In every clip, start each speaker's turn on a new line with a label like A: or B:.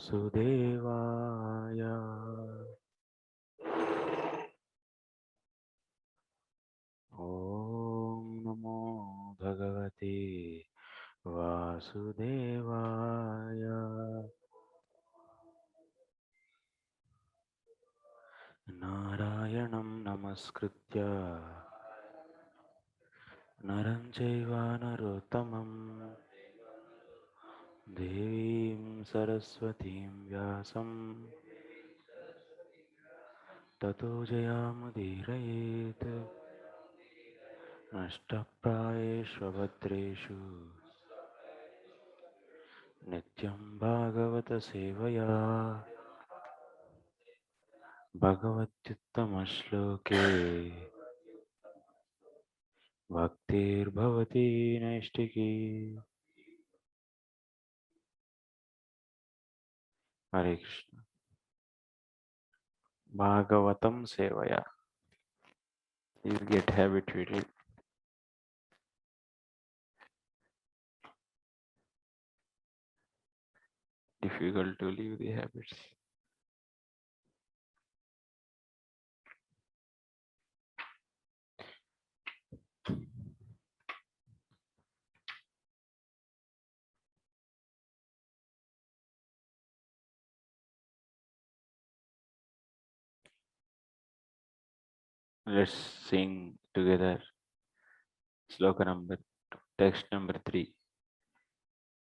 A: Vasudevaya. Om Namo Bhagavate Vasudevaya. Narayanam Namaskritya Naram Chaiva Narottamam Devim Saraswatim Vyasam Tato Jayamudirayet Nashtaprayeshu Bhadreshu Nityam Bhagavata Sevaya Bhagavatyuttama Shloke Bhaktir Bhavati Naistiki. Hare Krishna. Bhagavatam Sevaya. You get habituated. Difficult to leave the habits. Let's sing together. Sloka number, text number 3.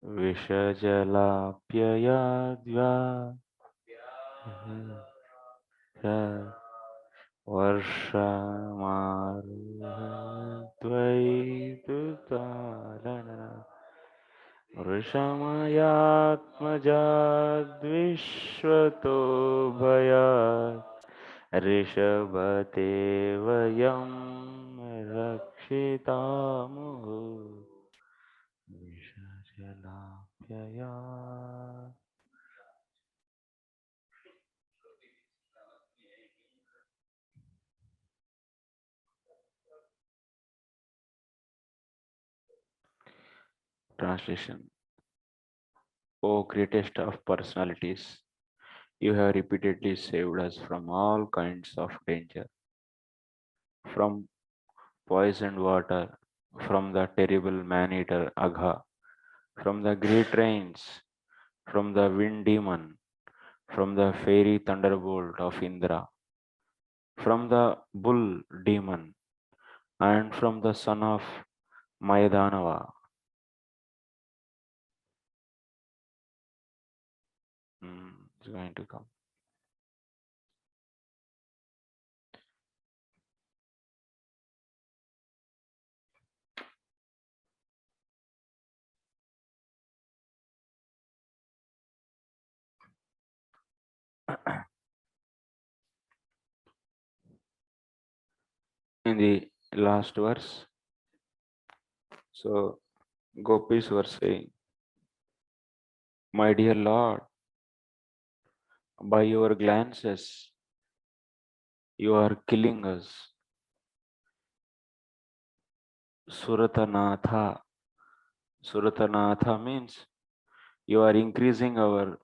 A: Vishajalapyayadvya Varshamarudvaidutalana Vrishamayatmajadvishwato bhayat Rishabhatevayam rakshitamuhu Vishajalapyaya. Translation. O greatest of personalities, you have repeatedly saved us from all kinds of danger, from poisoned water, from the terrible man-eater Agha, from the great rains, from the wind demon, from the fairy thunderbolt of Indra, from the bull demon, and from the son of Mayadanava. It's going to come. In the last verse, so gopis were saying, my dear Lord, by your glances, you are killing us. Suratanatha. Suratanatha means you are increasing our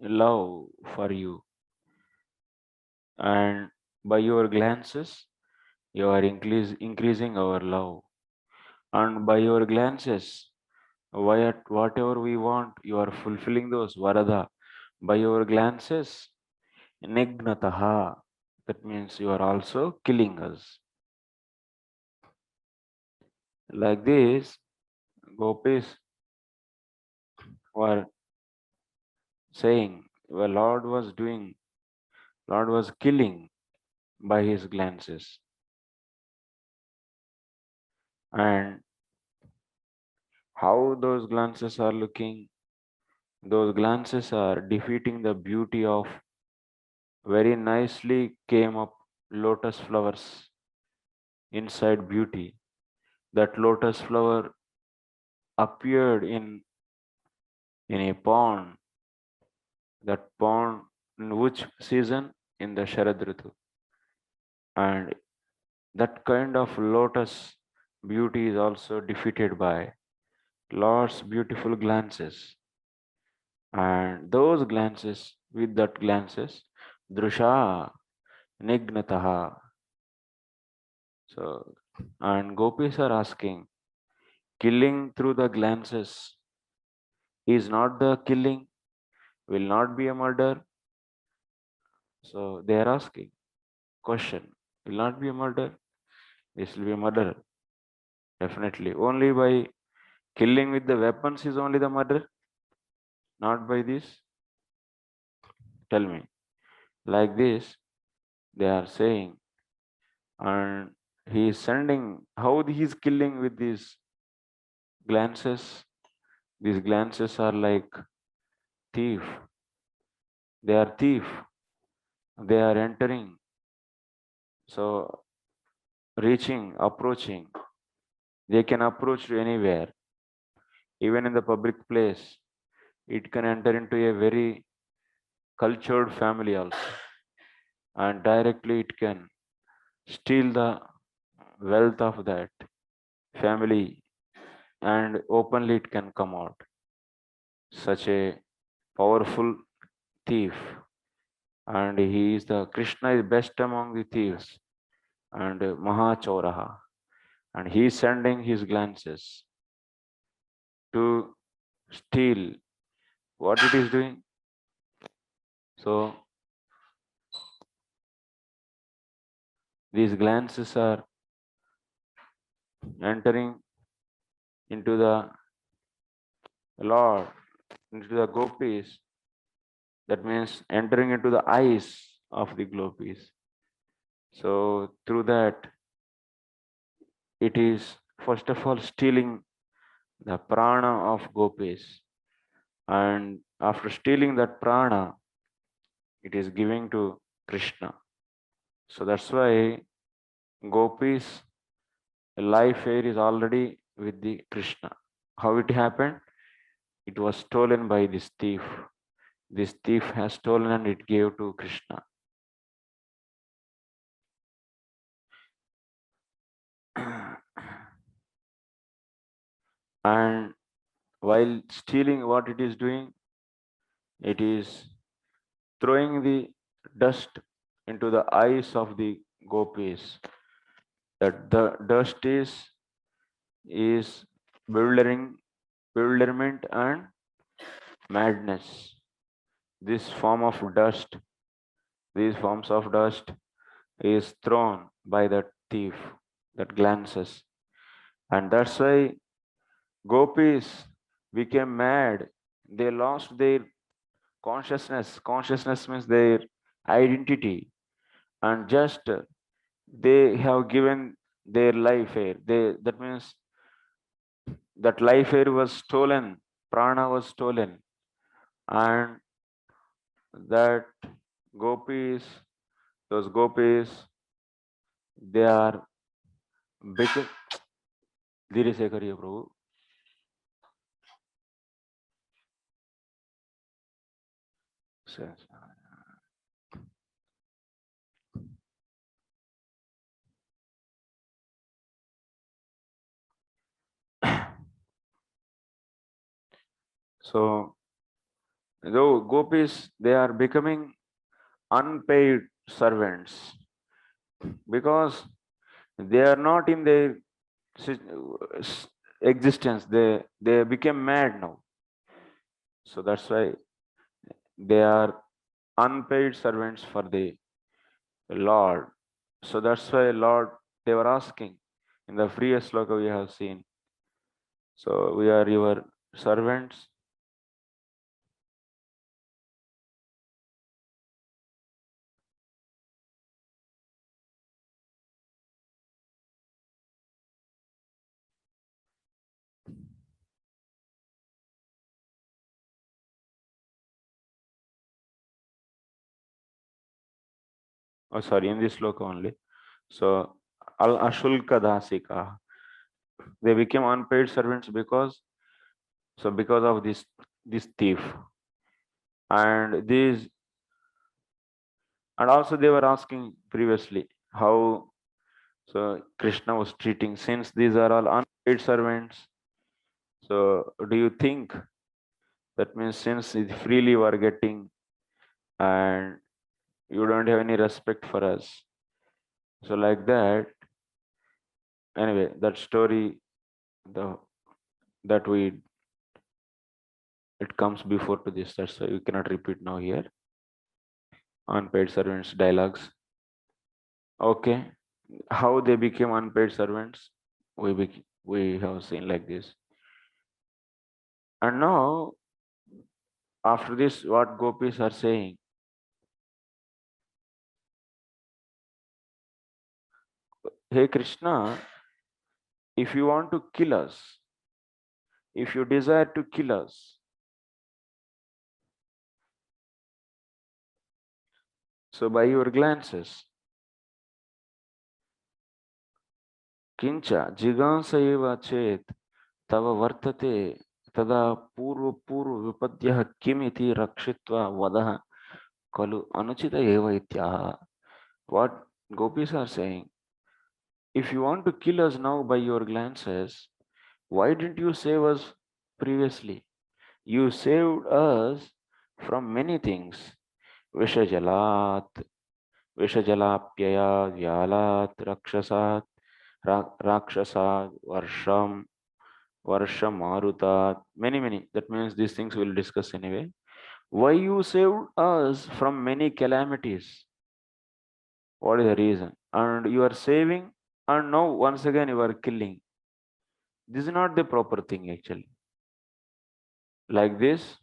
A: love for you. And by your glances, you are increasing our love. And by your glances, whatever we want, you are fulfilling those. Varada. By your glances, nignataha. That means you are also killing us. Like this, gopis were saying, well, Lord was killing by his glances. And how those glances are looking, those glances are defeating the beauty of very nicely came up lotus flowers inside beauty. That lotus flower appeared in a pond. That pond in which season? In the Sharad Ritu. And that kind of lotus beauty is also defeated by Lord's beautiful glances. And those glances, with that glances, drusha nignataha. So, and gopis are asking, killing through the glances is not the killing, will not be a murder. So they are asking, question, will not be a murder? This will be a murder, definitely. Only by killing with the weapons is only the murder, not by this. Tell me. Like this, they are saying, and he is sending, how he is killing with these glances. These glances are like thief. They are thief. They are entering. So reaching, approaching. They can approach to anywhere. Even in the public place, it can enter into a very cultured family also. And directly it can steal the wealth of that family and openly it can come out. Such a powerful thief. And he is the Krishna is best among the thieves and Mahachoraha. And he is sending his glances to steal what it is doing. So these glances are entering into the Lord, into the gopis. That means entering into the eyes of the gopis. So through that, it is first of all stealing the prana of gopis. And after stealing that prana, it is giving to Krishna. So that's why gopis' life here is already with the Krishna. How it happened? It was stolen by this thief. This thief has stolen and it gave to Krishna. And while stealing, what it is doing, it is throwing the dust into the eyes of the gopis. That the dust is bewilderment and madness. This form of dust, these forms of dust is thrown by that thief that glances. And that's why gopis became mad. They lost their consciousness. Consciousness means their identity. And just they have given their life here. That means that life here was stolen, prana was stolen, and that gopis, those gopis, they are become. धीरे से करिए प्रभु. So though gopis, they are becoming unpaid servants because they are not in their existence. They became mad now. So that's why they are unpaid servants for the Lord. So that's why Lord, they were asking in the previous sloka we have seen. So we are your servants. Oh, sorry, in this sloka only. So al ashulka dasika, they became unpaid servants because of this thief. And these, and also they were asking previously how so Krishna was treating, since these are all unpaid servants. So do you think That means since freely you are getting and you don't have any respect for us. So like that, anyway, that story, the that we it comes before to this. That's why we cannot repeat now here. Unpaid servants dialogues. Okay, how they became unpaid servants? We have seen like this. And now after this, what gopis are saying? Hey Krishna, if you want to kill us, if you desire to kill us, so by your glances, kincha jigansa eva chet tava vartate tada purva vipadyah kimiti rakshitva vadaha kalu anuchita eva ityaha. What gopis are saying, if you want to kill us now by your glances, why didn't you save us previously? You saved us from many things. Vishajalat, Vishajalapyaya, Vyalat, Rakshasat, Rakshasat, Varsha many. That means these things we'll discuss anyway. Why you saved us from many calamities? What is the reason? And you are saving, and now once again you are killing. This is not the proper thing actually. Like this,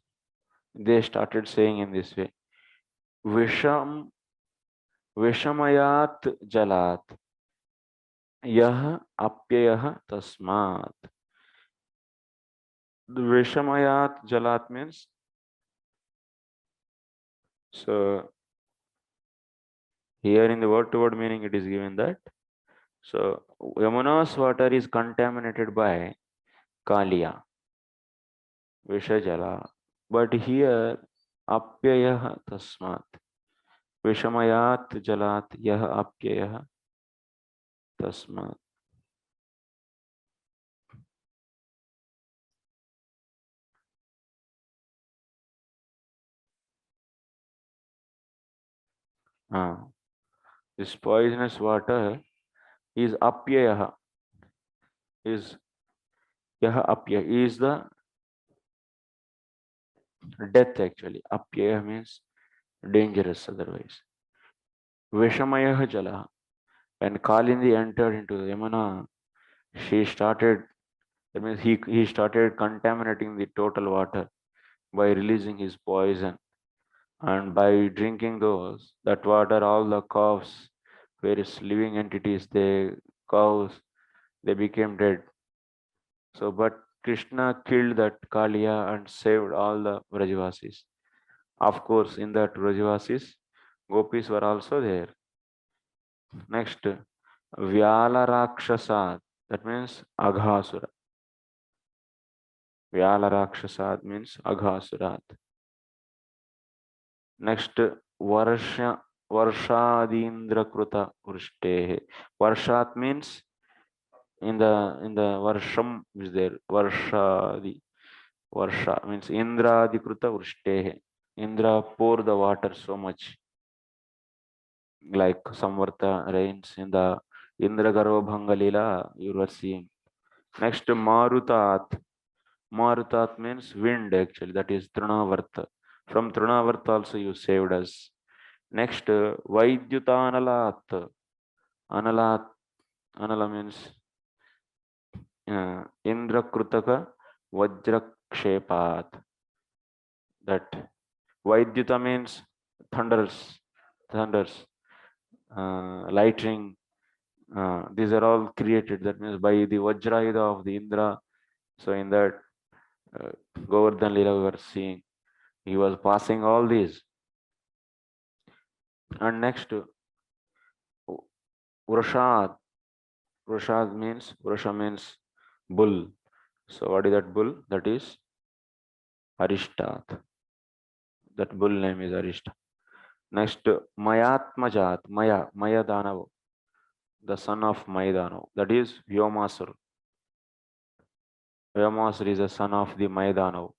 A: they started saying in this way. Visham Vishamayat Jalat Yah Apyayah Tasmat. The Vishamayat Jalat means, so here in the word to word meaning it is given that, so Yamuna's water is contaminated by Kaliya, Vishajala. But here Apyayah Tasmat. Vishamayat Jalat Yah Apyayah Tasmat. This poisonous water is Apyayah, is Yah Apyayah, is the death actually. Apyaya means dangerous otherwise. Vishamayah Jala. When Kalindi entered into the Yamuna, she started, that means he started contaminating the total water by releasing his poison. And by drinking that water, all the cows, various living entities, cows, they became dead. So, but Krishna killed that Kaliya and saved all the Vrajavasis. Of course, in that Vrajavasis, gopis were also there. Next, Vyala Rakshasad, that means Aghasura. Vyala Rakshasad means Aghasurat. Next, Varshadindra Kruta Vrishte. Varshat means in the Varsham is there. Varshadi. Varsha means Indra Kruta Vrishte. Indra poured the water so much, like Samvarta rains in the Indra Garvabhanga Leela you were seeing. Next, Marutat. Marutat means wind actually, that is Trinavarta. From Trinavarta also you saved us. Next, Vaidyutanalat. Analat, Anala means Indra Krutaka Vajrakshepat. That Vaidyuta means thunders, lightning. These are all created. That means by the Vajrayuda of the Indra. So in that Govardhan Leela we were seeing, he was passing all these. And next, Vrashad. Vrasha means bull. So what is that bull? That is Arishtat. That bull name is Arishta. Next, Mayatmajat. Maya Danav, the son of Maidanav. That is Vyomasur. Vyomasur is the son of the Maidanav.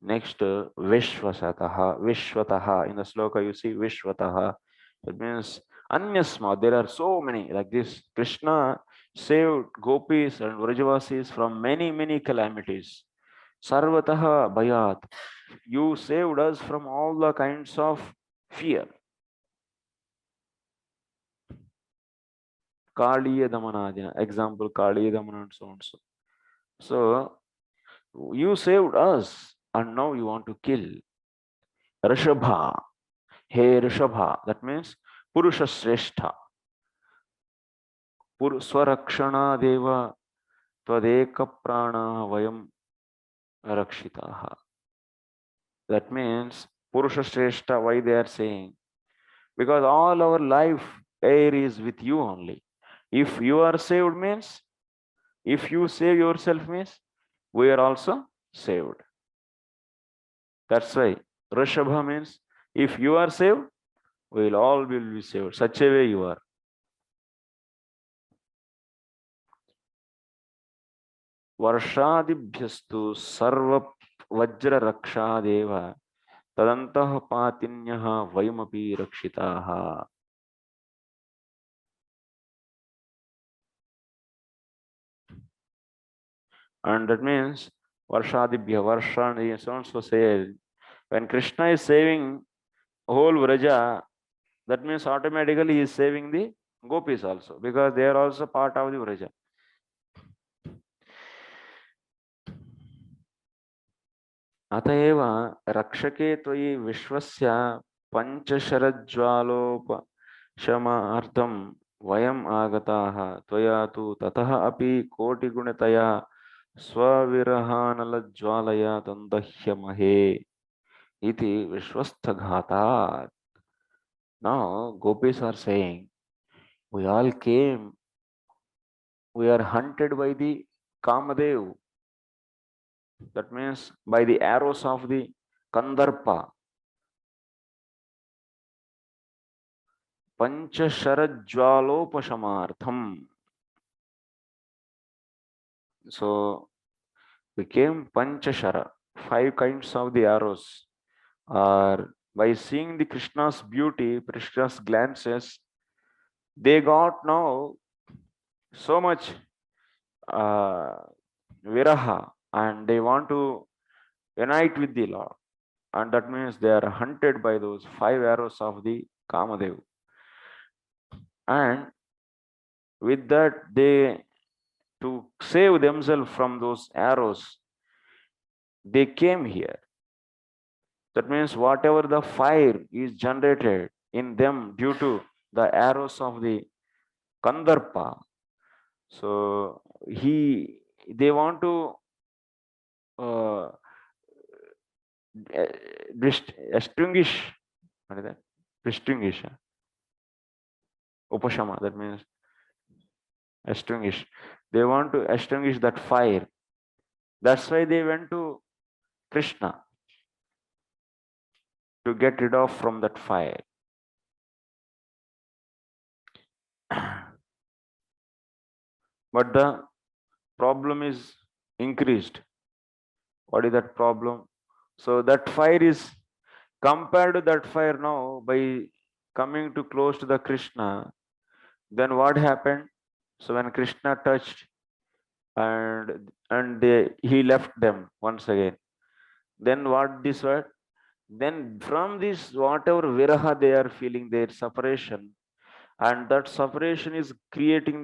A: Next, Vishwasataha. Vishwataha. In the sloka, you see Vishwataha. That means Anyasma. There are so many like this. Krishna saved gopis and Vrajavasis from many, many calamities. Sarvataha Bayat. You saved us from all the kinds of fear. Kaliya Damanadina. Example Kaliya Damana and so and so. So you saved us and now you want to kill Rishabha. Hey Rishabha. That means Purusha Sreshtha. Swarakshana Deva Twadeka Prana Vayam Rakshitaha. That means Purusha Sreshtha, why they are saying? Because all our life air is with you only. If you are saved means, if you save yourself means, we are also saved. That's why Rishabha means, if you are saved, we will all will be saved. Such a way you are. Varshadibhyastu sarva vajra rakshadeva tadantah patinyaha vayamapi rakshitaha. And that means Varshadibhya, Varsha, so and so said, when Krishna is saving whole Vraja, that means automatically he is saving the gopis also, because they are also part of the Vraja. अतएव रक्षके त्वयि विश्वस्य पंचशरज्वालोपशमार्थं वयम् आगताः त्वया तु ततः अपि कोटिगुणतया स्वविरहानलज्वालया दन्दह्यमहे इति विश्वस्थघातात्. Now gopis are saying, we all came, we are hunted by the Kamadev. That means by the arrows of the Kandarpa. Panchasharajwalopashamartham. So became Panchashara, 5 kinds of the arrows. Or by seeing the Krishna's beauty, Krishna's glances, they got now so much viraha and they want to unite with the Lord. And that means they are hunted by those 5 arrows of the Kamadev. And with that, they, to save themselves from those arrows, they came here. That means whatever the fire is generated in them due to the arrows of the Kandarpa, so they want to extinguish, what is that? Extinguish. Upashama, that means extinguish. They want to extinguish that fire. That's why they went to Krishna to get rid of from that fire. But the problem is increased. What is that problem? So that fire is compared to that fire now, by coming too close to the Krishna, then what happened? So when Krishna touched and he left them once again, then what this word? Then from this whatever viraha they are feeling, their separation, and that separation is creating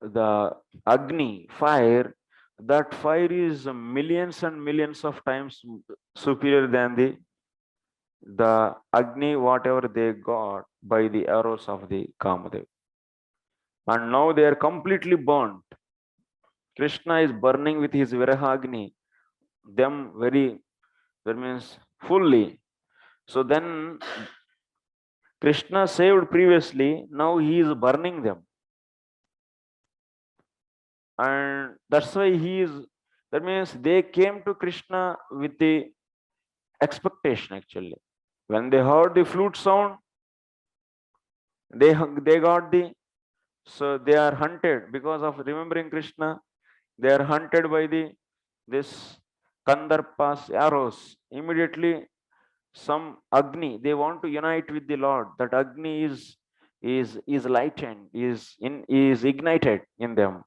A: the Agni, fire. That fire is millions and millions of times superior than the Agni, whatever they got by the arrows of the Kamadev. And now they are completely burnt. Krishna is burning with his Virahagni, them very, that means fully. So then Krishna saved previously, now he is burning them. And that's why that means they came to Krishna with the expectation actually. When they heard the flute sound, they got so they are hunted because of remembering Krishna. They are hunted by this Kandarpa's arrows. Immediately some Agni, they want to unite with the Lord. That Agni is lightened, is ignited in them.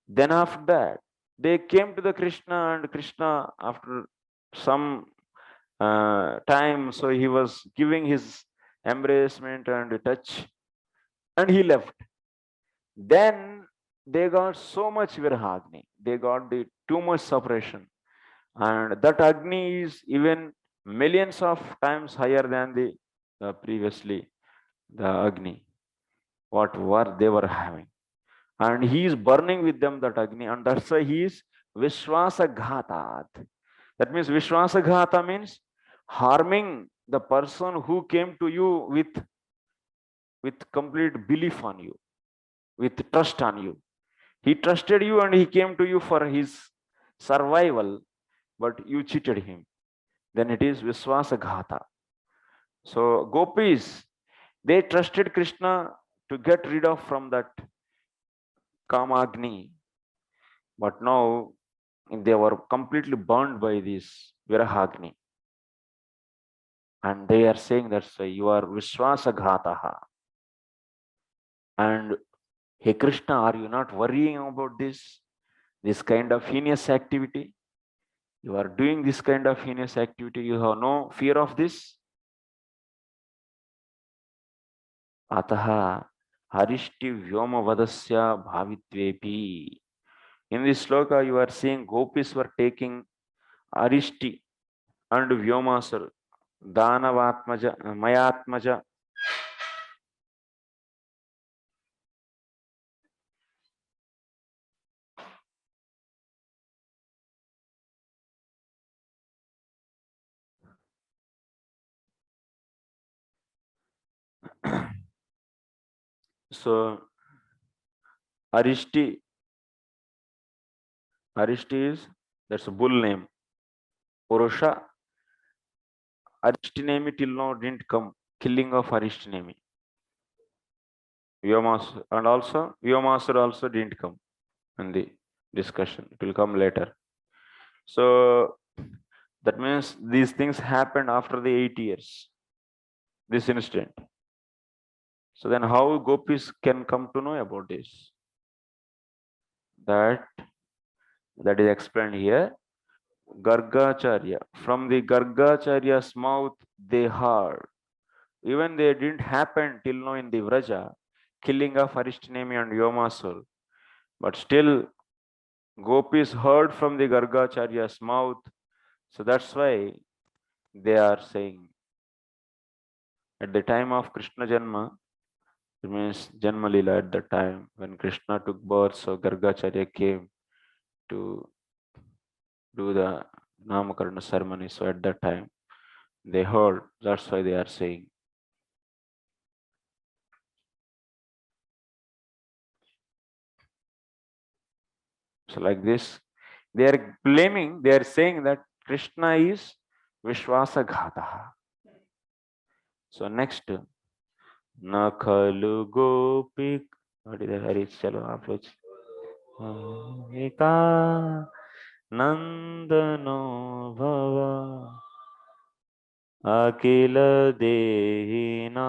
A: Then after that, they came to the Krishna, and Krishna, after some time, so he was giving his embracement and touch, and he left. Then they got so much virahagni, they got the too much separation, and that agni is even millions of times higher than the previously the agni what were they were having, and he is burning with them that agni, and that's why he is vishwasa ghatat. That means vishwasa ghata means harming the person who came to you with complete belief on you, with trust on you. He trusted you and he came to you for his survival, but you cheated him. Then it is Viswasa Ghata. So gopis, they trusted Krishna to get rid of from that Kamagni, but now they were completely burned by this Virahagni. And they are saying that you are Viswasa Ghataha. And hey Krishna, are you not worrying about this kind of heinous activity? You are doing this kind of heinous activity. You have no fear of this. Ataha harishti vyoma vadasya bhavitvepi. In this sloka, you are seeing gopis were taking arishti and vyomasar, danavatmaja, mayatmaja. So arishti, arishti is that's a bull name. Purusha, Aristinemi till now didn't come. Killing of Aristinemi. Vyomasur, and also Vyomasur also didn't come in the discussion. It will come later. So that means these things happened after the 8 years. This incident. So then how gopis can come to know about this? That is explained here. Gargacharya. From the Gargacharya's mouth they heard. Even they didn't happen till now in the Vraja, killing of Aristinemi and Yomasur. But still gopis heard from the Gargacharya's mouth. So that's why they are saying at the time of Krishna Janma, it means Janma Lila, at the time when Krishna took birth, so Gargacharya came to do the Namakarana ceremony. So at that time they heard, that's why they are saying. So like this, they are blaming, they are saying that Krishna is Vishwasa Ghataha. So next, Nakhalu Gopik. What is the Hari? Chalo, aap log. Eka Nandano Bhava Akila Dehina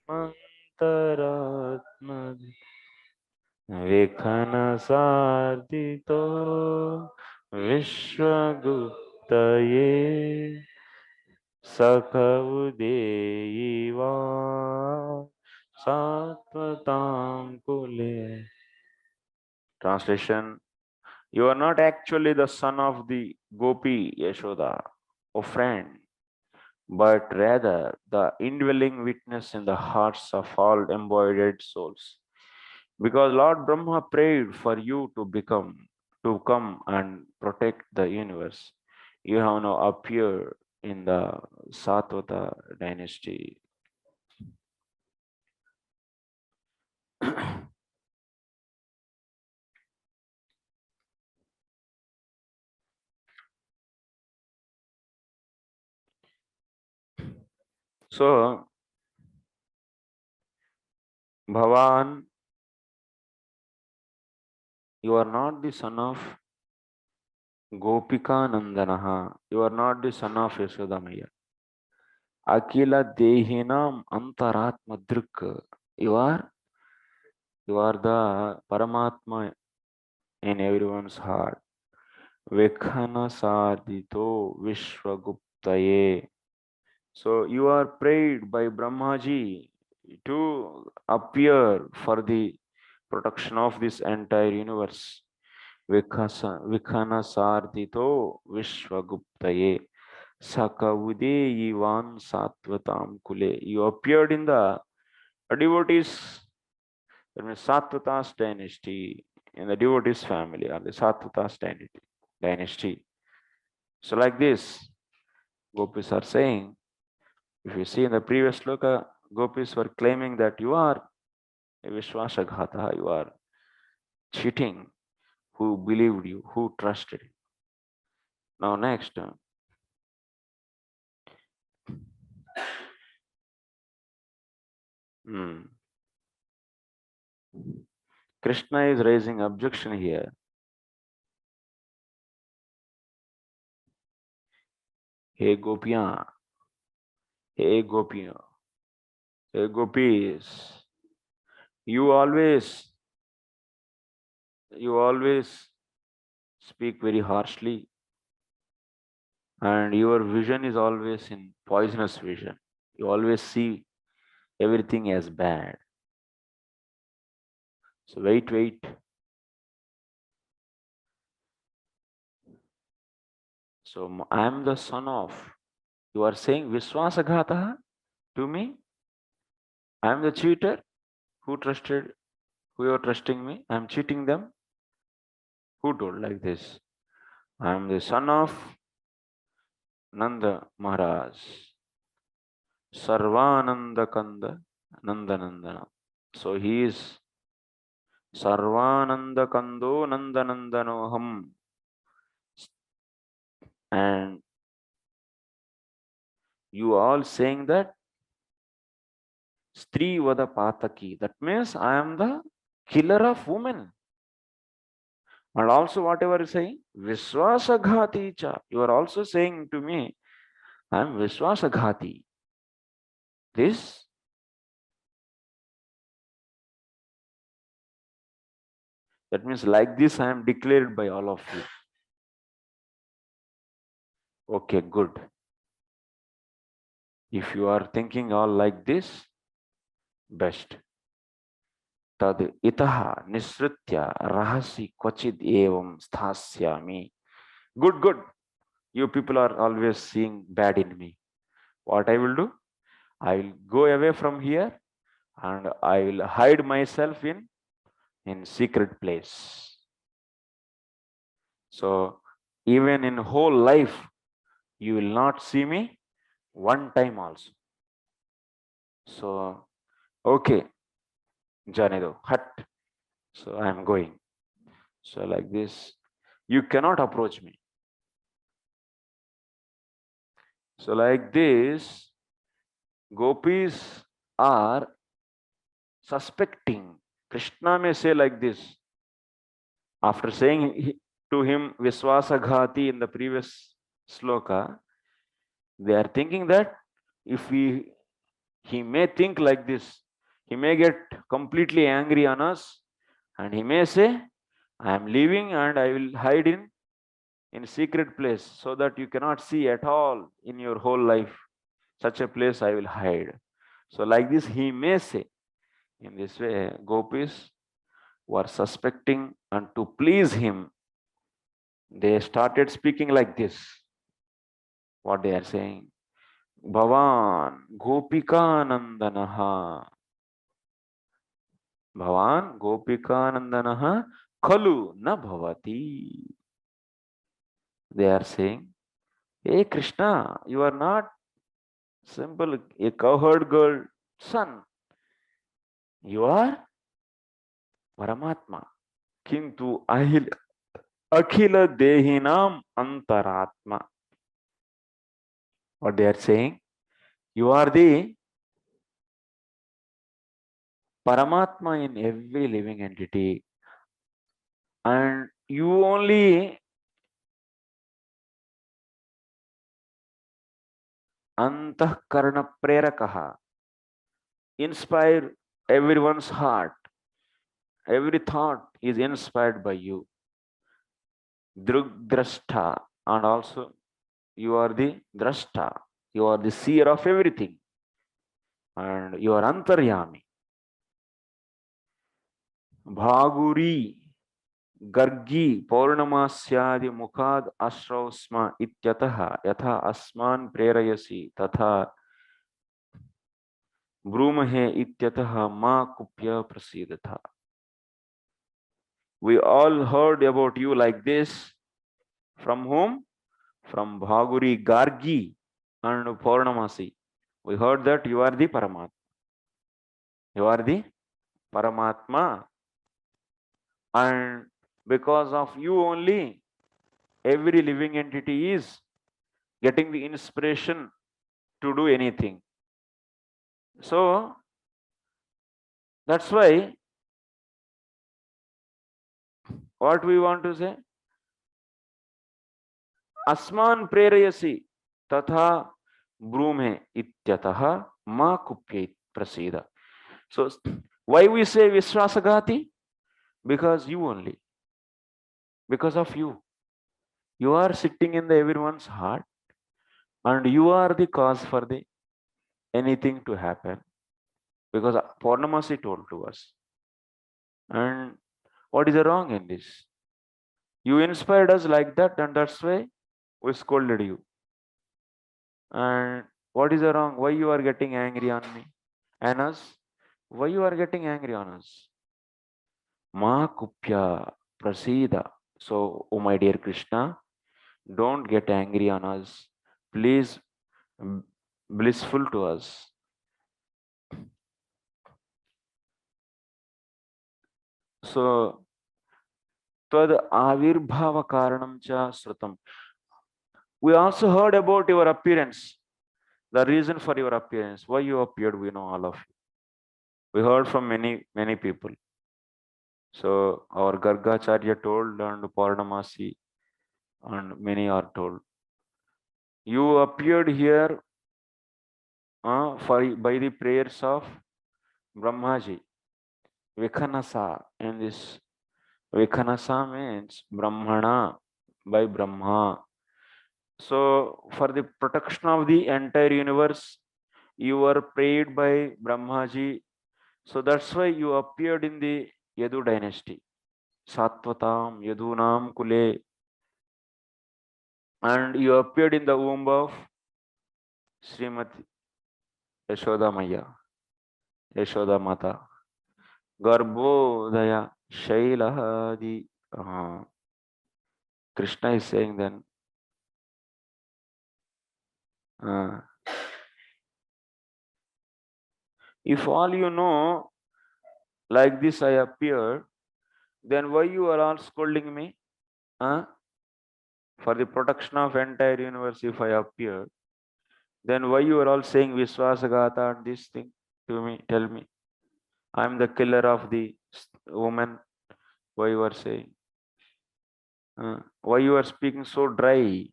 A: Mantaratma Vekhana Sardito Vishwaguptaye Sakhaudeva Satvatam Kule. Translation: you are not actually the son of the Gopi Yashoda, O friend, but rather the indwelling witness in the hearts of all embodied souls. Because Lord Brahma prayed for you to come and protect the universe. You have now appeared in the Satvata dynasty. So, Bhavan, you are not the son of Gopika Nandanaha. You are not the son of Yasodamaya. Akila Dehinam Antaratma Drik. You are you are the Paramatma in everyone's heart. Vekhana Sadito Vishwaguptaye. So you are prayed by Brahmaji to appear for the protection of this entire universe. Vikhana Sardito Vishwaguptaye Sakaudeyivan Satvatam Kule. You appeared in the devotees, that means Satvata's dynasty, in the devotees family, or the Satvata's dynasty. So like this, gopis are saying, if you see in the previous sloka, gopis were claiming that you are a Vishwashaghata, you are cheating, who believed you, who trusted you. Now next, Krishna is raising objection here. Hey Gopiyan, hey Gopiyan, hey Gopis, you always speak very harshly, and your vision is always in poisonous vision. You always see everything as bad. So wait. So I am the son of. You are saying Vishwasaghataha to me? I am the cheater who you are trusting me. I am cheating them. Who told like this? I am the son of Nanda Maharaj. Sarvananda Kanda Nandanandana. So he is Sarvananda Kando Nandanandanoham. And you all saying that Stri Vada Pataki. That means I am the killer of women. And also whatever you saying, Viswasaghati cha. You are also saying to me, I am Viswasaghati. This, that means like this I am declared by all of you. Okay, good. If you are thinking all like this, best. Tad itaha nisritya rahasi kvachid evam sthasyami. Good. You people are always seeing bad in me. What I will do? I will go away from here and I will hide myself in secret place. So even in whole life, you will not see me one time also. So, okay, Janedo, hut. So I am going. So like this, you cannot approach me. So like this, gopis are suspecting. Krishna may say like this. After saying to him Viswasaghati in the previous sloka, they are thinking that if he may think like this, he may get completely angry on us, and he may say, I am leaving and I will hide in secret place so that you cannot see at all in your whole life. Such a place I will hide. So like this he may say. In this way, gopis were suspecting, and to please him, they started speaking like this. What they are saying? Bhavan Gopika Nandanaha. Bhavan Gopika Nandanaha Kalu na bhavati. They are saying, hey Krishna, you are not simple a cowherd girl son. You are Paramatma. Kintu Akhila Dehinam Antaratma. What they are saying? You are the Paramatma in every living entity, and you only antahkarana prerakaha, inspire everyone's heart. Every thought is inspired by you. Drugdrashta, and also you are the drashta. You are the seer of everything, and you are antaryami. Bhaguri, Gargi, Paurnamasyadi Mukhad Ashrausma Ityataha Yatha Asman Prerayasi Tatha Brumahe Ityataha Ma Kupya Prasidatha. We all heard about you like this. From whom? From Bhaguri, Gargi, and Paurnamasi. We heard that you are the Paramatma. You are the Paramatma. And because of you only, every living entity is getting the inspiration to do anything. So that's why what we want to say, Asman prerayasi tatha brume ityataha ma kupye prasida. So why we say Viswasagati? Because you only. Because of you. You are sitting in the everyone's heart, and you are the cause for the anything to happen. Because Purnamasi told to us. And what is the wrong in this? You inspired us like that, and that's why we scolded you. And what is the wrong? Why you are getting angry on me and us? Why you are getting angry on us? Ma kupya prasida. So, oh my dear Krishna, don't get angry on us. Please, blissful to us. So, tad avirbhava karanam cha srutam. We also heard about your appearance. The reason for your appearance, why you appeared, we know all of you. We heard from many people. So our Gargacharya told, and Purnamasi and many are told. You appeared here by the prayers of Brahmaji. Vikhanasa, and this Vikhanasa means Brahmana, by Brahma. So for the protection of the entire universe, you were prayed by Brahmaji. So that's why you appeared in the Yadu dynasty. Satvatam Yadunam Kule. And you appeared in the womb of Srimati Yashoda Maya, Yashoda Mata. Garbhodaya Shailahadi. Krishna is saying then, if all you know, like this I appeared, then why you are all scolding me? For the protection of entire universe, if I appeared, then why you are all saying Viswasagata and this thing to me? Tell me. I am the killer of the woman. Why you are saying? Why you are speaking so dry?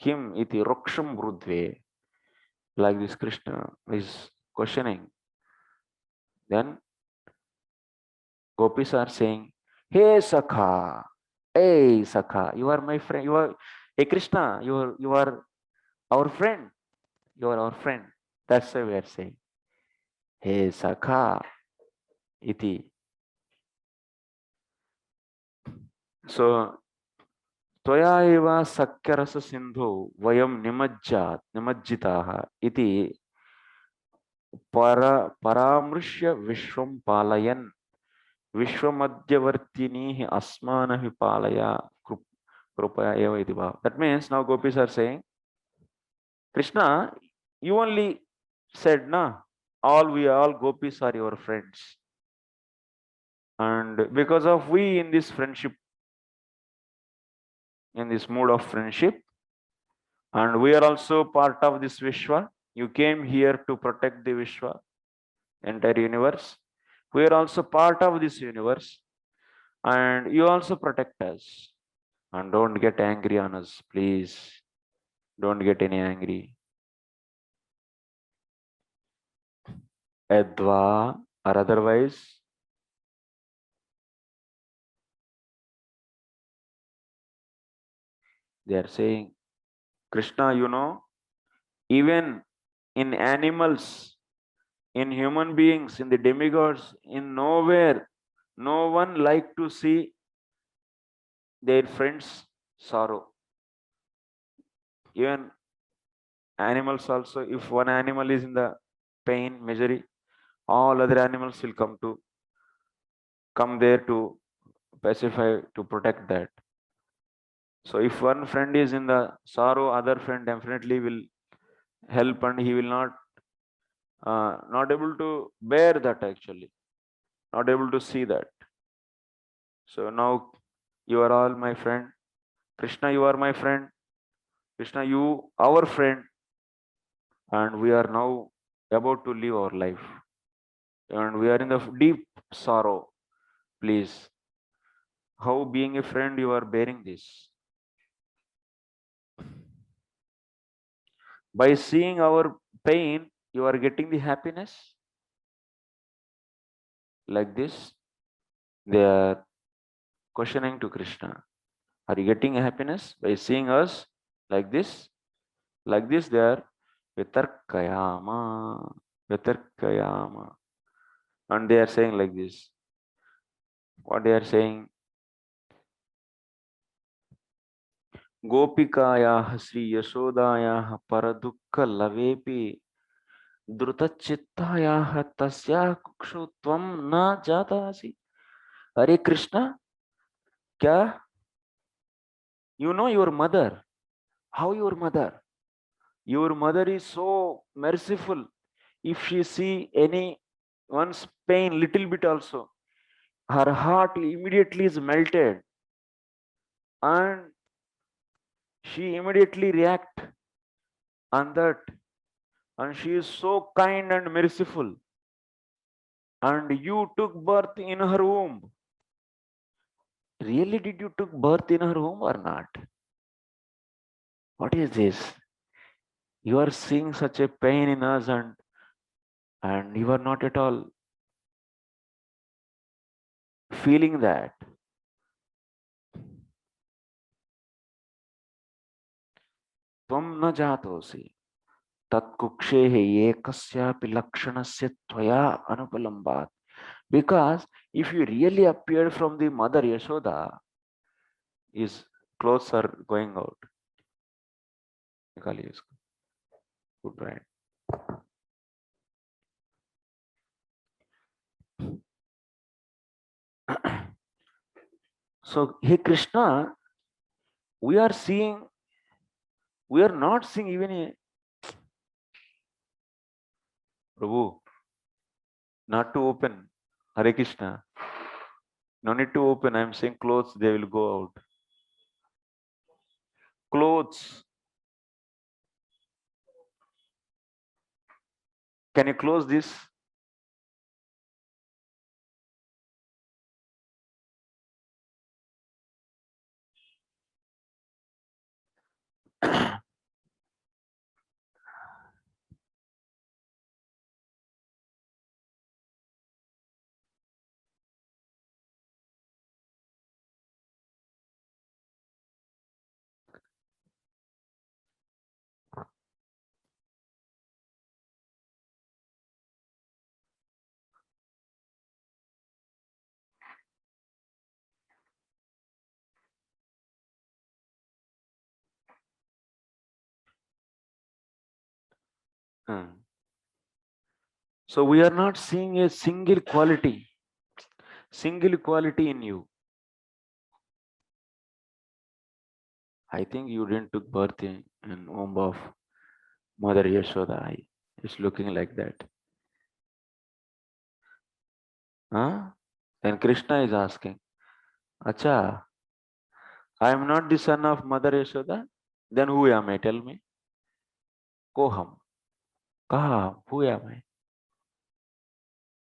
A: Kim iti roksham brudve. Like this Krishna is questioning. Then gopis are saying, hey Sakha, hey Sakha, you are my friend. You are, hey Krishna, you are our friend. You are our friend. That's why we are saying, hey Sakha iti. So त्वया एव सख्यरस सिंधु वयम निमज्जिताः इति परामृश्य विश्वं पालयन् विश्वमध्यवर्तिनीः अस्मानः पालय कृपया एव इति भाव. That means now gopis are saying, Krishna, you only said na, all gopis are your friends, and because of we in this friendship, in this mood of friendship, and we are also part of this Vishwa. You came here to protect the Vishwa, entire universe. We are also part of this universe, and you also protect us. And don't get angry on us, please. Don't get any angry. Adva, or otherwise, they are saying, Krishna, even in animals, in human beings, in the demigods, in nowhere, no one like to see their friends sorrow. Even animals also, if one animal is in the pain, misery, all other animals will come there to pacify, to protect that. So if one friend is in the sorrow, other friend definitely will help, and he will not able to bear that, actually, not able to see that. So now you are all my friend. Krishna, you are my friend. Krishna, you our friend, and we are now about to live our life, and we are in the deep sorrow. Please, how being a friend you are bearing this? By seeing our pain, you are getting the happiness like this. They are questioning to Krishna. Are you getting happiness by seeing us like this? Like this, they are vitarkayama, vitarkayama. And they are saying like this. What they are saying? Gopikayaha Sri Yashodayaha Paradukka Lavepi Drutachittayaha Tasya Kukshu Tvam Na Jatasi. Hare Krishna, kya? You know your mother. How your mother? Your mother is so merciful. If she see anyone's pain little bit also, her heart immediately is melted, and she immediately react on that, and she is so kind and merciful. And you took birth in her womb. Really, did you took birth in her womb or not? What is this? You are seeing such a pain in us, and you are not at all feeling that. Tvam na jatosi tatkukshehe ekasyapi lakshanasya tvaya anupalambat. Because if you really appeared from the mother Yashoda, his clothes are going out. Good, right? So, hey Krishna, we are seeing, we are not seeing even a Prabhu, not to open. Hare Krishna. No need to open. I am saying clothes, they will go out. Clothes. Can you close this? So we are not seeing a single quality in you. I think you didn't took birth in womb of Mother Yashoda. It's looking like that. Huh? Then Krishna is asking, Acha, I am not the son of Mother Yashoda. Then who am I? Tell me. Koham. Kaha, who am I?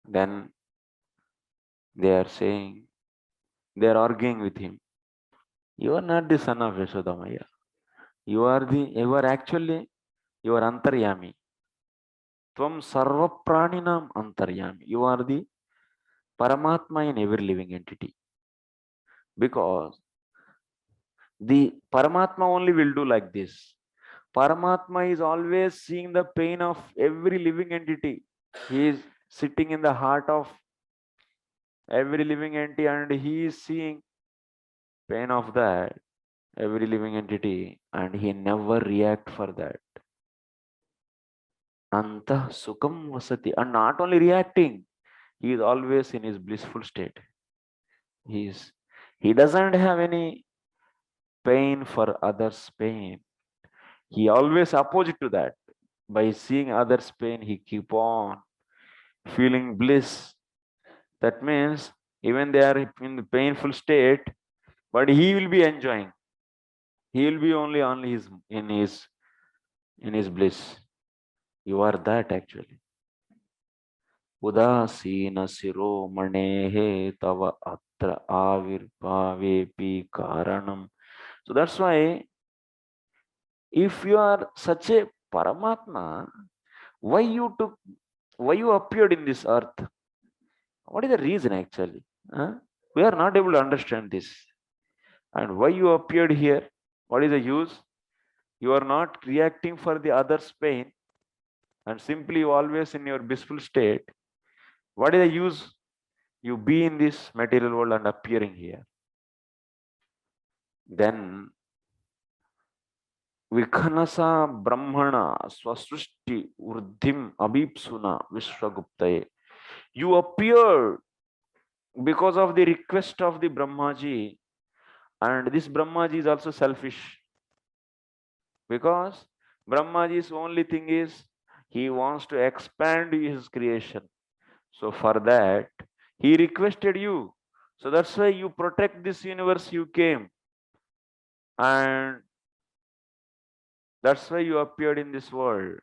A: Then they are saying, they are arguing with him. You are not the son of Yashoda Maya. You are actually, you are Antaryami. Tvam sarva praninam antaryami. You are the Paramatma in every living entity. Because the Paramatma only will do like this. Paramatma is always seeing the pain of every living entity. He is sitting in the heart of every living entity and he is seeing pain of that every living entity and he never react for that. Antah Sukham Vasati. And not only reacting, he is always in his blissful state. He doesn't have any pain for others' pain. He always opposite to that. By seeing others' pain, he keep on feeling bliss. That means even they are in the painful state, but he will be enjoying. He will be only on his in his bliss. You are that actually. Udasina siro manehe tava atra avirpavepi karanam. So that's why if you are such a Paramatma, why you appeared in this earth? What is the reason actually? Huh? We are not able to understand this. And why you appeared here? What is the use? You are not reacting for the other's pain and simply you always in your blissful state. What is the use? You be in this material world and appearing here. Then Vikhanasa Brahmana Swasrushti Urdhim Abhipsuna Vishwaguptaye. You appeared because of the request of the Brahmaji, and this Brahmaji is also selfish because Brahmaji's only thing is he wants to expand his creation. So for that, he requested you. So that's why you protect this universe you came. And that's why you appeared in this world.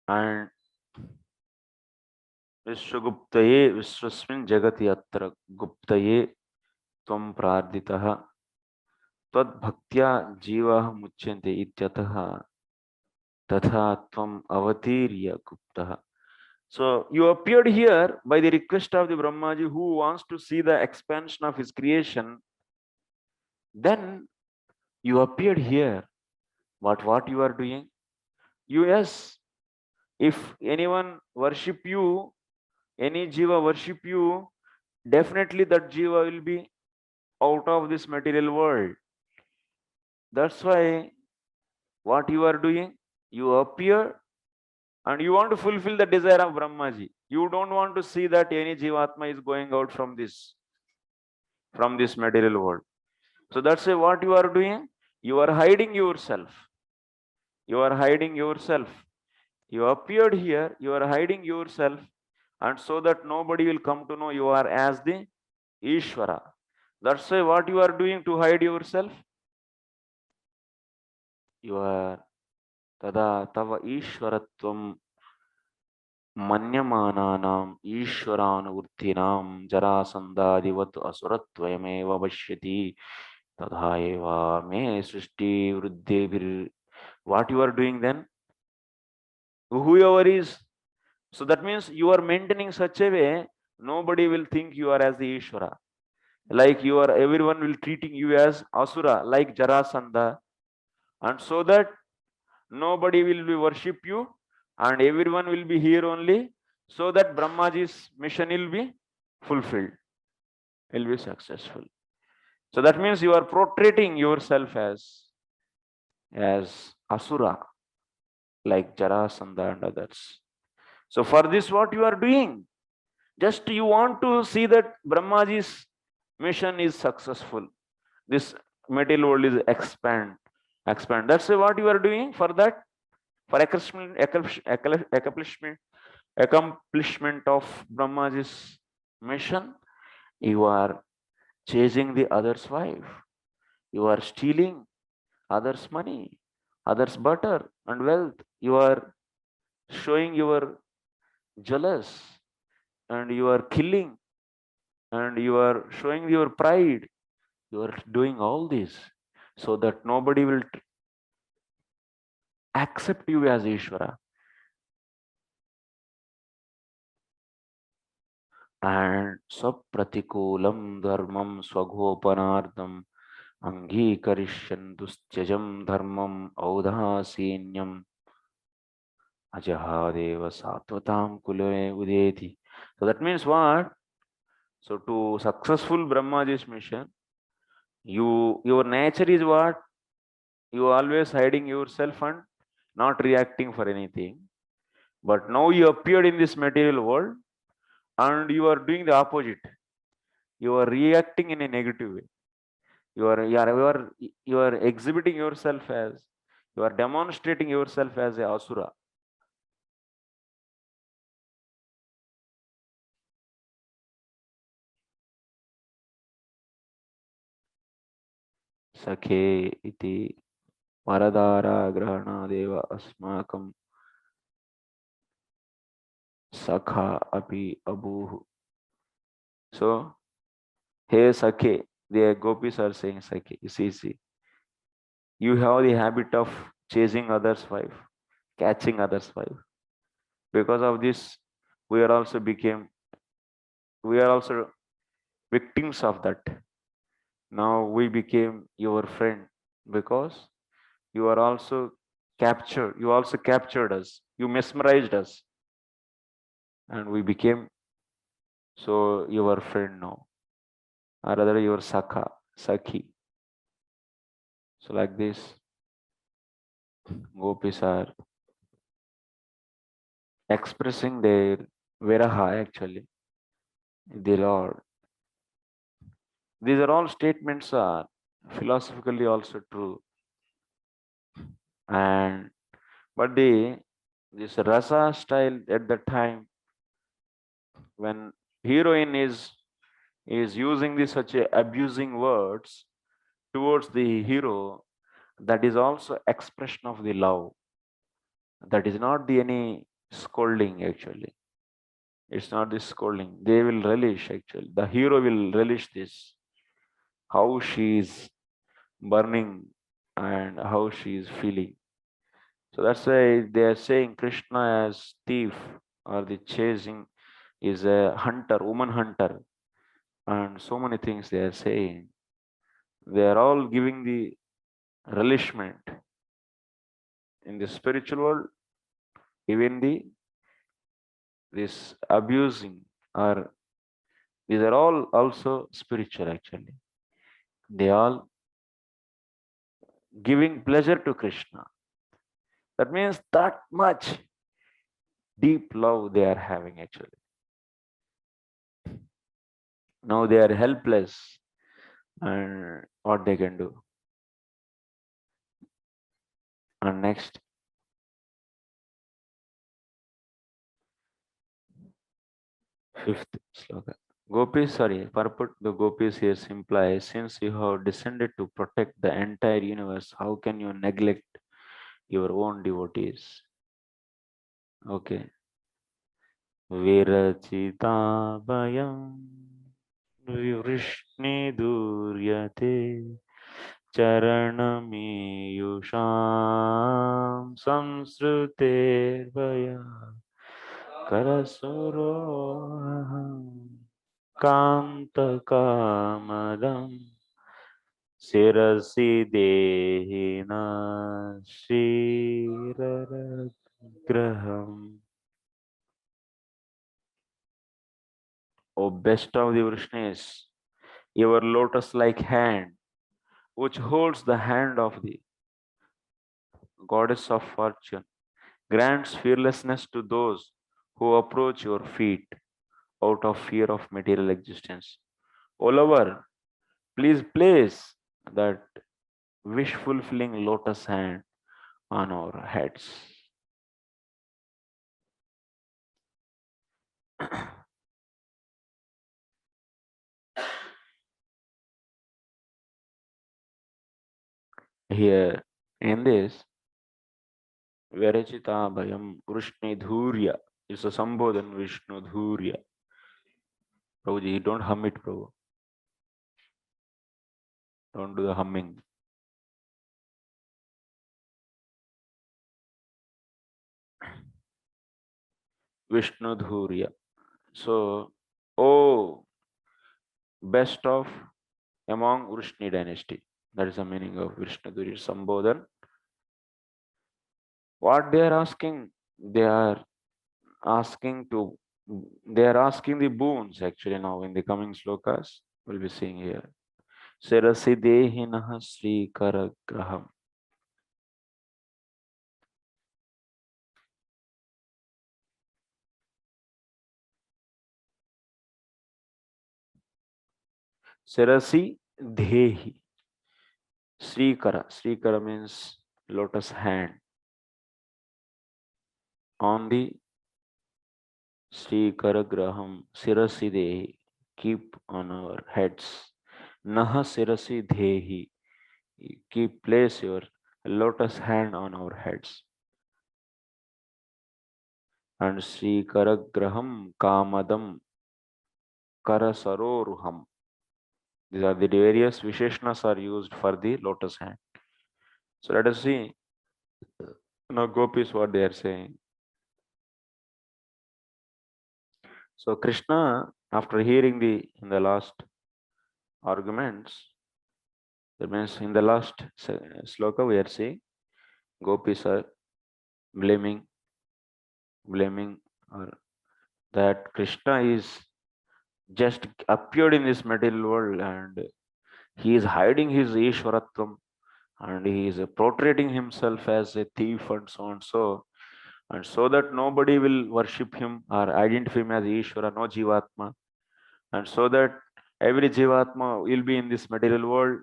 A: And Vishwaguptaye Vishwasmin Jagati Atra Guptaye Tvam Prarditaha Tad Bhaktya Jiva Muchyante Ityataha Tatha Tvam Avatirya Guptaha. So you appeared here by the request of the Brahmaji who wants to see the expansion of his creation. Then you appeared here. What you are doing? Yes, if anyone worship you, any jiva worship you, definitely that jiva will be out of this material world. That's why what you are doing, you appear and you want to fulfill the desire of Brahmaji. You don't want to see that any jivatma is going out from this material world. So that's why what you are doing, you are hiding yourself. You are hiding yourself. You appeared here, you are hiding yourself, and so that nobody will come to know you are as the Ishvara. That's why what you are doing to hide yourself, you are tada tava Ishvaratvam manyamananam Ishvaranurthinam jarasandadivat asurattvayameva vashyati tadhaeva me srishti vruddhebhir. What you are doing then? Whoever is, so that means you are maintaining such a way, nobody will think you are as the Ishvara. Like you are, everyone will treating you as Asura, like Jarasandha. And so that nobody will be worship you and everyone will be here only, so that Brahmaji's mission will be fulfilled, will be successful. So that means you are portraying yourself as Asura, like Jarasandha and others. So for this, what you are doing? Just you want to see that Brahmaji's mission is successful. This material world is expand. That's what you are doing for that, for accomplishment of Brahmaji's mission. You are chasing the other's wife. You are stealing others' money, others' butter and wealth. You are showing your jealous and you are killing and you are showing your pride You are doing all this so that nobody will accept you as Ishvara. And sapratikulam dharmam swagopanardam angikarishyandusत्यजम dharmam audhasinyam ajahadeva satvatam kule udeti. So that means what? So to successful Brahmaji's mission, your nature is what? You always hiding yourself and not reacting for anything. But now you appeared in this material world and you are doing the opposite. You are reacting in a negative way. You are exhibiting yourself as, you are demonstrating yourself as a asura. Sakhe iti varadara grahana deva asmakam sakha api abuhu. So, hey Sakhe, the gopis are saying Sakhe, see, you have the habit of chasing others' wife, catching others' wife. Because of this, we are also became, we are also victims of that. Now we became your friend because you are also captured. You also captured us. You mesmerized us, and we became so your friend now, or rather your sakhi. So like this, gopis are expressing their viraha actually, the Lord. These are all statements are philosophically also true, and but this rasa style at the time when heroine is using this such a abusing words towards the hero, that is also expression of the love. That is not the any scolding actually. It's not this scolding. They will relish actually. The hero will relish this. How she is burning and how she is feeling. So that's why they are saying Krishna as thief or the chasing is a hunter, woman hunter, and so many things they are saying. They are all giving the relishment in the spiritual world, even this abusing or these are all also spiritual actually. They all giving pleasure to Krishna. That means that much deep love they are having actually. Now they are helpless and what they can do. And next, fifth sloka. Gopis, sorry, purport the gopis here implies since you have descended to protect the entire universe, how can you neglect your own devotees? Okay. Virachita bayam vrishni duryate charanamiyusham samsrute vaya karasuro कांतकामदं शिरसि देहिना श्रीरग्रहम्. O best of the Vrishnis, your lotus-like hand, which holds the hand of the goddess of fortune, grants fearlessness to those who approach your feet out of fear of material existence. O lover, please place that wish-fulfilling lotus hand on our heads. Here in this, Virachita Bhayam Vrishni Dhurya is a Sambodhan Vishnu Dhurya. Prabhuji, don't hum it, Prabhu. Don't do the humming. Vishnu Dhurya. So, oh, best of among Vrishni dynasty. That is the meaning of Vishnu Dhurya Sambodhan. What they are asking? They are asking to, they are asking the boons actually now in the coming slokas. We'll be seeing here. Sirasi Dehinaha Sri Karagraham. Sirasi Dehi. Srikara. Srikara means lotus hand. On the Srikara Graham Sirasi Dehi. Keep on our heads. Naha Sirasi Dehi. Keep place your lotus hand on our heads. And Srikara Graham Kamadam Karasaroruham. These are the various Visheshnas are used for the lotus hand. So let us see now gopis what they are saying. So Krishna, after hearing in the last arguments, that means in the last sloka we are seeing gopis are blaming or that Krishna is just appeared in this material world and he is hiding his Ishwaratvam and he is portraying himself as a thief and so and so. And so that nobody will worship him or identify him as Ishvara, no Jivatma. And so that every Jivatma will be in this material world,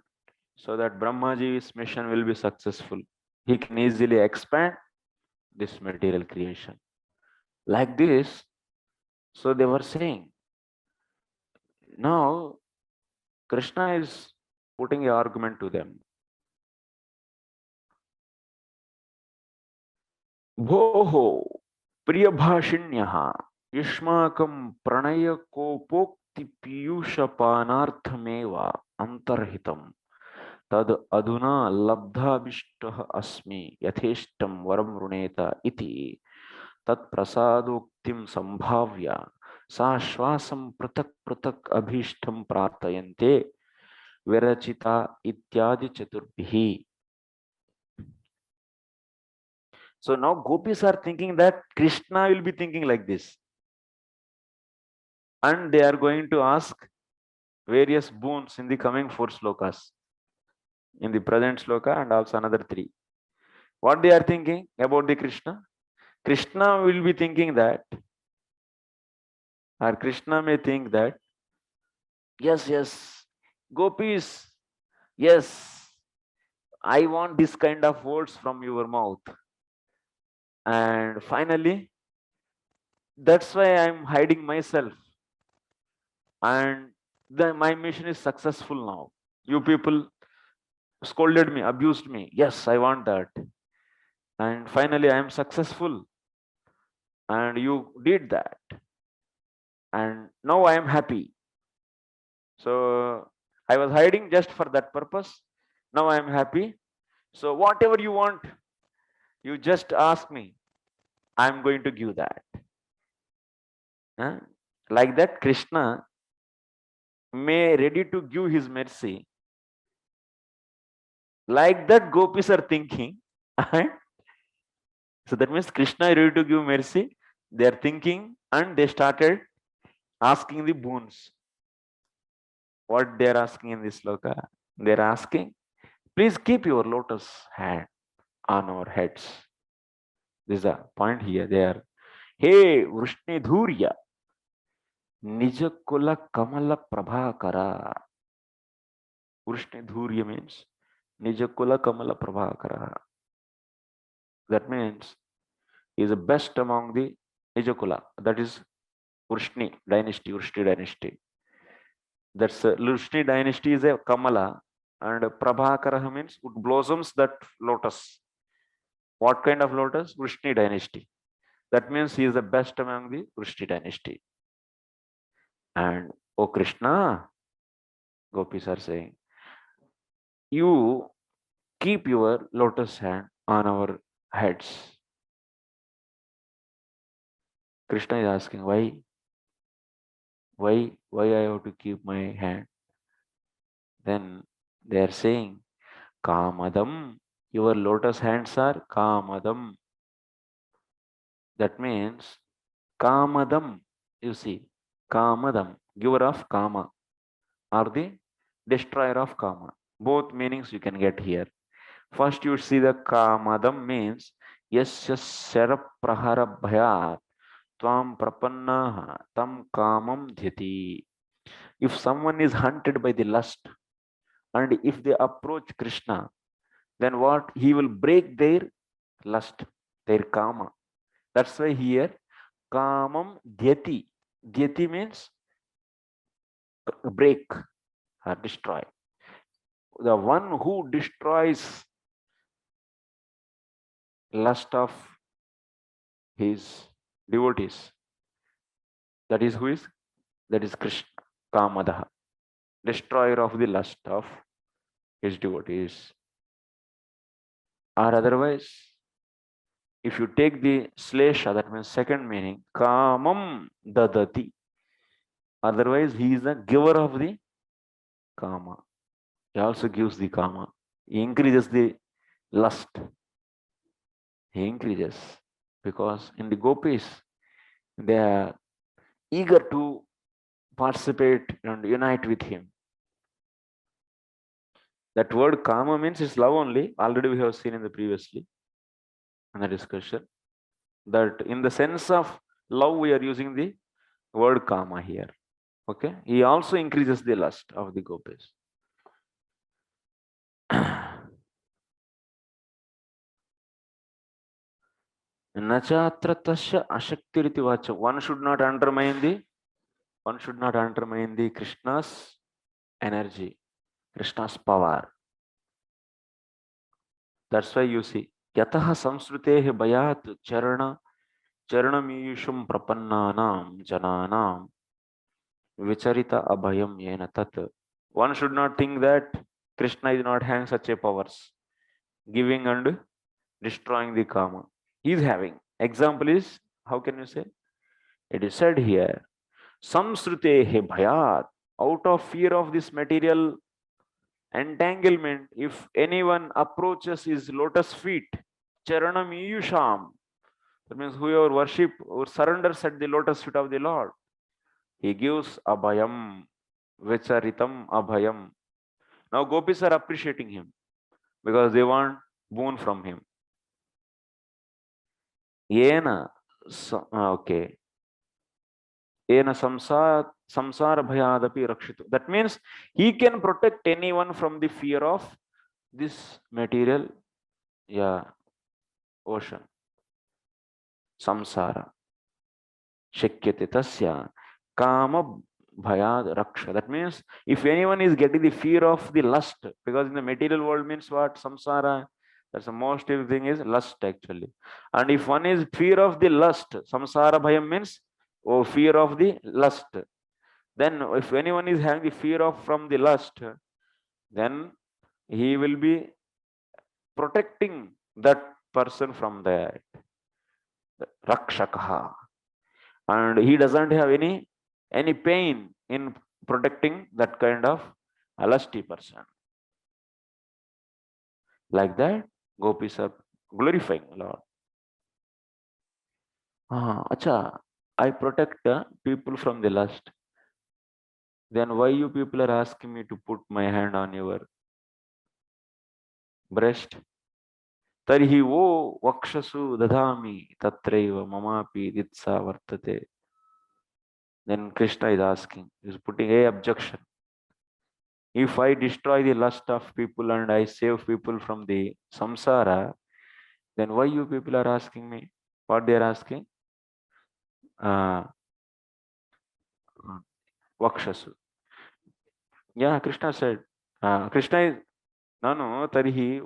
A: so that Brahmaji's mission will be successful. He can easily expand this material creation. Like this, so they were saying. Now, Krishna is putting an argument to them. Bhoho Priyabhashinyah Yushmakam Pranaya Kopokti Piyusha Panarthameva Antarhitam Tad Aduna Labdhabishtah Asmi Yatheshtam Varam Runeta Iti Tat Prasaduktim Sambhavya Sashwasam Pratak Pratak Abhishtam Prartayante Virachita Ityadi Chaturbihi. So now gopis are thinking that Krishna will be thinking like this. And they are going to ask various boons in the coming 4 slokas. In the present sloka and also another 3. What they are thinking about the Krishna? Krishna will be thinking that, or Krishna may think that, yes, gopis, yes, I want this kind of words from your mouth. And finally, that's why I'm hiding myself. And my mission is successful now. You people scolded me, abused me. Yes, I want that. And finally, I am successful. And you did that. And now I am happy. So I was hiding just for that purpose. Now I am happy. So whatever you want, you just ask me. I am going to give that. Like that, Krishna may ready to give his mercy. Like that, gopis are thinking. So that means Krishna is ready to give mercy. They are thinking and they started asking the boons. What they are asking in this sloka? They are asking, please keep your lotus hand on our heads. This is a point here. They are, hey, Vrishni Dhurya, Nijakula Kamala Prabhakara. Vrishni Dhurya means Nijakula Kamala Prabhakara. That means he is the best among the Nijakula. That is Vrishni dynasty. That's Vrishni dynasty is a Kamala, and Prabhakara means it blossoms that lotus. What kind of lotus? Vrishni dynasty. That means he is the best among the Vrishni dynasty. And oh Krishna, gopis are saying, you keep your lotus hand on our heads. Krishna is asking, why I have to keep my hand? Then they are saying, Kamadam, your lotus hands are Kamadam. That means Kamadam, you see, Kamadam, giver of Kama, or the destroyer of Kama. Both meanings you can get here. First, you see the Kamadam means Yasya Sara Prahara Bhayat Tvam Prapannaha Tam Kamam Dhyati. If someone is hunted by the lust and if they approach Krishna, then what? He will break their lust, their Kama. That's why here Kamam Dhyati. Dhyati means break or destroy. The one who destroys lust of his devotees, that is who is? That is Krishna, Kamadaha, destroyer of the lust of his devotees. Or otherwise, if you take the slesha, that means second meaning, Kamam Dadati. Otherwise, he is the giver of the Kama. He also gives the Kama. He increases the lust. He increases because in the gopis, they are eager to participate and unite with him. That word Kama means it's love only. Already we have seen in the previously in the discussion that in the sense of love we are using the word Kama here. Okay, he also increases the lust of the gopis. Nachatra tasya ashaktiriti vacha. One should not undermine the Krishna's energy, Krishna's power. That's why you see yataha samsrutehe bayat charanamiyushum prapannanam jananam vicharita abhayam yena tat. One should not think that Krishna is not having such a powers, giving and destroying the Kama. He is having. Example is, how can you say? It is said here, samsrutehe bhayat, out of fear of this material entanglement, if anyone approaches his lotus feet, charanam iyusham, that means whoever worship or surrenders at the lotus feet of the Lord, he gives abhayam, vicharitam abhayam. Now gopis are appreciating him because they want boon from him. Yena, okay. Yena samsara bhayadapi rakshitu. That means he can protect anyone from the fear of this material, ocean. Samsara. Shakyate tasya kama bhayad raksha. That means if anyone is getting the fear of the lust, because in the material world means what? Samsara. That's the most thing is lust actually. And if one is fear of the lust, samsara bhayam means fear of the lust. Then if anyone is having the fear of from the lust, then he will be protecting that person from that. Rakshakaha. And he doesn't have any pain in protecting that kind of a lusty person. Like that, gopis are glorifying Lord. Acha, I protect people from the lust. Then why you people are asking me to put my hand on your breast? Tarhi wo vakshasu dadami tatraiva mamapi ditsa vartate. Then Krishna is asking, is putting a objection. If I destroy the lust of people and I save people from the samsara, then why you people are asking me? What they are asking? Vakshasu. Yeah, Krishna said. Krishna is, no, tarihi,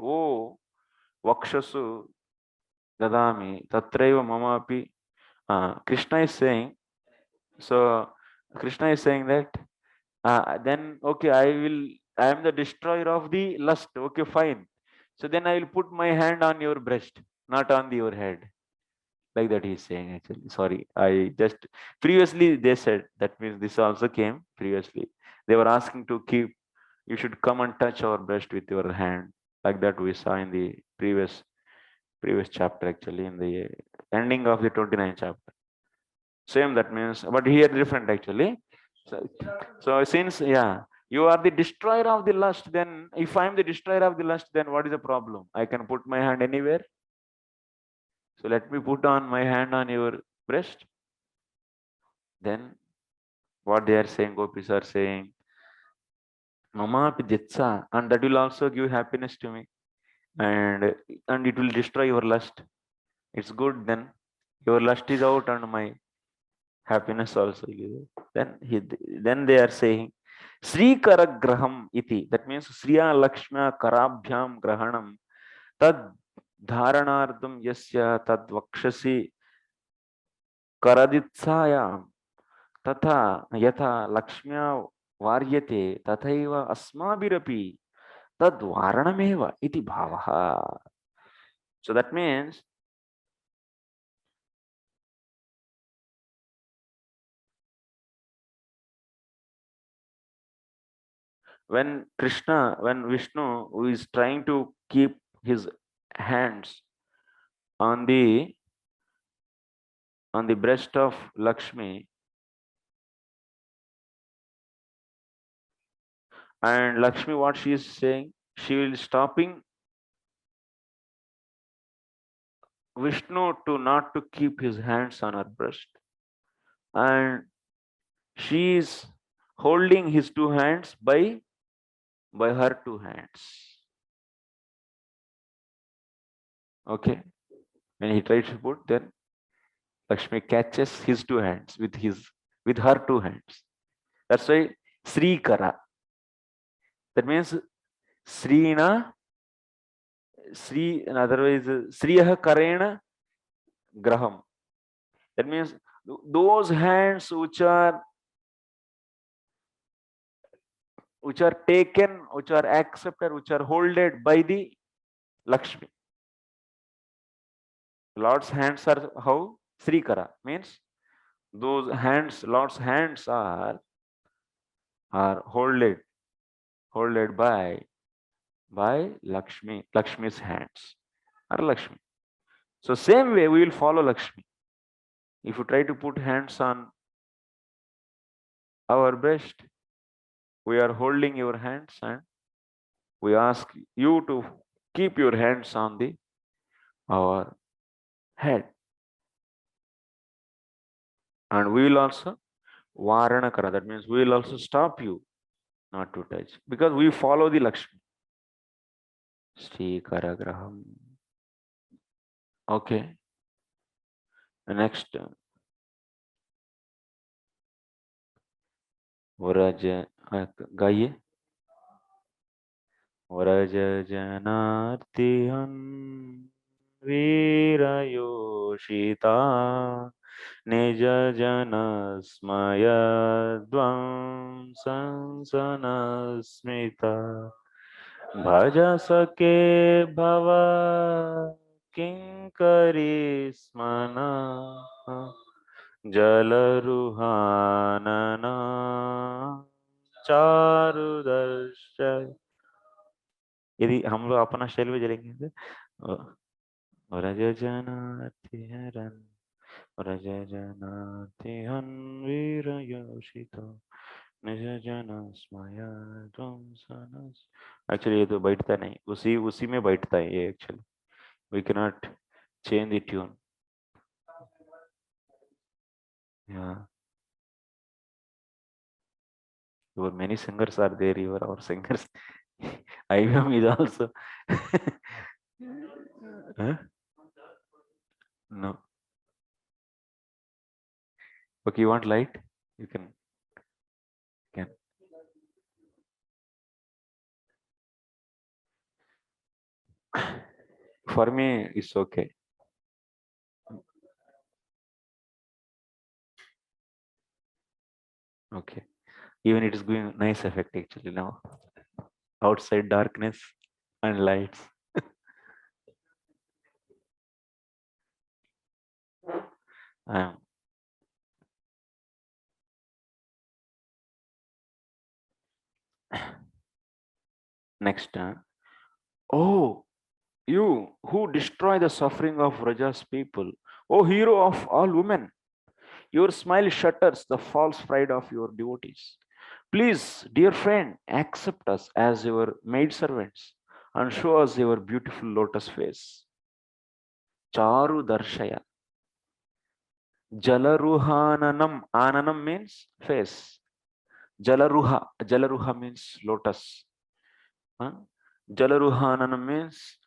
A: vakshasu dadami, tatraiva mamapi. Krishna is saying, so Krishna is saying that, then okay, I will I am the destroyer of the lust. Okay, fine. So then I will put my hand on your breast, not on your head. Like that he's saying actually. Sorry, I just previously they said that means this also came previously. They were asking to keep, you should come and touch our breast with your hand. Like that we saw in the previous chapter actually, in the ending of the 29th chapter. Same, that means, but here different actually. So since, yeah, you are the destroyer of the lust, then if I am the destroyer of the lust, then what is the problem? I can put my hand anywhere. So let me put on my hand on your breast. Then what they are saying, gopis are saying, mama piditsa, and that will also give happiness to me, and it will destroy your lust. It's good then. Your lust is out and my happiness also. Then they are saying, Sri Karagraham iti. That means Sriya Lakshmya Karabhyam Grahanam Tad Dharanardam Yasya Tad Vakshasi Karaditsayam Tata Yatha Lakshmya Varyate Tathaiva Asmabhirapi Tad Varanameva iti Bhavaha. So that means when Vishnu, who is trying to keep his hands on the breast of Lakshmi, and Lakshmi, what she is saying, she will stopping Vishnu to not to keep his hands on her breast, and she is holding his two hands by her two hands. Okay, when he tries to put, then Lakshmi catches his two hands with her two hands. That's why Sri Kara. That means Srina Sri, and otherwise Sriyaha Karena Graham. That means those hands which are taken, which are accepted, which are holded by the Lakshmi. Lord's hands are how? Srikara means those hands, Lord's hands are holded by Lakshmi, Lakshmi's hands or Lakshmi. So same way we will follow Lakshmi. If you try to put hands on our breast, we are holding your hands, and we ask you to keep your hands on our head, and we will also Varanakara. That means we will also stop you not to touch, because we follow the Lakshmi. Sri Karagraham. Okay. Next, Vraj, गाइए. व्रज जनार्तिहन वीरयोषिता निज जन स्मय ध्वंसन स्मिता भज सके भव किंकरी स्मना जलरुहानना चारुदर्शय. यदि हम लोग अपना शैल में चलेंगे तो रज जनाति हरन रज जनाति हन वीर योषितो निज जन स्मया ध्वंसन. एक्चुअली ये तो बैठता नहीं, उसी में बैठता है ये actually. We can not change the tune. Yeah, your many singers are there. You are our singers. IBM is also. Huh? No. Okay, you want light? You can. For me, it's okay. Okay. Even it is giving nice effect actually now. outside darkness and lights. Um, Next, oh, you who destroy the suffering of Raja's people, O hero of all women, your smile shutters the false pride of your devotees. Please, dear friend, accept us as your maidservants and show us your beautiful lotus face. Charu darshaya. Jalaruhananam. Ananam means face. Jalaruha means lotus. Huh? Jalaruhananam means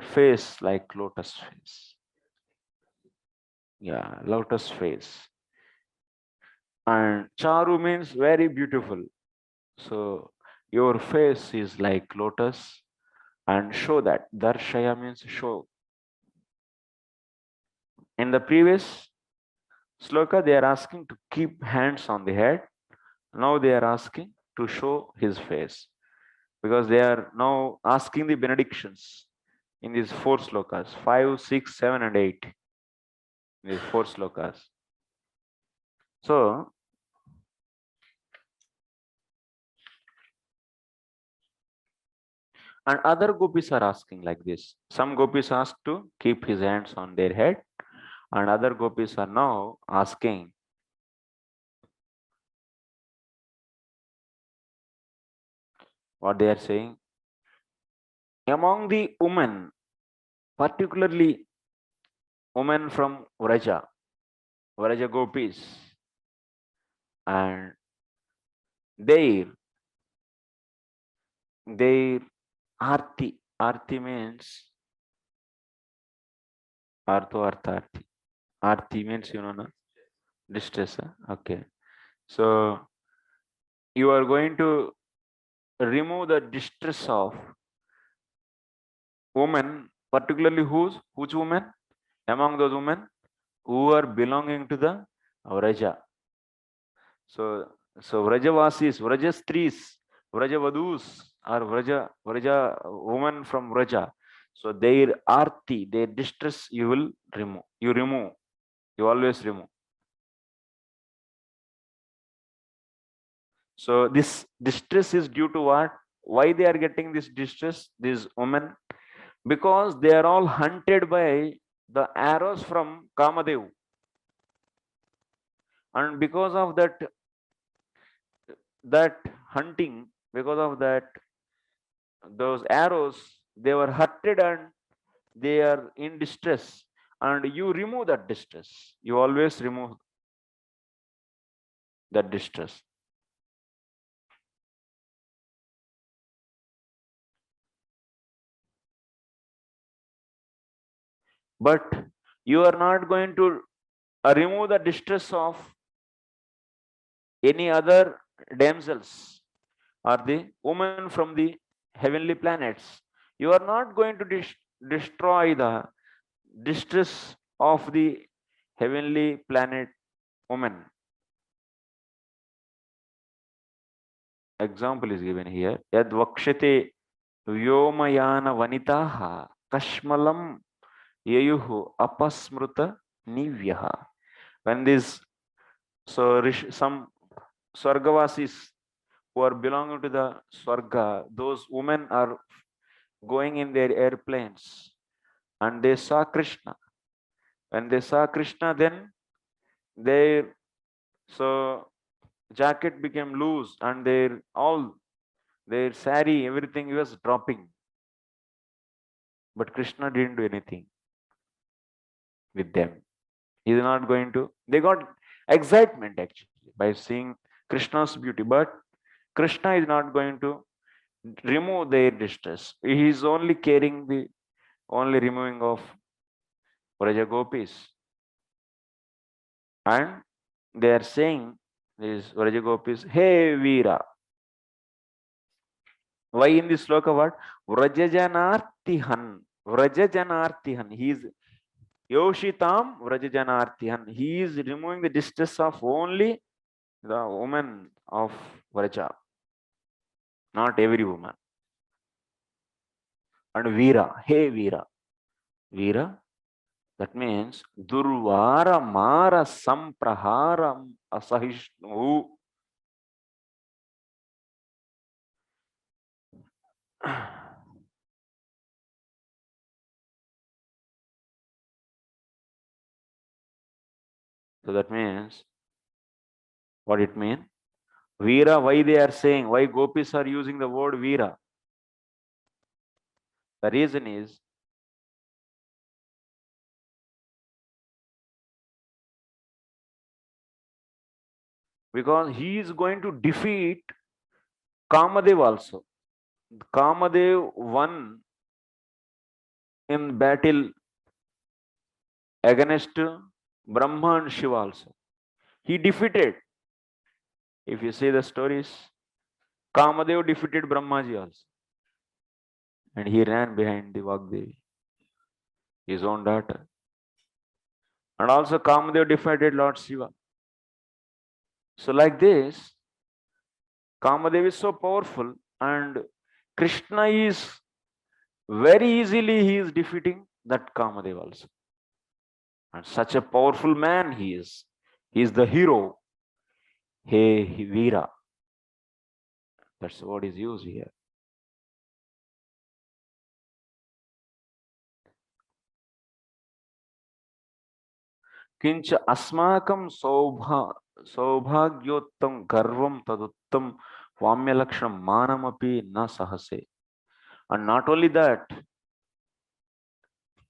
A: face like lotus face. Yeah, lotus face. And Charu means very beautiful. So your face is like lotus and show that. Darshaya means show. In the previous sloka, they are asking to keep hands on the head. Now they are asking to show his face because they are now asking the benedictions in these four slokas 5, 6, 7, and 8. These four slokas. So, and other gopis are asking like this. Some gopis ask to keep his hands on their head, and other gopis are now asking what they are saying. Among the women, particularly women from Vraja gopis, and their their arti means arti means no? Distress. Okay. So you are going to remove the distress of women, particularly whose women? Among those women who are belonging to the Vraja. So Vrajavasis, Vrajastris, Vrajavadus are Vraja women from Vraja. So their arti, their distress, you will remove. You always remove. So this distress is due to what? Why they are getting this distress, these women? Because they are all hunted by the arrows from Kamadev. And because of that hunting, because of that, those arrows, they were hurted and they are in distress. And you remove that distress. You always remove that distress. But you are not going to remove the distress of any other damsels or the women from the heavenly planets. You are not going to destroy the distress of the heavenly planet woman. Example is given here. Yad vakshate vyomayana vanitaha kashmalam yayuhu apasmruta nivyaha. When this, so some Swargavasis who are belonging to the Swarga, those women are going in their airplanes and they saw Krishna. When they saw Krishna, then their jacket became loose and their sari, everything was dropping. But Krishna didn't do anything with them. He's not going to. They got excitement actually by seeing Krishna's beauty, but Krishna is not going to remove their distress. He is only carrying the only removing of Vraja gopis. And they are saying these Vraja gopis, hey Veera. Why in this sloka what? Vrajajanartihan. Vrajajanartihan. He is Yoshitam Vrajajanartihan. He is removing the distress of only the woman of Vraja. Not every woman. And Veera, hey Veera. Veera, that means Durvara Mara Sampraharam Asahishnu. So that means, what it means? Veera, why they are saying, why gopis are using the word Veera? The reason is, because he is going to defeat Kamadev also. Kamadev won in battle against Brahma and Shiva also. He defeated. If you see the stories, Kamadev defeated Brahmaji also. And he ran behind the Vagdevi, his own daughter. And also Kamadev defeated Lord Shiva. So like this, Kamadev is so powerful, and Krishna is very easily he is defeating that Kamadev also. And such a powerful man he is. He is the hero. Hey Veera. That's what is used here. Kincha asmakam saubhagyottam garvam taduttam vamyalaksham manamapi na sahase. And not only that,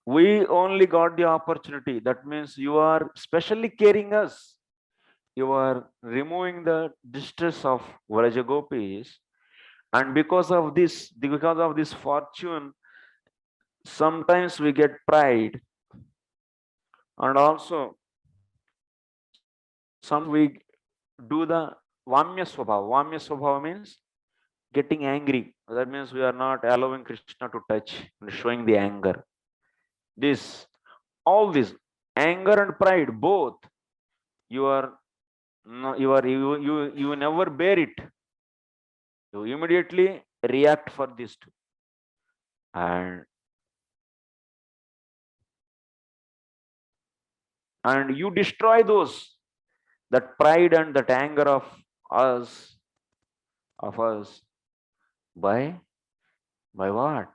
A: we only got the opportunity. That means you are specially caring us. You are removing the distress of Vrajagopis. And because of this fortune, sometimes we get pride. And also, some we do the Vamya Swabhava. Vamya Swabhava means getting angry. That means we are not allowing Krishna to touch and showing the anger. All this anger and pride, both, you never bear it. You immediately react for this too. And you destroy that pride and that anger of us by what?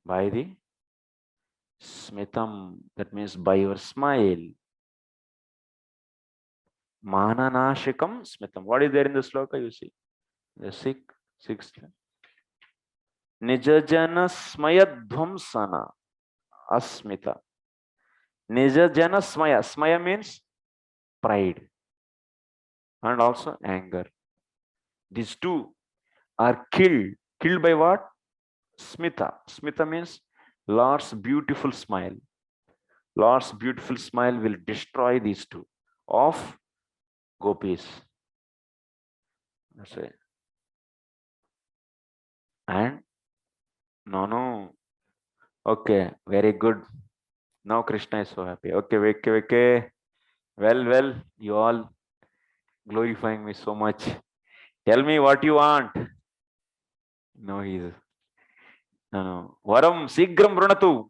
A: By the smitam. That means by your smile. Mananashikam smitam. What is there in the sloka? You see the sixth. Nijajana smayadvamsana asmita. Nijajana smaya. Smaya means pride and also anger. These two are killed. Killed by what? Smita. Smita means Lord's beautiful smile. Lord's beautiful smile will destroy these two of gopis. That's it. And no. Okay, very good. Now Krishna is so happy. Okay. Well, you all glorifying me so much. Tell me what you want. No. Varam Sigram Brunatu.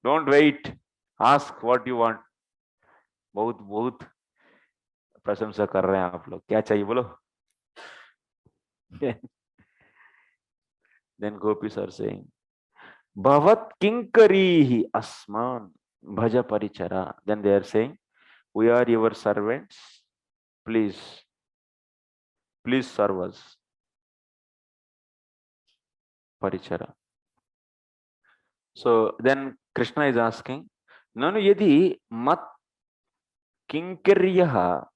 A: Don't wait. Ask what you want. बहुत प्रशंसा कर रहे हैं आप लोग. क्या चाहिए बोलो? Then gopis are saying, Bhavat kinkarihi asman bhaja parichara. Then they are saying, we are your servants. Please serve us. Parichara. So then Krishna is asking, Nanu yadi mat kinkaryaha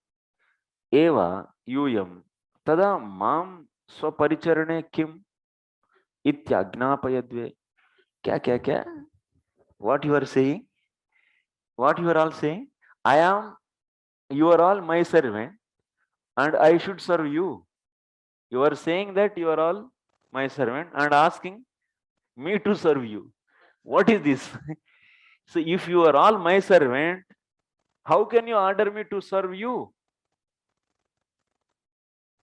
A: eva yuyam tada mam swaparicharane kim ityajnapayadve. Kya? What you are saying? What you are all saying? You are all my servant and I should serve you. You are saying that you are all my servant and asking me to serve you. What is this? So if you are all my servant, how can you order me to serve you?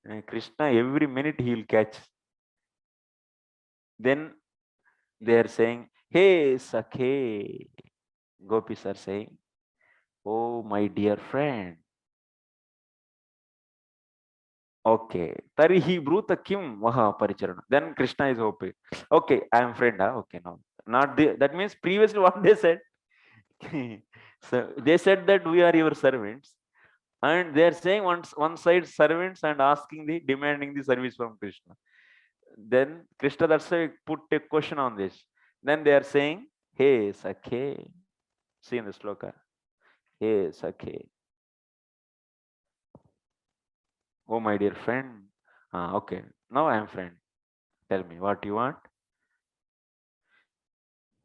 A: And Krishna, every minute he will catch. Then They are saying, hey, Sakhe. Gopis are saying, oh, my dear friend. Okay. Tarihi bruta kim vaha paricharana. Then Krishna is hoping. Okay, I am friend. Huh? Okay, now. Not the, that means previously what they said. So they said that we are your servants. And they are saying one side servants and asking the demanding the service from Krishna. Then Krishna, that's why put a question on this. Then they are saying, hey, Sakhe. See in the sloka. Hey, Sakhe. Oh, my dear friend. Ah, okay. Now I am friend. Tell me what you want.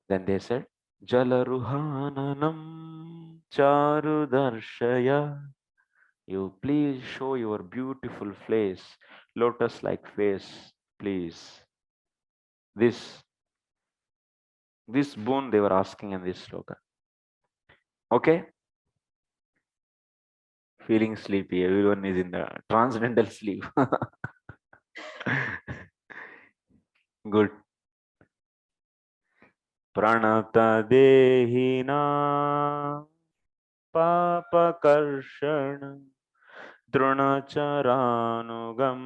A: Then they said, Jalaruhananam charu darshaya. You please show your beautiful face, lotus-like face, please. This boon they were asking in this sloka. Okay? Feeling sleepy. Everyone is in the transcendental sleep. Good. Pranata dehina papakarshana drunacharanugam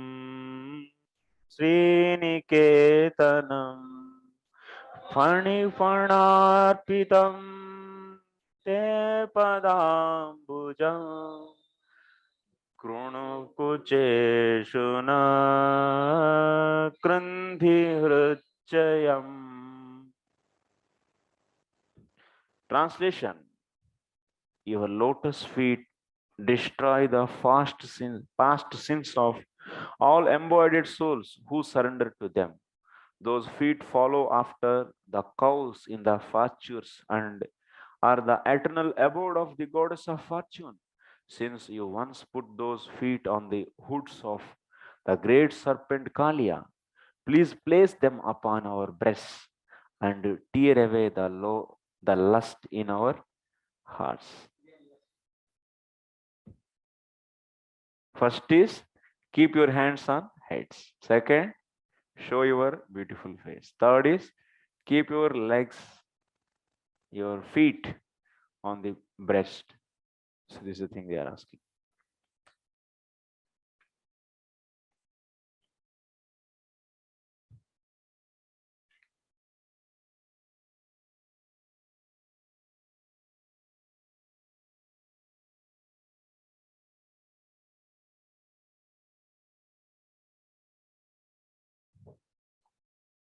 A: sriniketanam फणिफणार्पितं ते पदाम्बुजं कृणुकुचेषु न कृन्धिहृच्चयम्. Translation: your lotus feet destroy the past sins of all embodied souls who surrender to them. Those feet follow after the cows in the pastures and are the eternal abode of the goddess of fortune. Since you once put those feet on the hoods of the great serpent Kalia, please place them upon our breasts and tear away the lust in our hearts. First is keep your hands on heads. Second, show your beautiful face. Third is keep your legs, your feet on the breast. So this is the thing they are asking.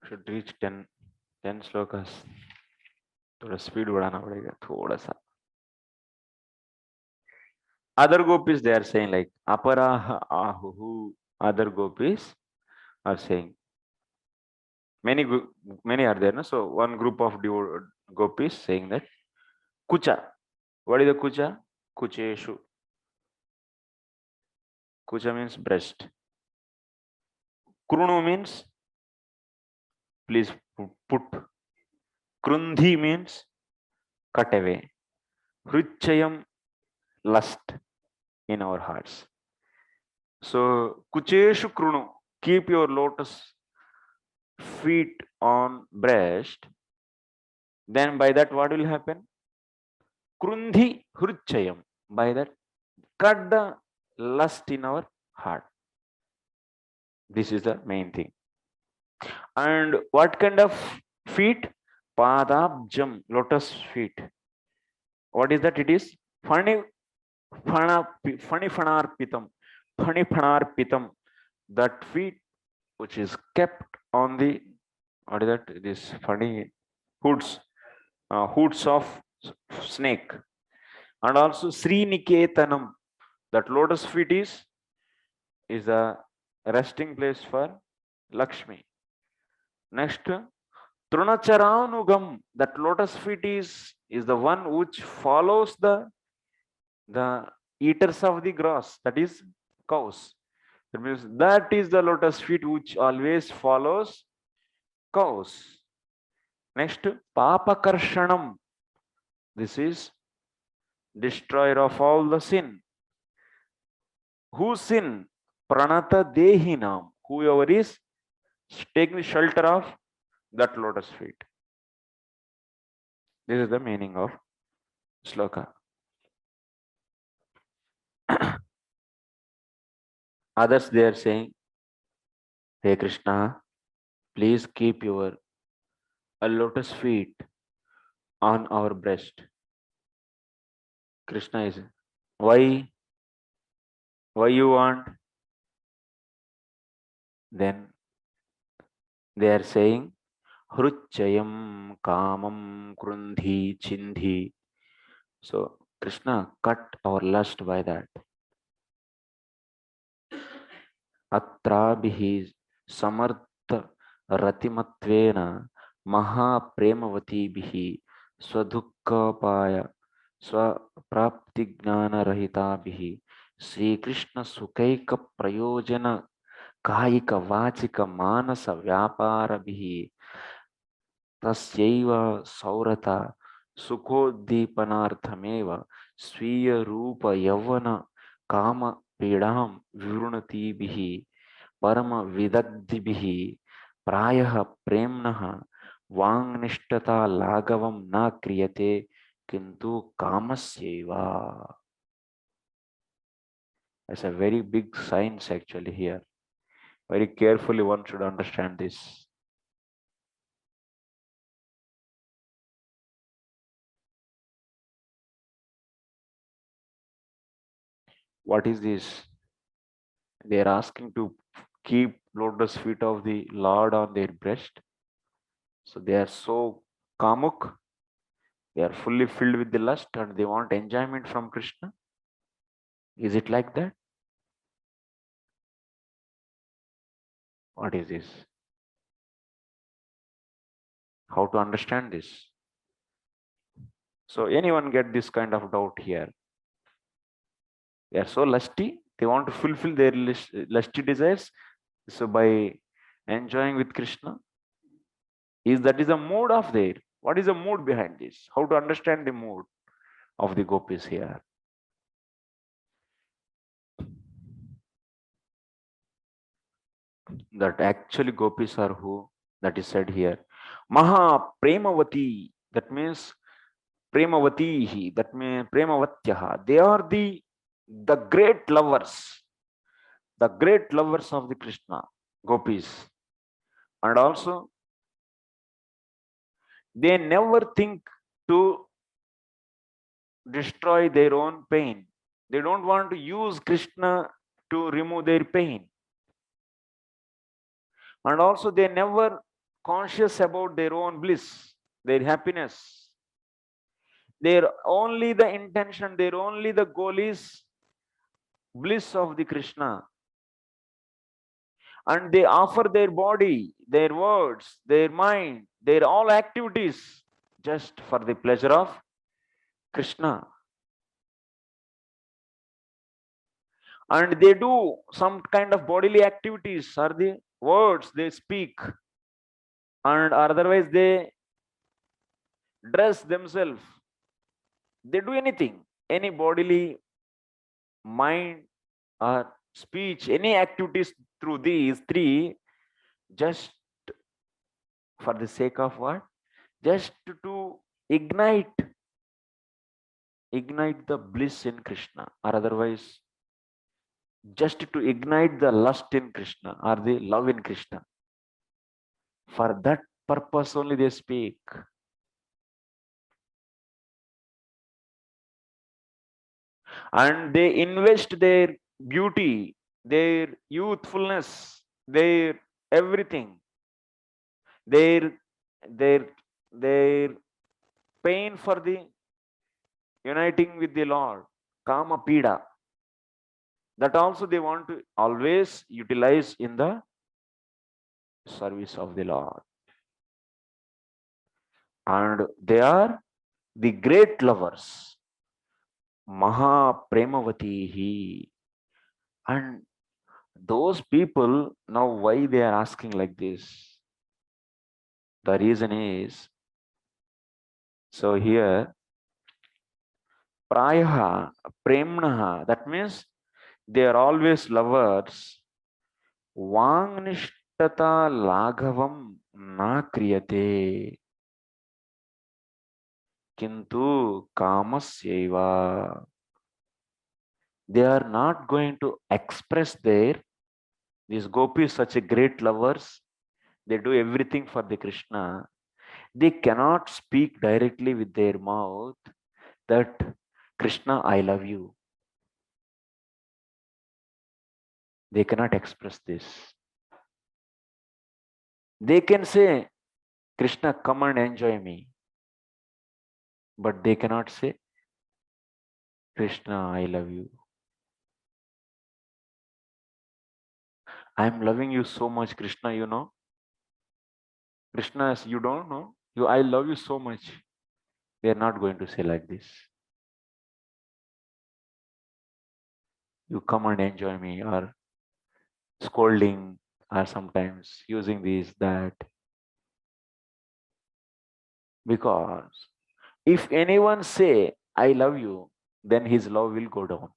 A: Should reach 10 slokas. थोड़ा speed बढ़ाना पड़ेगा थोड़ा सा. Other gopis they are saying like aparaha ahuhu. Other gopis are saying many are there. No? So one group of gopis saying that kucha. What is the kucha? Kucheshu. Kucha means breast. Krunu means please put. Krundi means cut away. Hrichayam, lust in our hearts. So kucheshu krunu, keep your lotus feet on breast. Then by that what will happen? Krundi hrichayam. By that cut the lust in our heart. This is the main thing. And what kind of feet? Padabjam, lotus feet. What is that? It is Phani Phanarpitam. That feet which is kept on the, what is that? This funny hoods, hoods of snake. And also Sri Niketanam. That lotus feet is a resting place for Lakshmi. Next, Trunacharanugam. That lotus feet is the one which follows the eaters of the grass, that is cows. That means that is the lotus feet which always follows cows. Next, Papakarshanam. This is destroyer of all the sin. Who sin? Pranata Dehinam. Whoever is taking shelter of that lotus feet. This is the meaning of sloka. Others they are saying, Hey Krishna, please keep your lotus feet on our breast. Krishna is, why? Why you want? Then they are saying, Hruchayam kamam krundi chindhi. So Krishna cut our lust by that. Atrabihi samartha ratimatvena mahapremavatibihi swadukkapaya स्वप्राप्तिज्ञानरहिताभिः श्रीकृष्णसुखैकप्रयोजन कायिकवाचिकमानसव्यापारभिः तस्यैव सौरता सुखोद्दीपनार्थमेव स्वीयरूपयौवनकामपीडां विवृणतीभिः परमविदग्धिभिः प्रायः प्रेम्णः वाङ्निष्ठता लाघवं न क्रियते किन्तु कामस्यैव. It's a very big science actually here. Very carefully one should understand this. What is this? They are asking to keep lotus feet of the Lord on their breast. So they are so kamuk. They are fully filled with the lust and they want enjoyment from Krishna. Is it like that? What is this? How to understand this? So anyone get this kind of doubt here? They are so lusty. They want to fulfill their lusty desires. So by enjoying with Krishna, that is a mood of their. What is the mood behind this? How to understand the mood of the gopis here? That actually gopis are who? That is said here. Maha Premavati. That means Premavatihi. That means Premavatyaha. They are the great lovers. The great lovers of the Krishna, gopis. And also, they never think to destroy their own pain. They don't want to use Krishna to remove their pain. And also they never conscious about their own bliss, their happiness. Their only the intention, their only the goal is bliss of the Krishna. And they offer their body, their words, their mind, their all activities just for the pleasure of Krishna. And they do some kind of bodily activities or the words they speak, and otherwise they dress themselves, they do anything, any bodily, mind or speech, any activities through these three, just for the sake of what? Just to ignite the bliss in Krishna, or otherwise just to ignite the lust in Krishna or the love in Krishna. For that purpose only they speak. And they invest their beauty, their youthfulness, their everything, their their their pain for the uniting with the Lord, kama pida, that also they want to always utilize in the service of the Lord. And they are the great lovers, Maha Premavatihi. And those people, now why they are asking like this? The reason is, so here, Prayaha, Premnaha, that means they are always lovers. Vangnishtata Laghavam na kriyate. Kintu Kamasyaiva. They are not going to express these gopis, such a great lovers. They do everything for the Krishna. They cannot speak directly with their mouth that Krishna, I love you. They cannot express this. They can say, Krishna, come and enjoy me. But they cannot say, Krishna, I love you. I am loving you so much, Krishna, you know. Krishna, you don't know. I love you so much. They are not going to say like this. You come and enjoy me, or scolding, or sometimes using this, that. Because if anyone say, I love you, then his love will go down.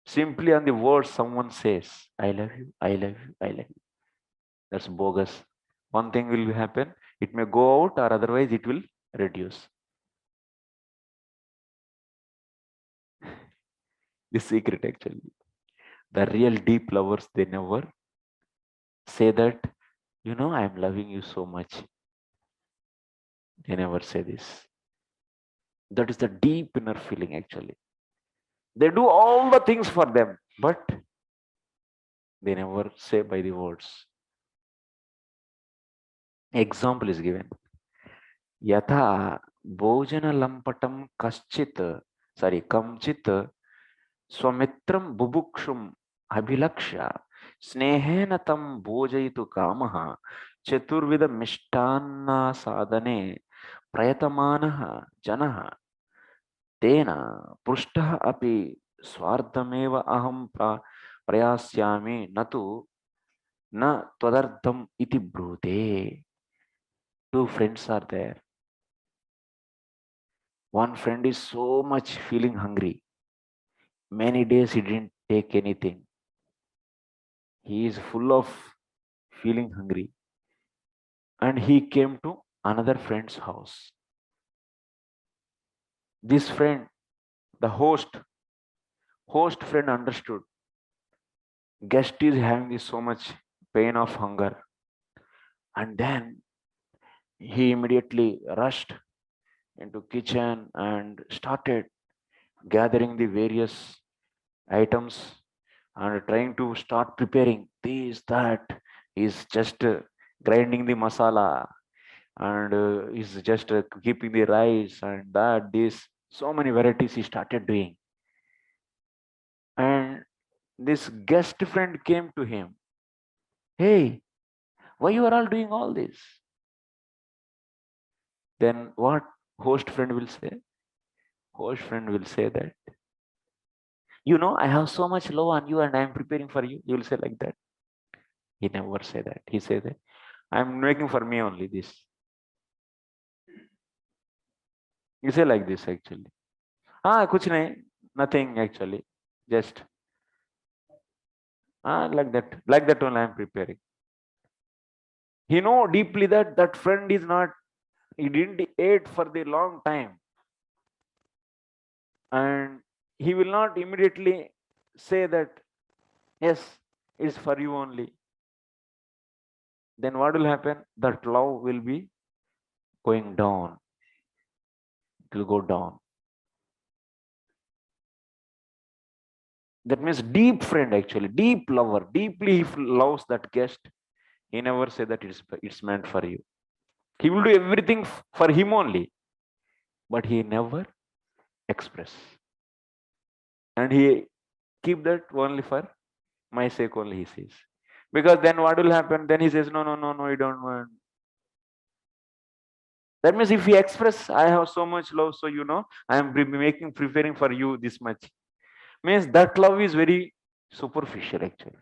A: Simply on the words someone says, I love you, I love you, I love you. That's bogus. One thing will happen, it may go out, or otherwise it will reduce. The secret actually. The real deep lovers, they never say that, I am loving you so much. They never say this. That is the deep inner feeling actually. They do all the things for them, but they never say by the words. Example is given. Yatha bhojana lampatam kamchit swamitram bubukshum abhilaksha snehena tam bhojayitu kamaha chaturvida mishtanna sadane prayatamanaha janaha tena prushtaha api swartameva aham prayasyami natu na twadardham iti brute. Two friends are there. One friend is so much feeling hungry. Many days he didn't take anything. He is full of feeling hungry. And he came to another friend's house. This friend, the host friend understood. Guest is having so much pain of hunger. And then he immediately rushed into kitchen and started gathering the various items and trying to start preparing this, that. He's just grinding the masala, and he's just keeping the rice and that, this. So many varieties he started doing. And this guest friend came to him. Hey, why you are all doing all this? Then what host friend will say? Host friend will say that, I have so much love on you and I am preparing for you. You will say like that. He never say that. He say that, I am making for me only this. You say like this actually. Kuch nahi, nothing actually. Just like that only I am preparing. He know deeply that that friend is not, he didn't eat for the long time. And he will not immediately say that, yes, it's for you only. Then what will happen? That love will be going down. It will go down. That means deep friend actually, deep lover, deeply he loves that guest. He never say that it's meant for you. He will do everything for him only, but he never express. And he keep that only for my sake only, he says. Because then what will happen? Then he says, no, you don't want. That means if he express, I have so much love, so I am preparing for you this much. Means that love is very superficial actually.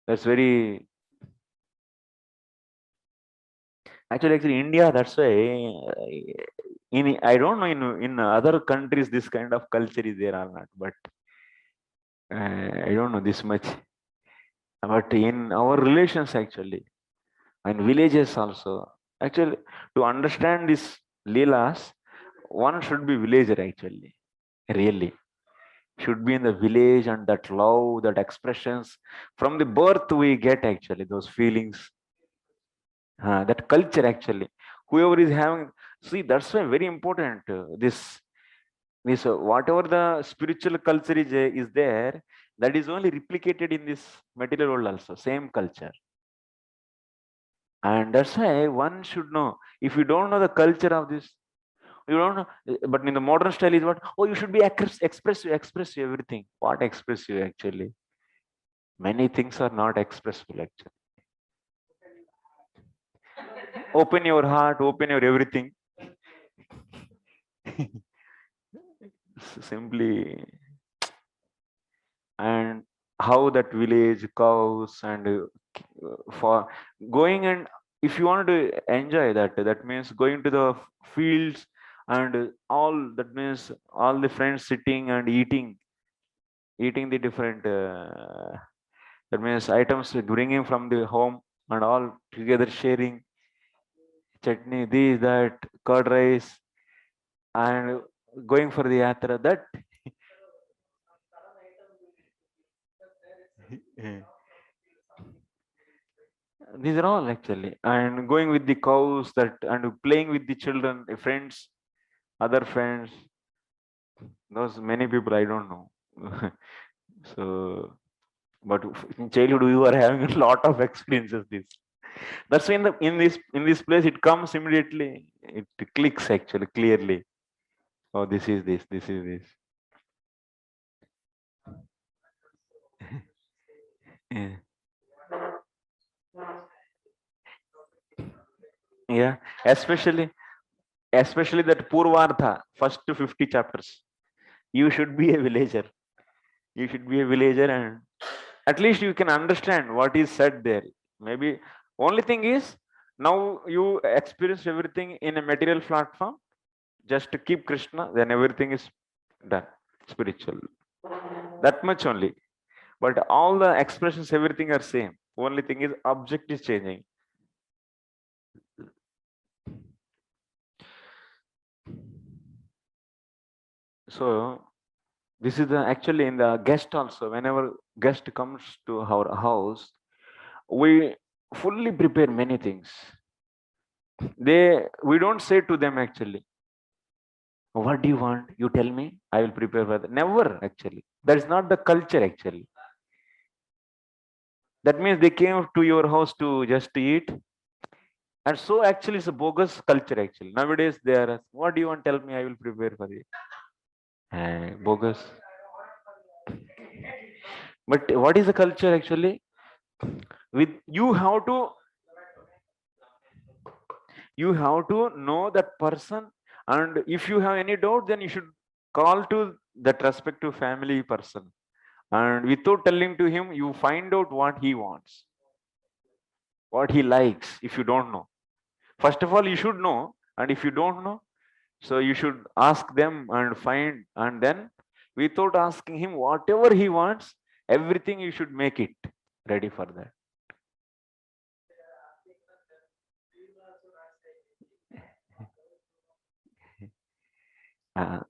A: That's very actually India. That's why I don't know in other countries this kind of culture is there or not, but I don't know this much. But in our relations actually, and villages also, Actually, to understand this Leelas, one should be villager actually. Really. Should be in the village, and that love, that expressions from the birth we get actually, those feelings, that culture actually. Whoever is having, see, that's why very important. This whatever the spiritual culture is there, that is only replicated in this material world also, same culture. And that's why one should know. If you don't know the culture of this, you don't know. But in the modern style is what? Oh, you should be express everything. What express you actually? Many things are not expressible actually. Open your heart, open your everything. Simply. And how that village cows and for going, and if you want to enjoy that, that means going to the fields, and all that means all the friends sitting and eating the different that means items bringing from the home, and all together sharing chutney, this, that, curd rice, and going for the yatra, that these are all actually, and going with the cows, that, and playing with the children, the friends, other friends, those many people I don't know. So, but in childhood we were having a lot of experiences. This, that's when the in this place it comes immediately. It clicks actually clearly. Oh, this is this. This is this. Yeah. Yeah. Especially that Purvartha, first to 50 chapters. You should be a villager. You should be a villager, and at least you can understand what is said there. Maybe only thing is, now you experience everything in a material platform. Just to keep Krishna, then everything is done. Spiritual. That much only. But all the expressions, everything are same. Only thing is object is changing. So this is the actually in the guest also. Whenever guest comes to our house, we fully prepare many things. We don't say to them actually, what do you want? You tell me, I will prepare for that. Never actually. That is not the culture actually. That means they came to your house to just eat. And so actually it's a bogus culture actually. Nowadays they are, what do you want? Tell me, I will prepare for you. Bogus. But what is the culture actually? With you have to know that person, and if you have any doubt, then you should call to that respective family person, and without telling to him, you find out what he wants, what he likes. If you don't know, first of all you should know, and if you don't know, so you should ask them and find, and then without asking him whatever he wants, everything you should make it ready for that. uh,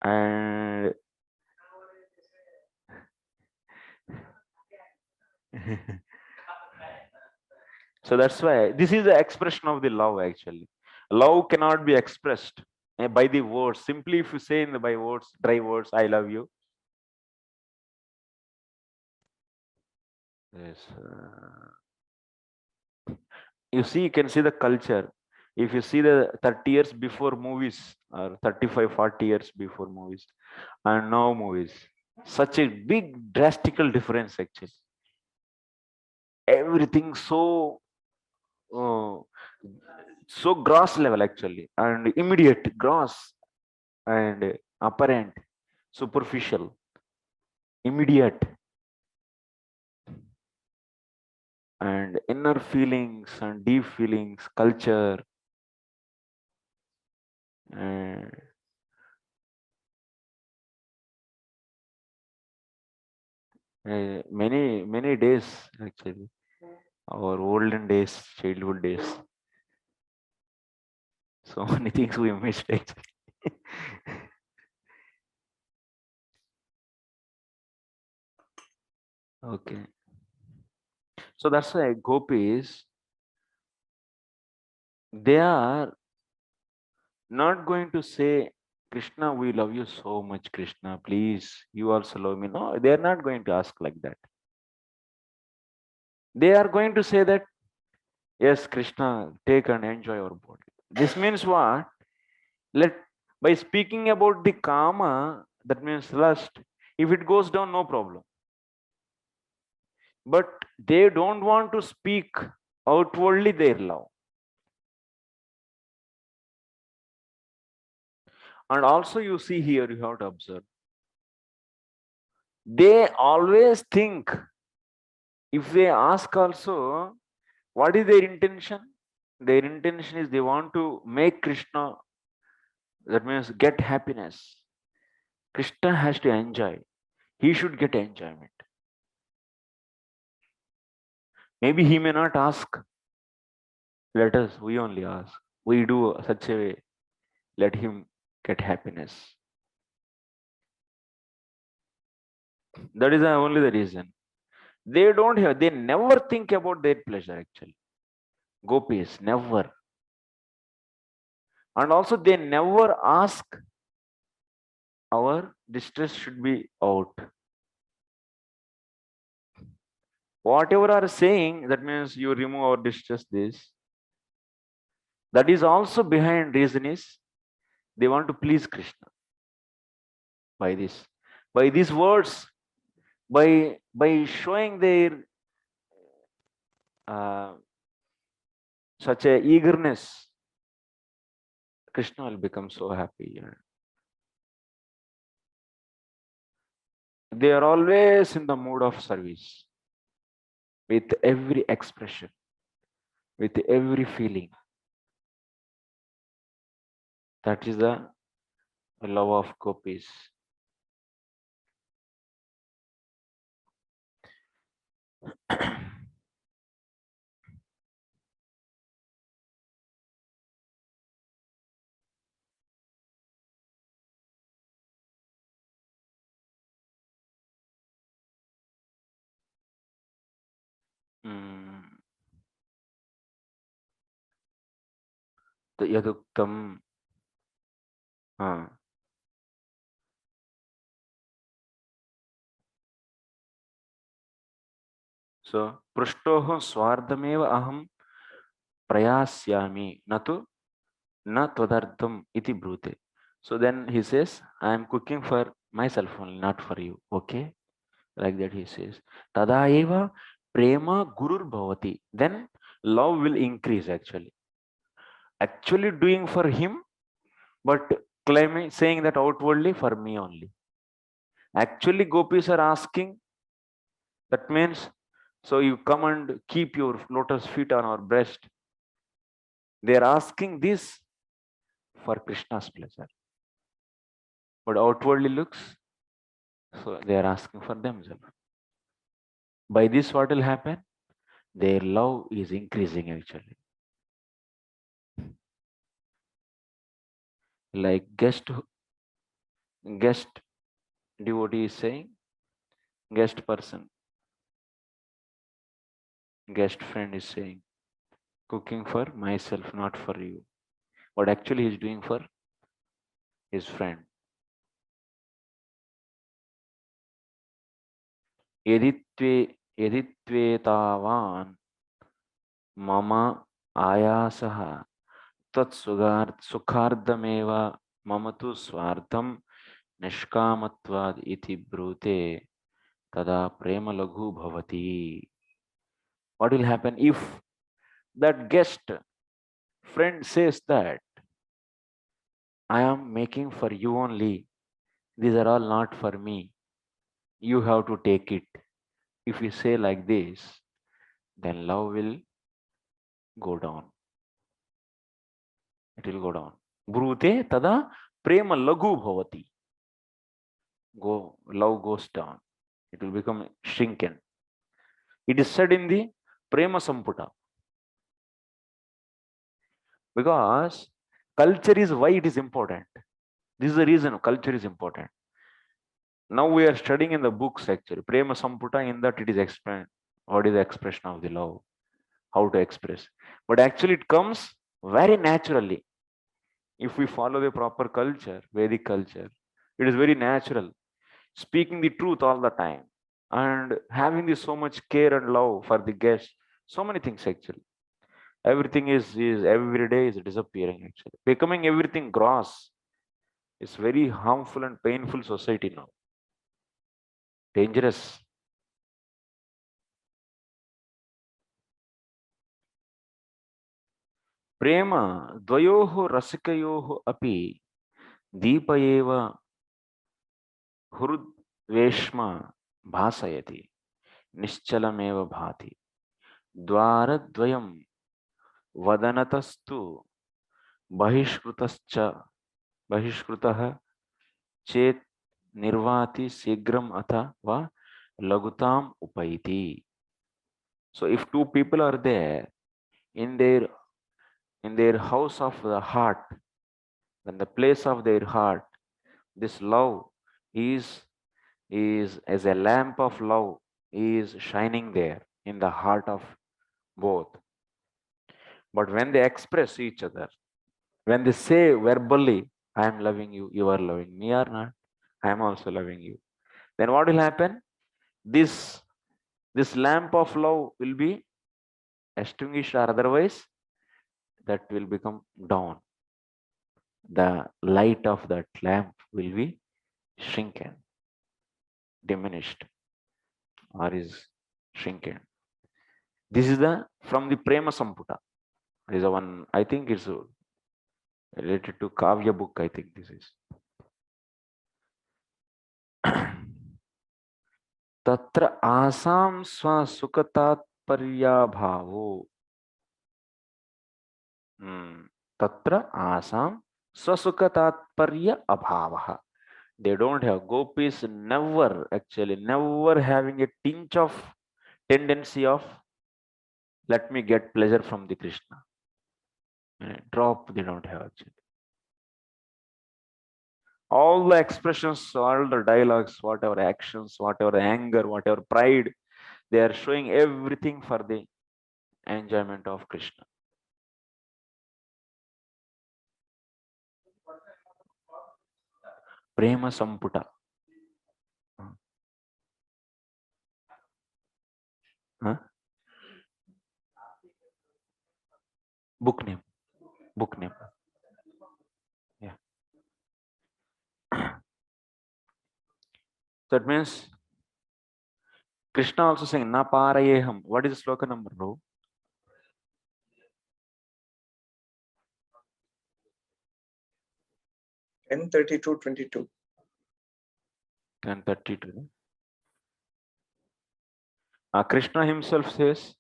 A: and so that's why this is the expression of the love actually. Love cannot be expressed by the words. Simply if you say in the by words, dry words, I love you. Yes. You see, you can see the culture. If you see the 30 years before movies, or 35, 40 years before movies, and now movies, such a big drastical difference actually. Everything uh, so gross level actually, and immediate gross, and apparent, superficial, immediate, and inner feelings and deep feelings, culture, and many days actually. our olden days, childhood days. So many things we missed actually. Okay. So that's why gopis, they are not going to say, Krishna, we love you so much, Krishna, please, you also love me. No, they are not going to ask like that. They are going to say that, yes, Krishna, take and enjoy our body. This means what? Let by speaking about the kama, that means lust, if it goes down, no problem. But they don't want to speak outwardly their love. And also, you see here, you have to observe, they always think, if they ask also, what is their intention? Their intention is they want to make Krishna, that means get happiness. Krishna has to enjoy. He should get enjoyment. Maybe he may not ask. Let us, we only ask. We do such a way. Let him get happiness. That is only the reason. They don't have, they never think about their pleasure actually. Gopis, never. And also they never ask our distress should be out. Whatever are saying, that means you remove our distress, this. That is also behind reason is they want to please Krishna by this. By these words, by showing their uh, such a eagerness, Krishna will become so happy. They are always in the mood of service with every expression, with every feeling. That is the love of gopis. Yaduktam. So, prushtoho swardhameva aham prayasyami natu na tvadartham iti brute. So then he says, I am cooking for myself only, not for you. Okay? Like that he says. Tada eva prema gurur bhavati. Then love will increase actually. Actually doing for him, but claiming, saying that outwardly for me only. Actually, gopis are asking, that means, so you come and keep your lotus feet on our breast. They are asking this for Krishna's pleasure. But outwardly looks, so they are asking for themselves. By this, what will happen? Their love is increasing actually. Like guest devotee is saying, guest person, guest friend is saying, cooking for myself, not for you. What actually he is doing for his friend. यदित्वेतावान् मम आयासः तत्सुखार्धमेव मम तु स्वार्थं निष्कामत्वाद् इति ब्रूते tada prema laghu bhavati. What will happen if that guest friend says that I am making for you only, these are all not for me, you have to take it. If you say like this, then love will go down. It will go down. Brute tada prema laghu bhavati. Love goes down. It will become shrinken. It is said in the Prema Samputa. Because culture is why it is important. This is the reason culture is important. Now we are studying in the books actually. Prema Samputa, in that it is explained what is the expression of the love, how to express. But actually it comes very naturally. If we follow the proper culture, Vedic culture, it is very natural. Speaking the truth all the time and having this so much care and love for the guests. So many things actually. Everything is every day is disappearing actually. Becoming everything gross. It's very harmful and painful society now. Dangerous. प्रेम द्वयोः रसिकयोः अपि दीप एव हृद्वेष्म भासयति निश्चलमेव भाति द्वारद्वयं वदनतस्तु बहिष्कृतश्च बहिष्कृतः चेत् निर्वाति शीघ्रम अथवा लघुताम उपैति. So if two people are there in their house of the heart, in the place of their heart, this love is as a lamp of love is shining there in the heart of both. But when they express each other, when they say verbally, I am loving you, you are loving me or not, I am also loving you, then what will happen? This lamp of love will be extinguished, or otherwise that will become down. The light of that lamp will be shrunken, diminished, or is shrunken. This is the from the Prema Samputa. This is the one, I think it's related to Kavya book, I think this is. Tatra asam swasukataatparyabhavo. Tatra asam swasukataatparya abhavaha. They don't have, gopis never having a tinge of tendency of let me get pleasure from the Krishna. Drop they don't have actually. All the expressions, all the dialogues, whatever actions, whatever anger, whatever pride, they are showing everything for the enjoyment of Krishna. Prema Samputa. Huh? Book name. Yeah. That means Krishna also saying na parayeham. What is the sloka number, bro?
B: 10:32-22.
A: 10:32. Krishna himself says,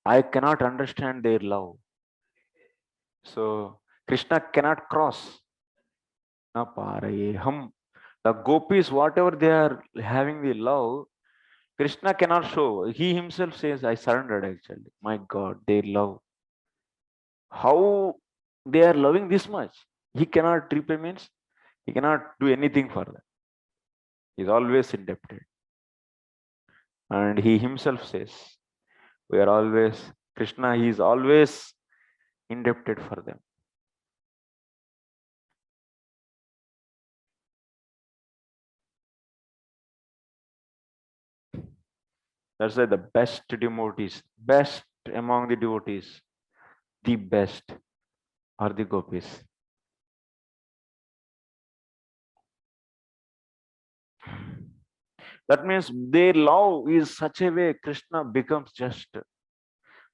A: I cannot understand their love. So Krishna cannot cross. Na parayeham. The gopis, whatever they are having the love, Krishna cannot show. He himself says, I surrendered actually. My God, they love. How they are loving this much? He cannot repay, means he cannot do anything for them. He is always indebted. And he himself says, we are always, Krishna, he is always indebted for them. That's why the best devotees, best among the devotees, the best are the gopis. That means their love is such a way Krishna becomes just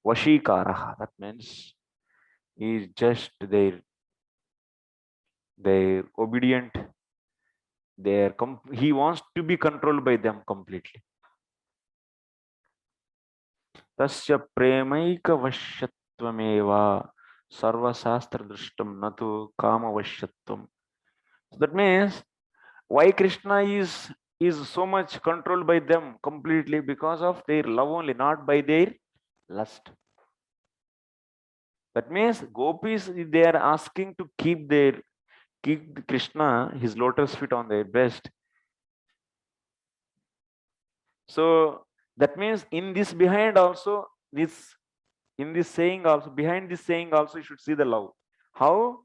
A: Vashikaraha. That means he is just their obedient. He wants to be controlled by them completely. Tasya premaika vashyattvameva sarvasastra drishtam natu kama vashyatvam. That means why Krishna is so much controlled by them completely, because of their love only, not by their Lust. That means gopis, they are asking to keep Krishna, his lotus feet on their breast. So that means in this behind also, this in this saying also, behind this saying also, you should see the love. How?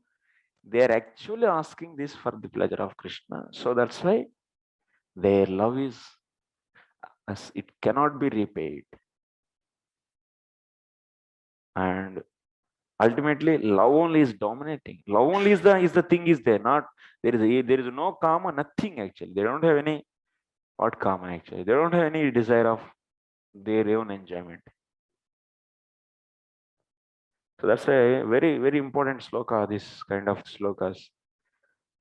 A: They are actually asking this for the pleasure of Krishna. So that's why their love is, as it cannot be repaid. And ultimately, love only is dominating. Love only is the thing is there. Not there is no karma, nothing actually. They don't have any what karma actually. They don't have any desire of their own enjoyment. So that's a very, very important sloka, this kind of slokas.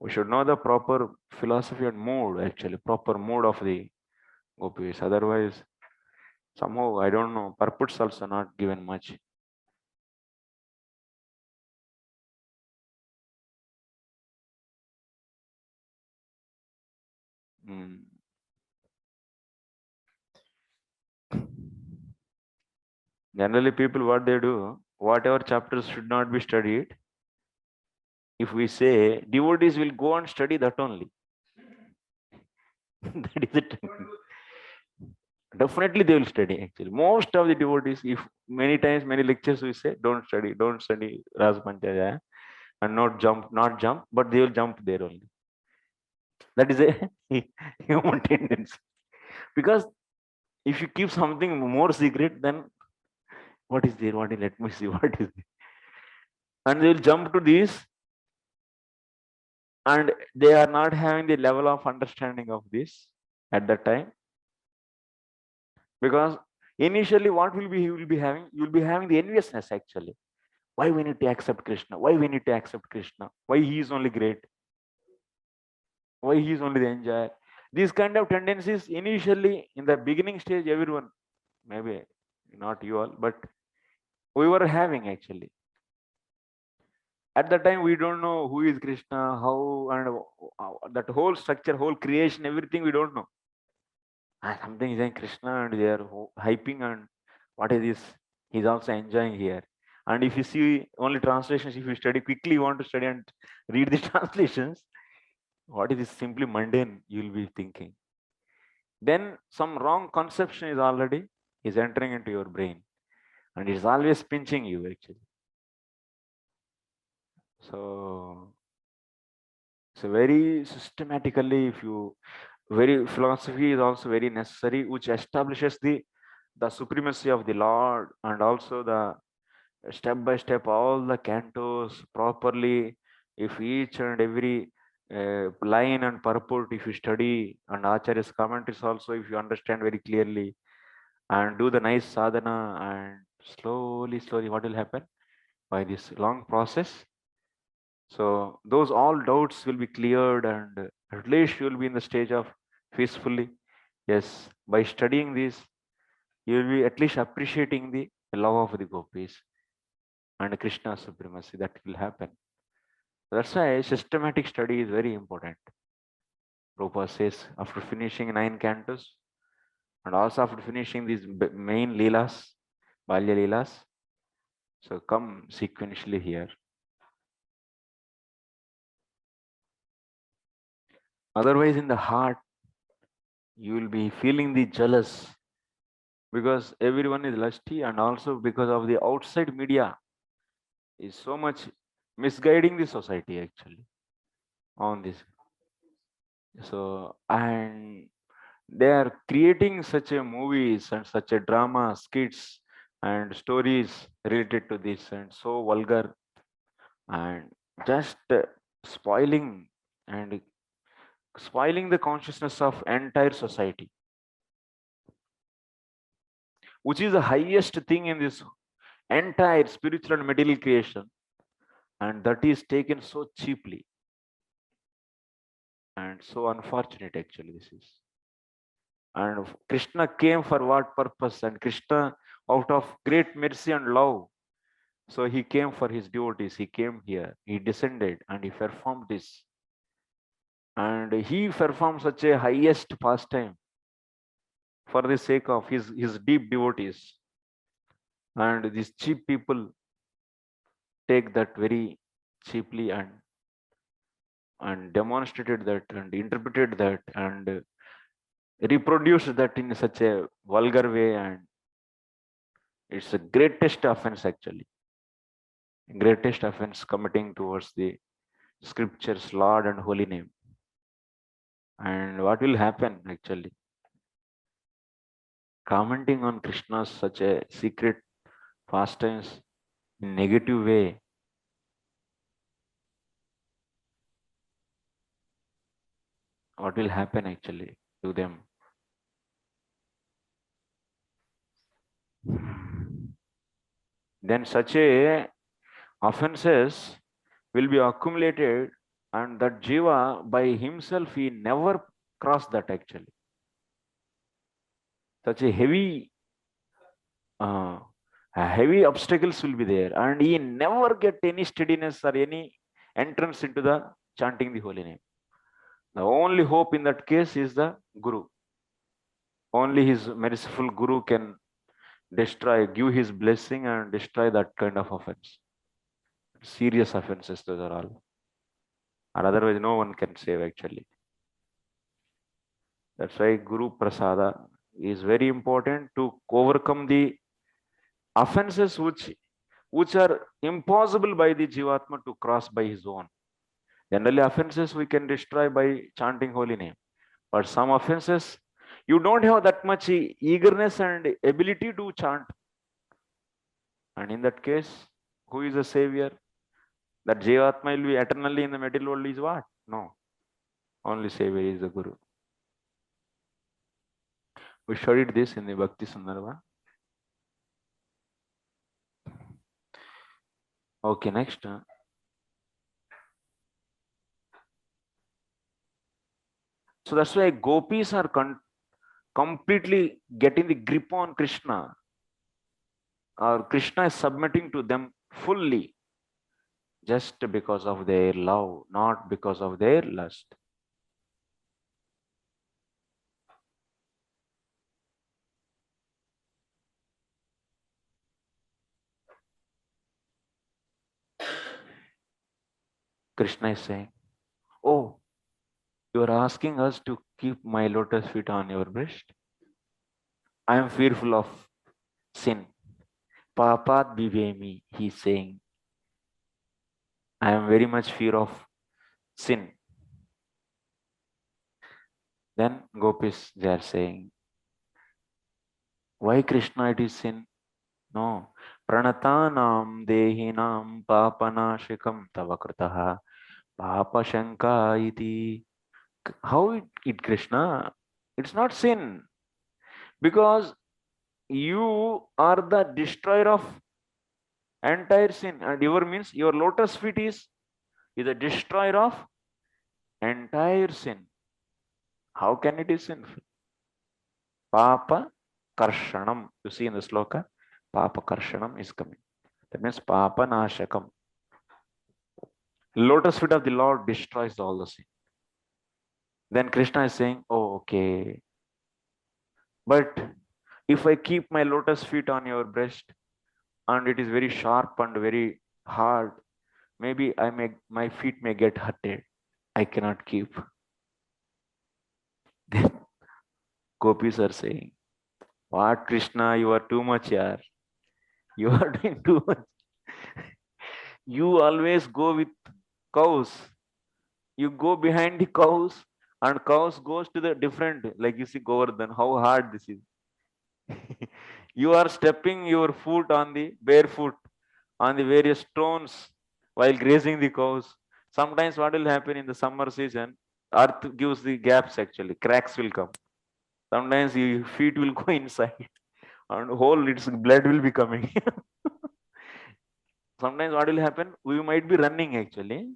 A: We should know the proper philosophy and mood, actually, proper mood of the gopis. Otherwise, somehow, I don't know, purports also not given much. Mm. Generally, people, what they do, whatever chapters should not be studied, if we say devotees will go and study that only. That is it. Definitely they will study actually. Most of the devotees, if many times, many lectures we say, don't study Rasa panchadhyayi and not jump, but they will jump there only. That is a human tendency. Because if you keep something more secret, then what is there? What is, let me see what is there. And they will jump to this, and they are not having the level of understanding of this at that time. Because initially, what will be he will be having? You will be having the enviousness actually. Why we need to accept Krishna? Why we need to accept Krishna? Why he is only great? Why he is only the enjoyer? These kind of tendencies initially in the beginning stage, everyone, maybe not you all, but we were having actually. At that time, we don't know who is Krishna, how, and that whole structure, whole creation, everything we don't know. Something is in Krishna, and they are hyping, and what is this? He's also enjoying here. And if you see only translations, if you study quickly, you want to study and read the translations, what is this simply mundane? You'll be thinking. Then some wrong conception is entering into your brain, and it's always pinching you actually. So very systematically, if you very philosophy is also very necessary, which establishes the supremacy of the Lord, and also the step by step all the cantos properly. If each and every line and purport, if you study, and Acharya's commentaries also, if you understand very clearly, and do the nice sadhana, and slowly, what will happen by this long process? So those all doubts will be cleared, and at least you will be in the stage of peacefully. Yes, by studying this, you will be at least appreciating the love of the gopis and Krishna supremacy. That will happen. That's why systematic study is very important. Prabhupada says after finishing 9 cantos, and also after finishing these main leelas, Balya leelas, so come sequentially here. Otherwise, in the heart, you will be feeling the jealous, because everyone is lusty, and also because of the outside media is so much misguiding the society actually on this. So, and they are creating such a movies and such a drama skits and stories related to this, and so vulgar, and just spoiling and spoiling the consciousness of entire society, which is the highest thing in this entire spiritual and material creation, and that is taken so cheaply, and so unfortunate actually this is. And Krishna came for what purpose? And Krishna, out of great mercy and love, so he came for his devotees. He came here, he descended, and he performed this, and he performed such a highest pastime for the sake of his deep devotees. And these cheap people take that very cheaply and demonstrated that and interpreted that and reproduced that in such a vulgar way, and it's the greatest offense actually, greatest offense committing towards the scripture's Lord and holy name. And what will happen actually? Commenting on Krishna's such a secret pastimes in negative way, what will happen actually to them? Then such a offenses will be accumulated, and that jiva by himself he never cross that actually. Such heavy obstacles will be there, and he never get any steadiness or any entrance into the chanting the holy name. The only hope in that case is the Guru. Only his merciful Guru can destroy, give his blessing and destroy that kind of offense. Serious offenses, those are all. And otherwise, no one can save actually. That's why Guru Prasada is very important to overcome the offenses which are impossible by the Jivatma to cross by his own. Generally, offenses we can destroy by chanting holy name. But some offenses, you don't have that much eagerness and ability to chant. And in that case, who is the savior? That Jivatma will be eternally in the material world is what? No. Only savior is the Guru. We studied this in the Bhakti Sandarbha. Okay, next. So that's why gopis are completely getting the grip on Krishna, or Krishna is submitting to them fully just because of their love, not because of their lust. Krishna is saying, oh, you are asking us to keep my lotus feet on your breast? I am fearful of sin. Papat bivemi, he is saying. I am very much fear of sin. Then gopis, they are saying, why Krishna it is sin? No. Pranatanam dehinam papanashikam tava kritaha papa shanka iti. How it Krishna? It's not sin. Because you are the destroyer of entire sin. And your means your lotus feet is a destroyer of entire sin. How can it is sinful? Papa karshanam. You see in the sloka, papa karshanam is coming. That means papa nashakam. Lotus feet of the Lord destroys all the sin. Then Krishna is saying, oh, okay. But if I keep my lotus feet on your breast and it is very sharp and very hard, maybe my feet may get hurted. I cannot keep. Then gopis are saying, what Krishna, you are too much yaar. You are doing too much. You always go with cows. You go behind the cows and cows goes to the different, like you see Govardhan, how hard this is. You are stepping your foot on the barefoot on the various stones while grazing the cows. Sometimes what will happen in the summer season, earth gives the gaps actually, cracks will come. Sometimes your feet will go inside and whole its blood will be coming. Sometimes what will happen, we might be running actually,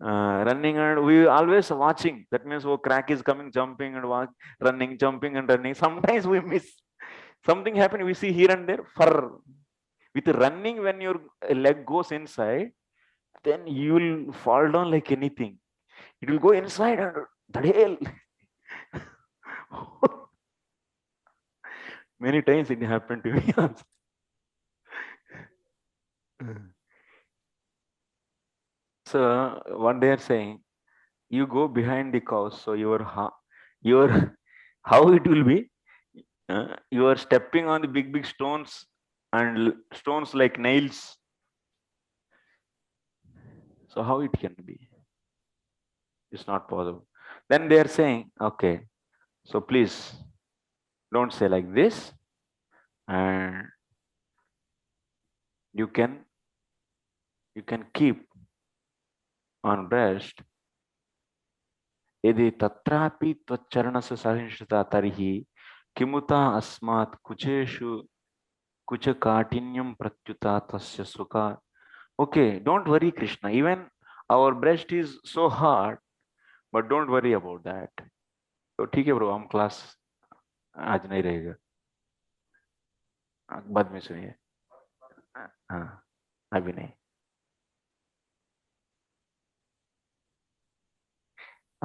A: running and we always watching. That means oh crack is coming, jumping and running, jumping and running. Sometimes we miss. Something happen, we see here and there. For with running, when your leg goes inside, then you will fall down like anything. It will go inside and dhadel. Many times it happened to me. So what they are saying, you go behind the cows, so your how it will be, you are stepping on the big stones and stones like nails. So how it can be? It's not possible. Then they are saying, okay, so please don't say like this, and you can keep on breast. यदि तत्रापि त्वच्चरणस्य सहिष्णुता तर्हि किमुता अस्मात् कुचेषु कुचकाठिन्यं प्रत्युता तस्य सुखा. Okay, don't worry, Krishna. Even our breast is so hard, but don't worry about that. तो ठीक है ब्रो, हम क्लास आज नहीं रहेगा, बाद में सुनिए. हाँ, अभी नहीं.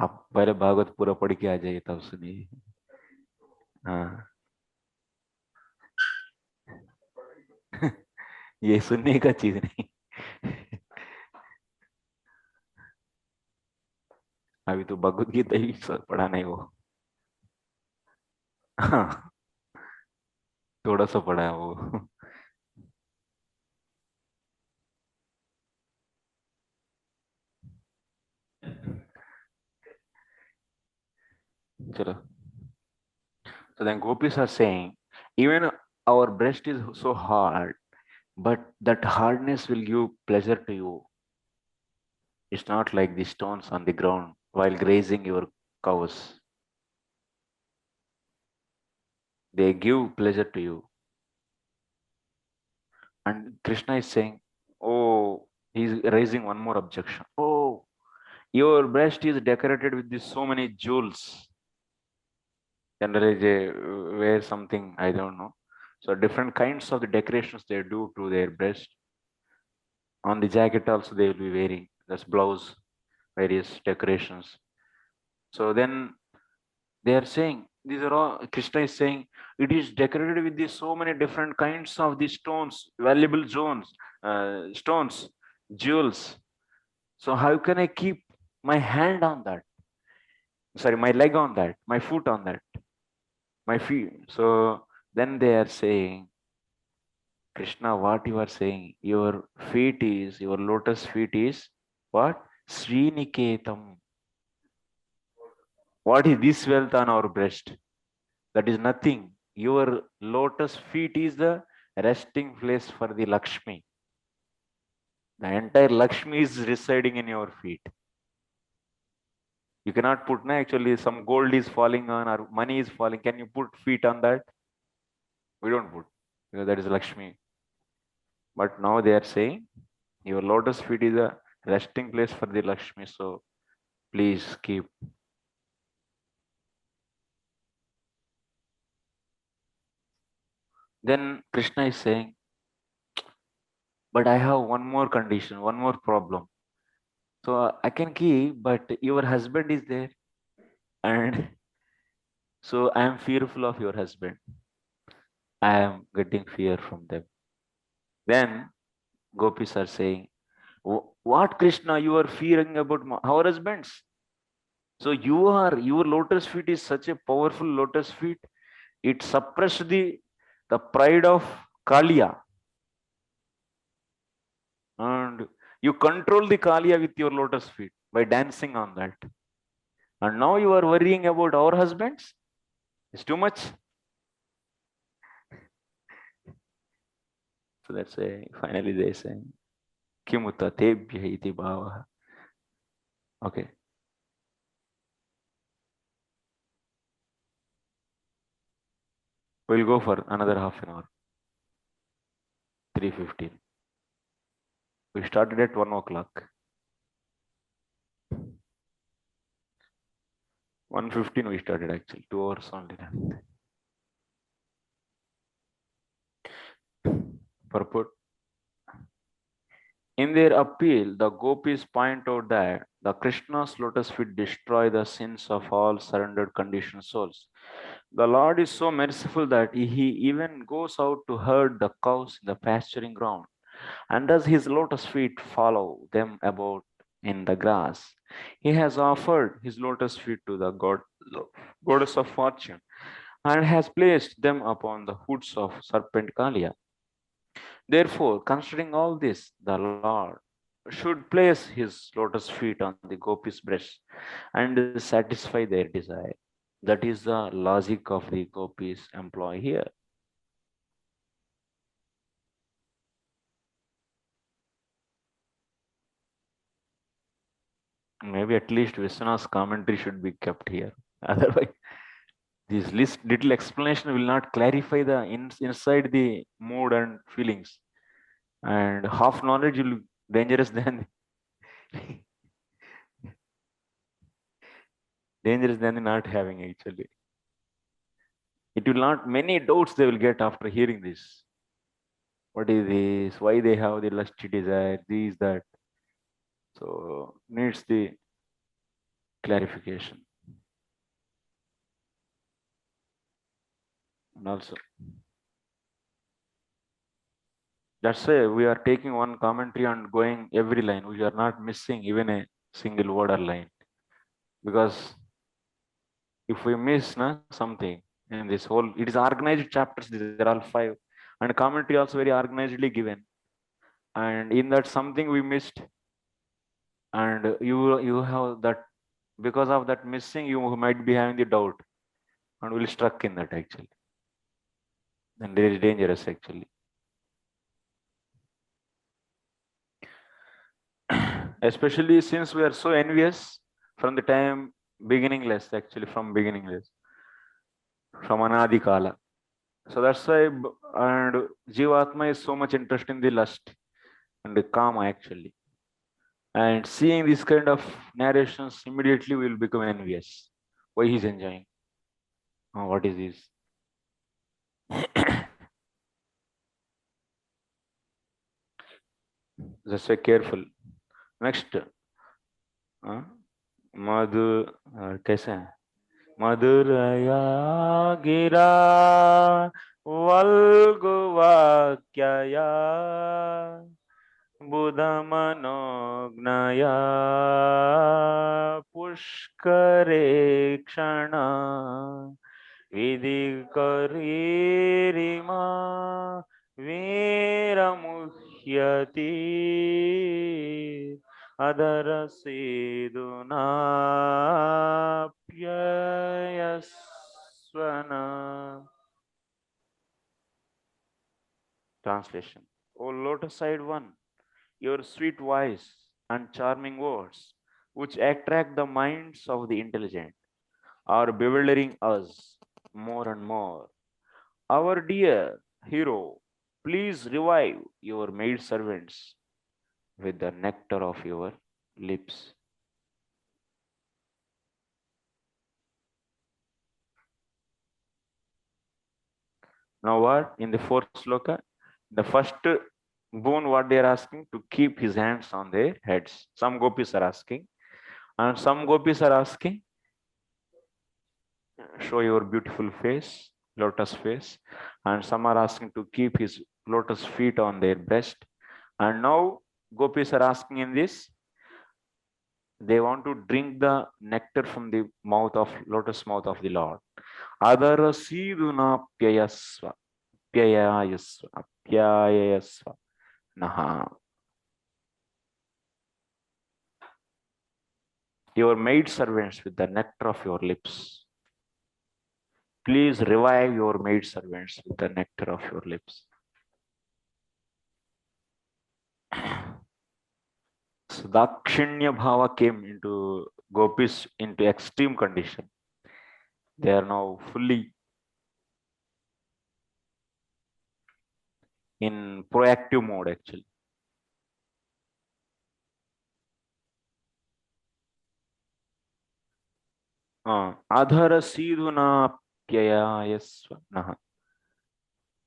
A: आप पहले भागवत पूरा पढ़ के आ जाइए, तब सुनिए. हाँ. ये सुनने का चीज नहीं. अभी तो भगवत गीता ही पढ़ा नहीं वो. हाँ, थोड़ा सा पढ़ा है वो. चलो. So then gopis are saying, even our breast is so hard, but that hardness will give pleasure to you. It's not like the stones on the ground while grazing your cows. They give pleasure to you. And Krishna is saying, oh, he's raising one more objection. Oh, your breast is decorated with this so many jewels. Generally, they wear something, I don't know. So different kinds of the decorations they do to their breast. On the jacket also they will be wearing. That's blouse, various decorations. So then they are saying, these are all, Krishna is saying, it is decorated with these so many different kinds of these stones, valuable stones, jewels. So how can I keep my hand on that? Sorry, my leg on that, my foot on that, my feet. So then they are saying, Krishna, what you are saying, your feet is, your lotus feet is what? Sriniketam. What is this wealth on our breast? That is nothing. Your lotus feet is the resting place for the Lakshmi. The entire Lakshmi is residing in your feet. You cannot put, no, actually some gold is falling on or money is falling. Can you put feet on that? We don't put, because that is Lakshmi. But now they are saying your lotus feet is a resting place for the Lakshmi. So please keep. Then Krishna is saying, but I have one more condition, one more problem. So I can keep, but your husband is there. And so I am fearful of your husband. I am getting fear from them. Then gopis are saying, what Krishna, you are fearing about our husbands? So your lotus feet is such a powerful lotus feet. It suppressed the pride of Kaliya. And you control the Kaliya with your lotus feet by dancing on that. And now you are worrying about our husbands? It's too much. So that's why finally they say, Kimuta tebhya iti bhavaha. Okay. We'll go for another half an hour. 3:15. We started at 1 o'clock. 1:15 we started actually. 2 hours only. Purport. In their appeal, the gopis point out that the Krishna's lotus feet destroy the sins of all surrendered conditioned souls. The Lord is so merciful that he even goes out to herd the cows in the pasturing ground. and does his lotus feet follow them about in the grass. He has offered his lotus feet to the goddess of fortune and has placed them upon the hoods of serpent Kalia. Therefore, considering all this, the Lord should place his lotus feet on the gopis' breast and satisfy their desire. That is the logic of the gopis employ here. Maybe at least Vishwanath's commentary should be kept here. Otherwise, this little explanation will not clarify the inside the mood and feelings. And half knowledge will be dangerous than dangerous than not having actually. It will not many doubts they will get after hearing this. What is this? Why they have the lusty desire? This, that. So needs the clarification. And also that's why we are taking one commentary and going every line. We are not missing even a single word or line. Because if we miss something in this whole, it is organized chapters, these are all 5. And commentary also very organizedly given. And in that something we missed, and you have that, because of that missing, you might be having the doubt and will stuck in that actually. And it is dangerous actually. Especially since we are so envious from the time beginningless, actually from beginningless, from Anadi Kala. So that's why, and Jivatma is so much interested in the lust and the Kama actually. And seeing this kind of narrations, immediately we will become envious. Why he's enjoying? Oh, what is this? Just say careful. Next, मधु कैसे है? मधुरया गिरा वल्गुवाक्यया बुधमनोज्ञया पुष्करे क्षण विधिकरीरिमा वीरमुह्यति अदरसेदुनाप्ययस्वना. Translation. O lotus-eyed one, your sweet voice and charming words, which attract the minds of the intelligent, are bewildering us more and more. Our dear hero, please revive your maid servants with the nectar of your lips. Now what? In the fourth sloka, the first boon what they are asking, to keep his hands on their heads. Some gopis are asking, and some gopis are asking, show your beautiful face, lotus face, and some are asking to keep his lotus feet on their breast. And now gopis are asking in this, they want to drink the nectar from the mouth of lotus mouth of the Lord. Adara siduna pyayasva pyayasva pyayasva naha. Your maid servants with the nectar of your lips. Please revive your maid servants with the nectar of your lips. So Dakshinya Bhava came into gopis into extreme condition. They are now fully in proactive mode actually. Adhara Sidhuna Pyayasva Naha.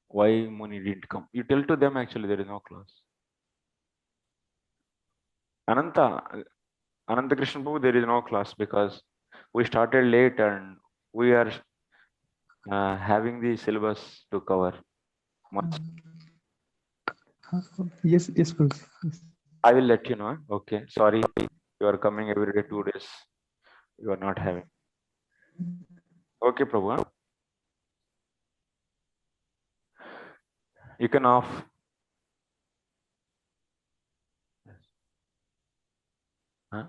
A: Why Muni didn't come? You tell to them actually there is no class. Ananta Krishna Prabhu, there is no class because we started late and we are having the syllabus to cover much.
C: Yes, yes, Prabhu. Yes.
A: I will let you know. Okay. Sorry, you are coming every day, 2 days. You are not having. Okay, Prabhu. Huh? You can off. Huh?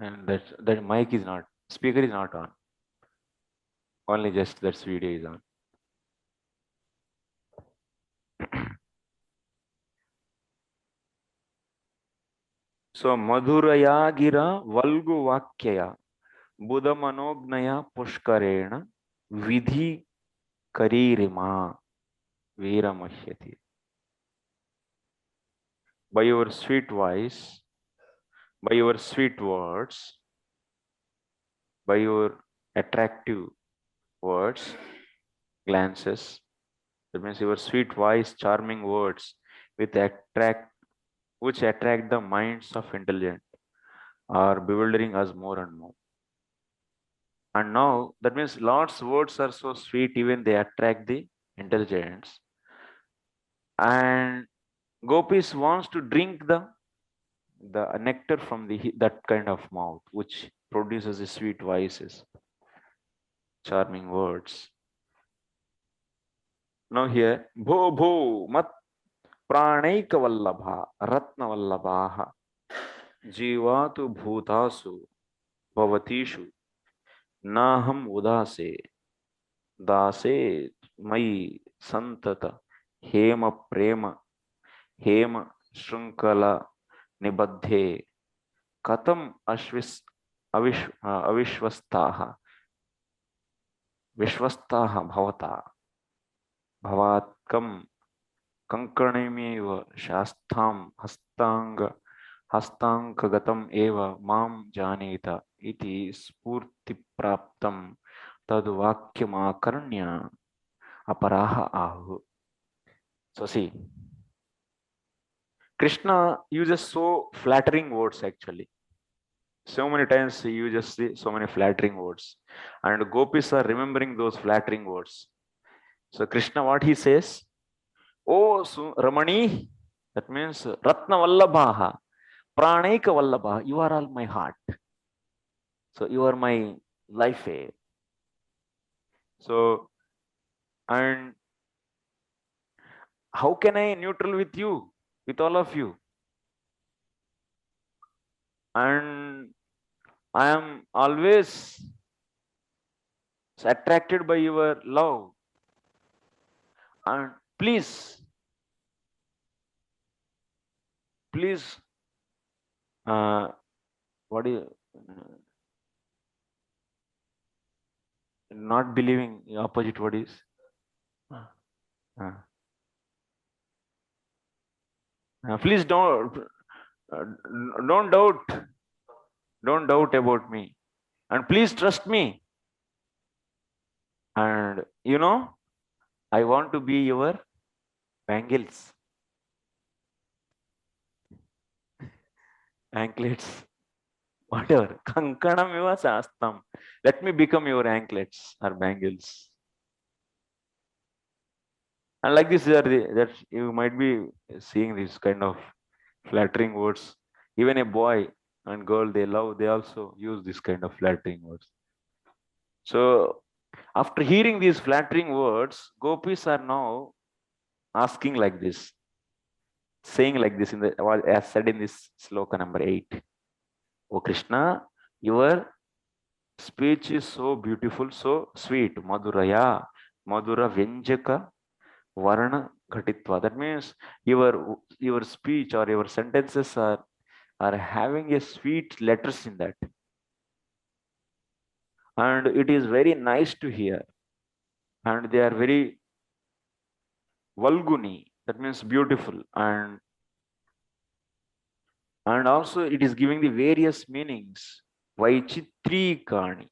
A: And that mic is not, speaker is not on. Only just that video is on. So Madhuraya Gira Valgu Vakyaya Buddha Manognaya Pushkarena Vidhi Karirima Veeramahyati. By your sweet voice, by your sweet words, by your attractive words, glances, that means your sweet voice, charming words, which attract the minds of intelligent, are bewildering us more and more. And now that means Lord's words are so sweet, even they attract the intelligence. And Gopis wants to drink the nectar from that kind of mouth, which produces the sweet voices, charming words. Now here, bho bho mat pranaika vallabha ratna vallabhaha jivatu bhutasu bhavatishu naham udase dase mai santata hema prema hema shrunkala nibadhe katam avishwastaha vishwastaha bhavata bhavatkam kankanemiva shastham hastangagatam eva mam janeta iti spurti praptam tad vakyamakarnya aparaha ahu. So see, Krishna uses so flattering words actually. So many times he uses so many flattering words. And gopis are remembering those flattering words. So Krishna, what he says? Oh, Ramani, that means Ratna Vallabhaha, Pranaika Vallabha, you are all my heart. So you are my life air. So, and how can I neutral with you, with all of you? And I am always attracted by your love. And please, please, what is not believing opposite? What is? Uh, please uh, don't doubt, don't doubt about me, and please trust me. And you know, I want to be your bangles, anklets, whatever. Kankanam eva sastam. Let me become your anklets or bangles. And like this, that you might be seeing this kind of flattering words. Even a boy and girl they love, they also use this kind of flattering words. So after hearing these flattering words, gopis are now asking like this, saying like this as said in this sloka number 8. Oh Krishna, your speech is so beautiful, so sweet. Madhuraya, Madhura Vyanjaka Varna Ghatitva. That means your speech or your sentences are having a sweet letters in that. And it is very nice to hear. And they are very Valguni, that means beautiful. And also it is giving the various meanings. Vaichitrikani,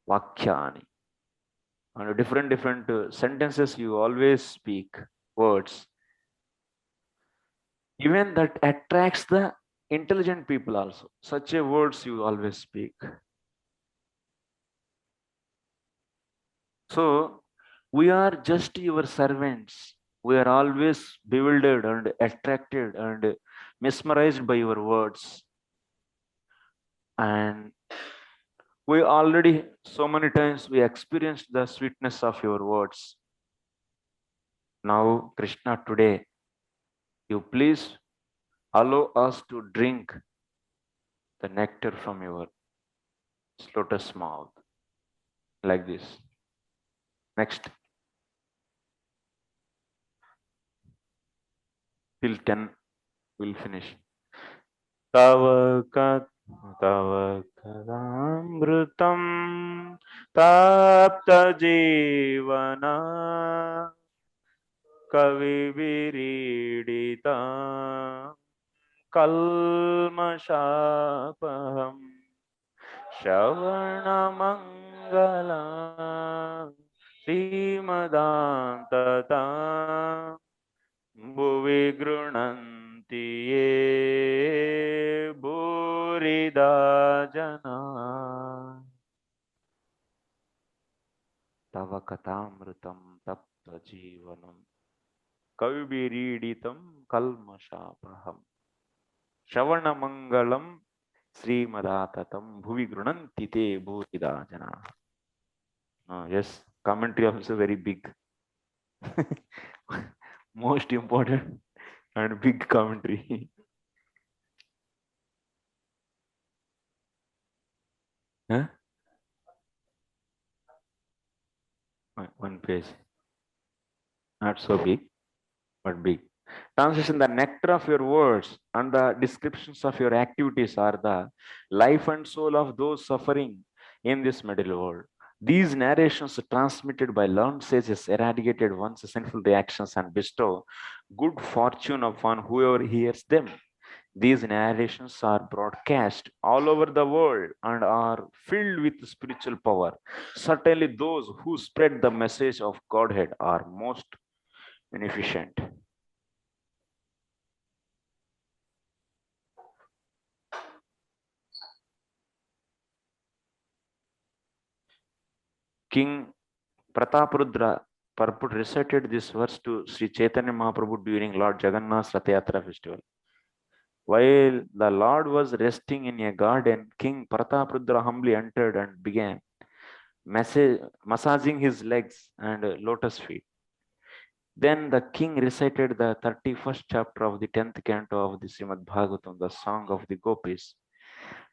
A: Vakyani. And different sentences you always speak, words. Even that attracts the intelligent people also. Such a words you always speak. So we are just your servants. We are always bewildered and attracted and mesmerized by your words. And we already, so many times, we experienced the sweetness of your words. Now, Krishna, today, you please allow us to drink the nectar from your lotus mouth. Like this. Next. Till 10, we'll finish. Tava kadamrutam tapta jivana kaviviridita kalmashapaham Shravanamangala Srimadantata Bhuvi Grunanti Ye Bhurida Jana Tava Katamrutam Tapta Jivanam Kavibiriditam Kalmashapaham Shravanamangalam Srimadatatam Bhuvi Grunanti Te Bhurida Jana. Yes, commentary also very big. Most important and big commentary. Huh? One page. Not so big, but big. Translation: the nectar of your words and the descriptions of your activities are the life and soul of those suffering in this material world. These narrations transmitted by learned sages eradicated one's sinful reactions and bestow good fortune upon whoever hears them. These narrations are broadcast all over the world and are filled with spiritual power. Certainly, those who spread the message of Godhead are most beneficent. King Prataparudra Purport recited this verse to Sri Chaitanya Mahaprabhu during Lord Jagannath's Rath Yatra festival. While the Lord was resting in a garden, King Prataparudra humbly entered and began massaging his legs and lotus feet. Then the king recited the 31st chapter of the 10th canto of the Srimad Bhagavatam, the song of the gopis.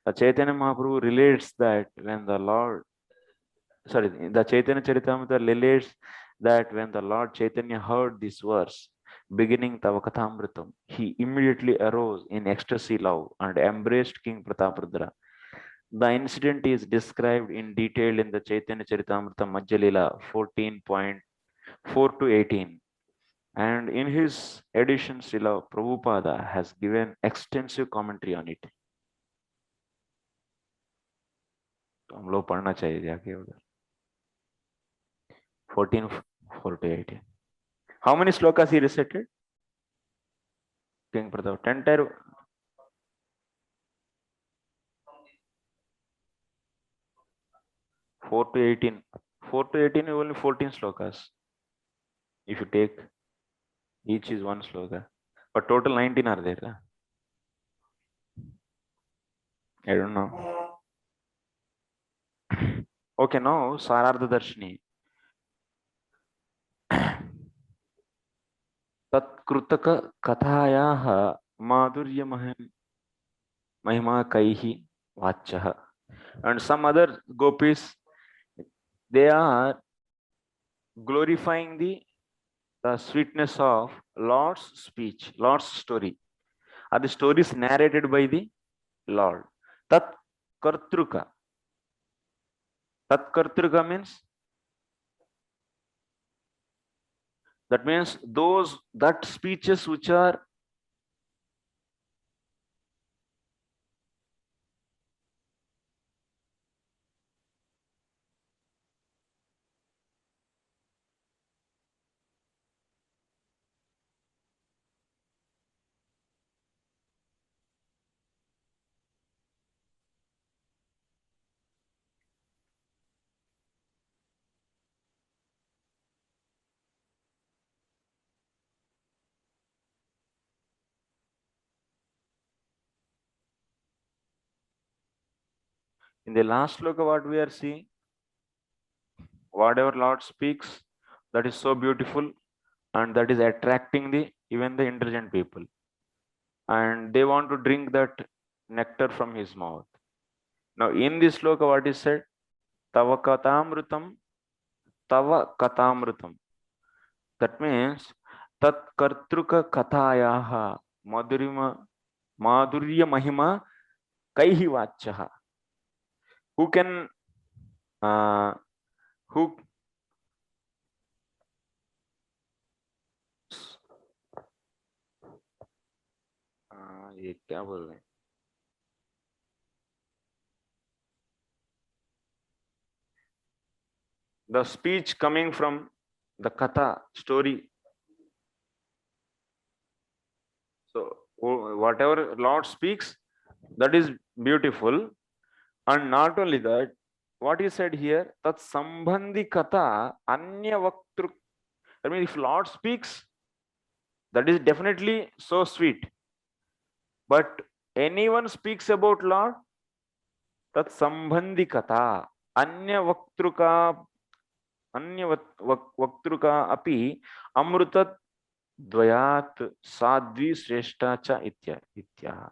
A: The Chaitanya Mahaprabhu relates that when the Chaitanya Charitamrita relates that when the Lord Chaitanya heard this verse, beginning Tavakatamritam, he immediately arose in ecstasy love and embraced King Prataparudra. The incident is described in detail in the Chaitanya Charitamrita Madhya 14.4 to 18. And in his edition, Srila Prabhupada has given extensive commentary on it. तो हम लोग पढ़ना चाहिए जाके उधर 14:4 to 18. How many slokas he recited? King Pratap. 10 4 to 18. 4 to 18 only 14 slokas. If you take each is one sloka. But total 19 are there. Huh? I don't know. Okay, now Sarartha Darshini. तत्कृतक कथायाः माधुर्य महिमा कैहि वाच्यः. And some other gopis, they are glorifying the sweetness of Lord's speech, Lord's story. Are the stories narrated by the Lord? Tat kartruka. Tat kartruka means, that means those that speeches which are In the last sloka, what we are seeing, whatever Lord speaks, that is so beautiful and that is attracting the even the intelligent people, and they want to drink that nectar from his mouth. Now in this sloka, what is said? Tava katamrutam, tava katamrutam. That means tat kartruka kathayaha madhurya mahima kaihi vachaha. Who can who ये क्या बोल रहे हैं? The speech coming from the katha story. So whatever Lord speaks, that is beautiful. And not only that, what he said here, that sambandhi katha anya vaktru. I mean, if Lord speaks, that is definitely so sweet. But anyone speaks about Lord, that sambandhi katha anya vaktruka api amrutat dvayat sadvi shreshta cha itya.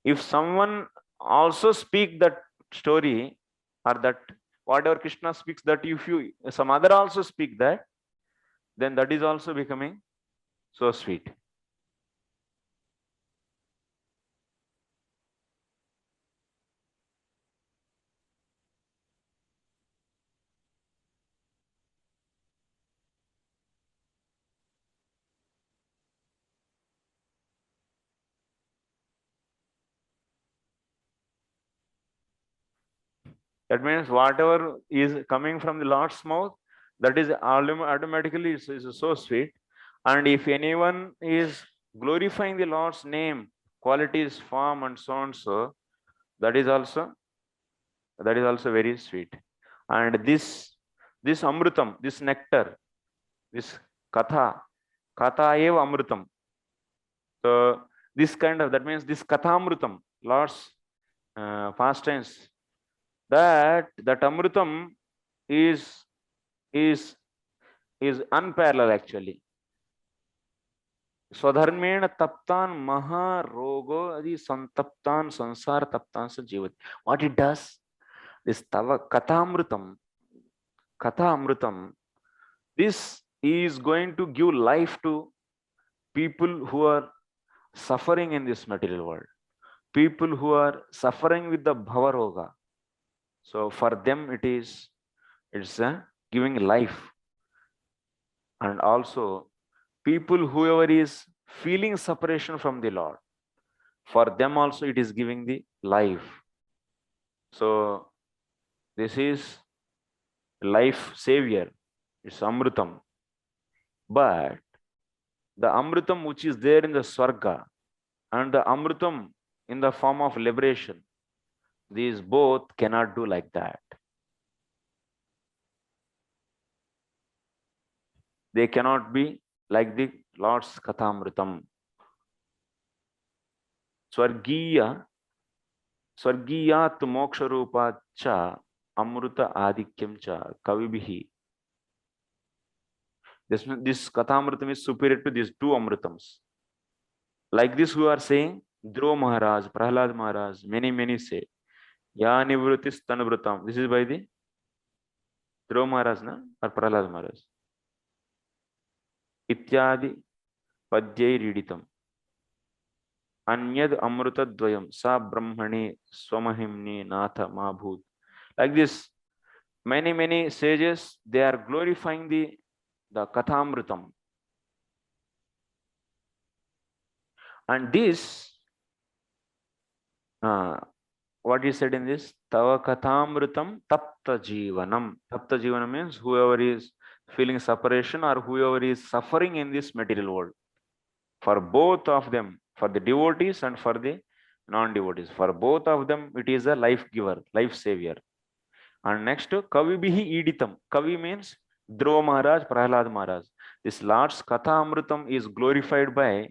A: If someone also speak that story, or that whatever Krishna speaks, that if you some other also speak that, then that is also becoming so sweet. That means whatever is coming from the Lord's mouth, that is automatically is so sweet. And if anyone is glorifying the Lord's name, qualities, form, and so on, so that is also very sweet. And this amrutam, this nectar, this katha eva amrutam. So this kind of, that means this kathamrutam, Lord's pastimes, that amrutam is unparalleled actually. Swadharmena taptan maha rogo adi santaptan sansar taptan sa jivat. What it does, this tava katha amrutam, this is going to give life to people who are suffering in this material world, people who are suffering with the bhavaroga. So for them it's giving life. And also people whoever is feeling separation from the Lord, for them also it is giving the life. So this is life savior, it's amrutam. But the amrutam which is there in the swarga and the amrutam in the form of liberation, these both cannot do like that. They cannot be like the Lord's kathamrutam. Swargiyat moksha rupa cha amruta adikyam cha kavibihi. This kathamrutam is superior to these two amrutams. Like this we are saying, Dhruva Maharaj, Prahlad Maharaj, many say, Ya nivrutis tanvrutam. This is by the Dhruva Maharaj na, or Prahlad Maharaj. Ityadi padyai riditam. Anyad amruta dvayam sa brahmani swamahimni natha mabhut. Like this, many sages, they are glorifying the kathamrutam. And this, what is said in this? Tava kathamrutam tapta jivanam. Tapta jivanam means whoever is feeling separation or whoever is suffering in this material world. For both of them, for the devotees and for the non-devotees, for both of them, it is a life giver, life savior. And next, kavibihi iditam. Kavi means Dhruva Maharaj, Prahlad Maharaj. This Lord's Katha Amrutam is glorified by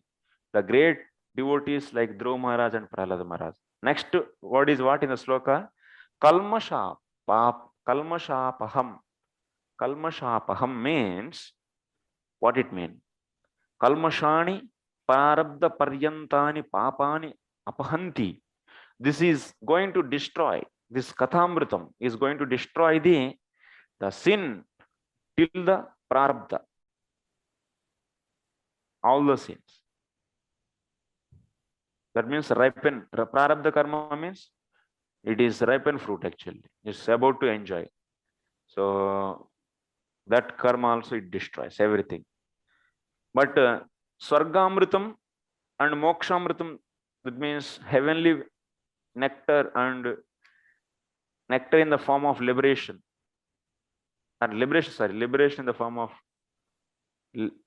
A: the great devotees like Dhruva Maharaj and Prahlad Maharaj. Next, what in the sloka? Kalmasha, kalmashapaham. Kalmashapaham means what it means. Kalmashani parabdha paryantani papani apahanti. This is going to destroy, this kathamritam is going to destroy the sin till the prarabdha, all the sins. That means ripen. Prarabdha karma means it is ripen fruit actually. It's about to enjoy. So that karma also it destroys everything. But Swargamritam and Mokshamritam, that means heavenly nectar and nectar in the form of liberation. Or liberation in the form of,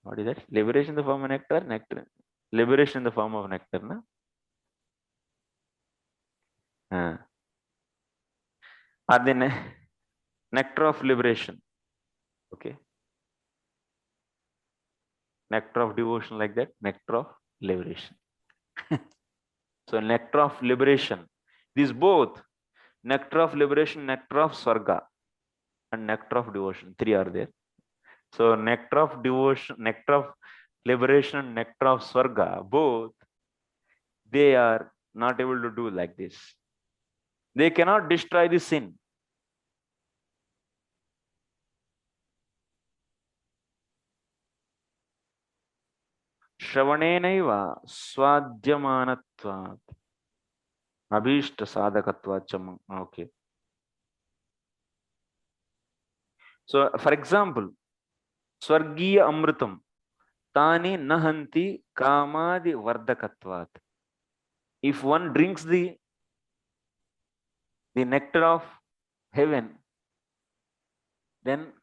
A: what is that? Liberation in the form of nectar? Nectar. Liberation in the form of nectar, na? Are the nectar of liberation. Okay. Nectar of devotion, like that. Nectar of liberation. So nectar of liberation. These both, nectar of liberation, nectar of Swarga, and nectar of devotion. 3 are there. So nectar of devotion, nectar of liberation, nectar of Swarga, both, they are not able to do like this. They cannot destroy the sin. Shravanenaiva swadhyamanatvat abhishta sadhakatvat. Okay. So for example, Swargiya Amritam Tani Nahanti Kamadi Vardakatvat. If one drinks the nectar of heaven, then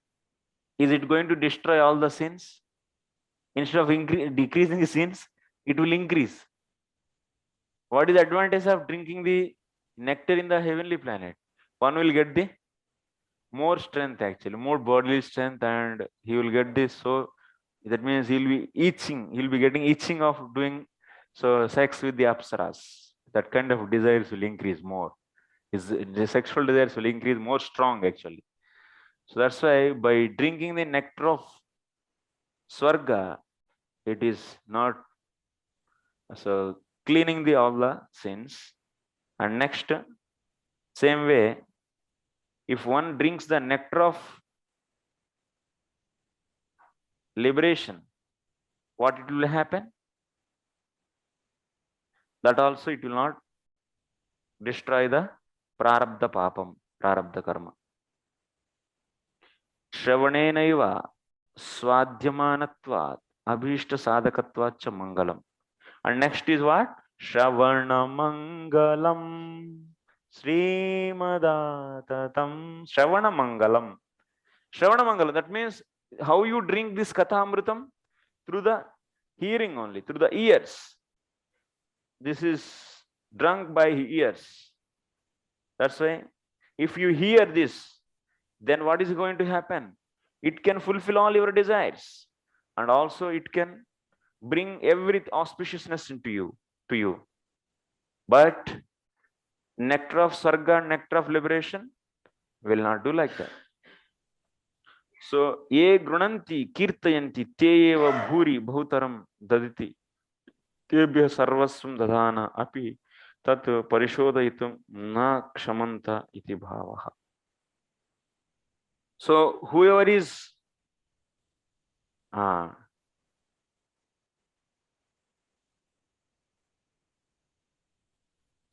A: is it going to destroy all the sins? Instead of decreasing the sins, it will increase. What is the advantage of drinking the nectar in the heavenly planet? One will get the more strength actually, more bodily strength, and he will get this. So that means he'll be itching, he'll be getting itching of doing so sex with the apsaras. That kind of desires will increase more. The sexual desires will increase more strong actually. So that's why by drinking the nectar of Swarga, it is not so cleaning the all the sins. And next, same way, if one drinks the nectar of liberation, what it will happen? That also it will not destroy the prarabdha papam, prarabdha karma. Shravanenaiva swadhyamanatvat abhishta sadhakatvacha mangalam. And next is what? Shravana mangalam Srimadatam. Shravana mangalam. Shravana mangalam. That means how you drink this kathamritam? Through the hearing only, through the ears. This is drunk by ears. That's why if you hear this, then what is going to happen? It can fulfill all your desires, and also it can bring every auspiciousness into you, to you. But nectar of Sarga, nectar of liberation will not do like that. So ye grunanti kirtayanti te eva bhuri bhutaram daditi tebhya sarvasvam dadana api tat parishodayitum na kshamanta iti bhavaha. So whoever is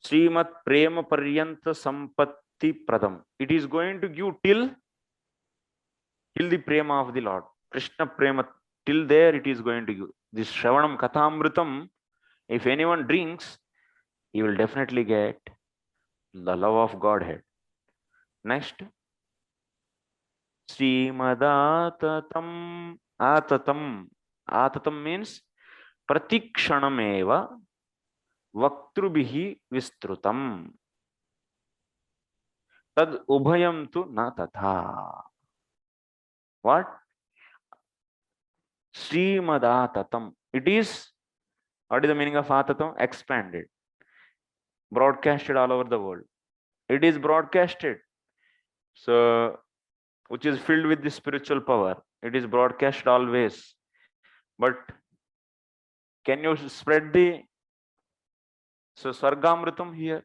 A: Srimat Prema Paryanta Sampatti Pradam. It is going to give till the Prema of the Lord. Krishna Prema, till there it is going to give. This Shravanam Kathamritam, if anyone drinks, he will definitely get the love of Godhead. Next, Srimadatam Atatam. Atatam means Pratikshanameva Vaktrubihi Vistrutam. Tad Ubhayam tu na tatha. What? Srimadatam. It is, what is the meaning of Atatam? Expanded, broadcasted all over the world. it is broadcasted. So, which is filled with the spiritual power. It is broadcast always. But can you spread the Swargamritam here?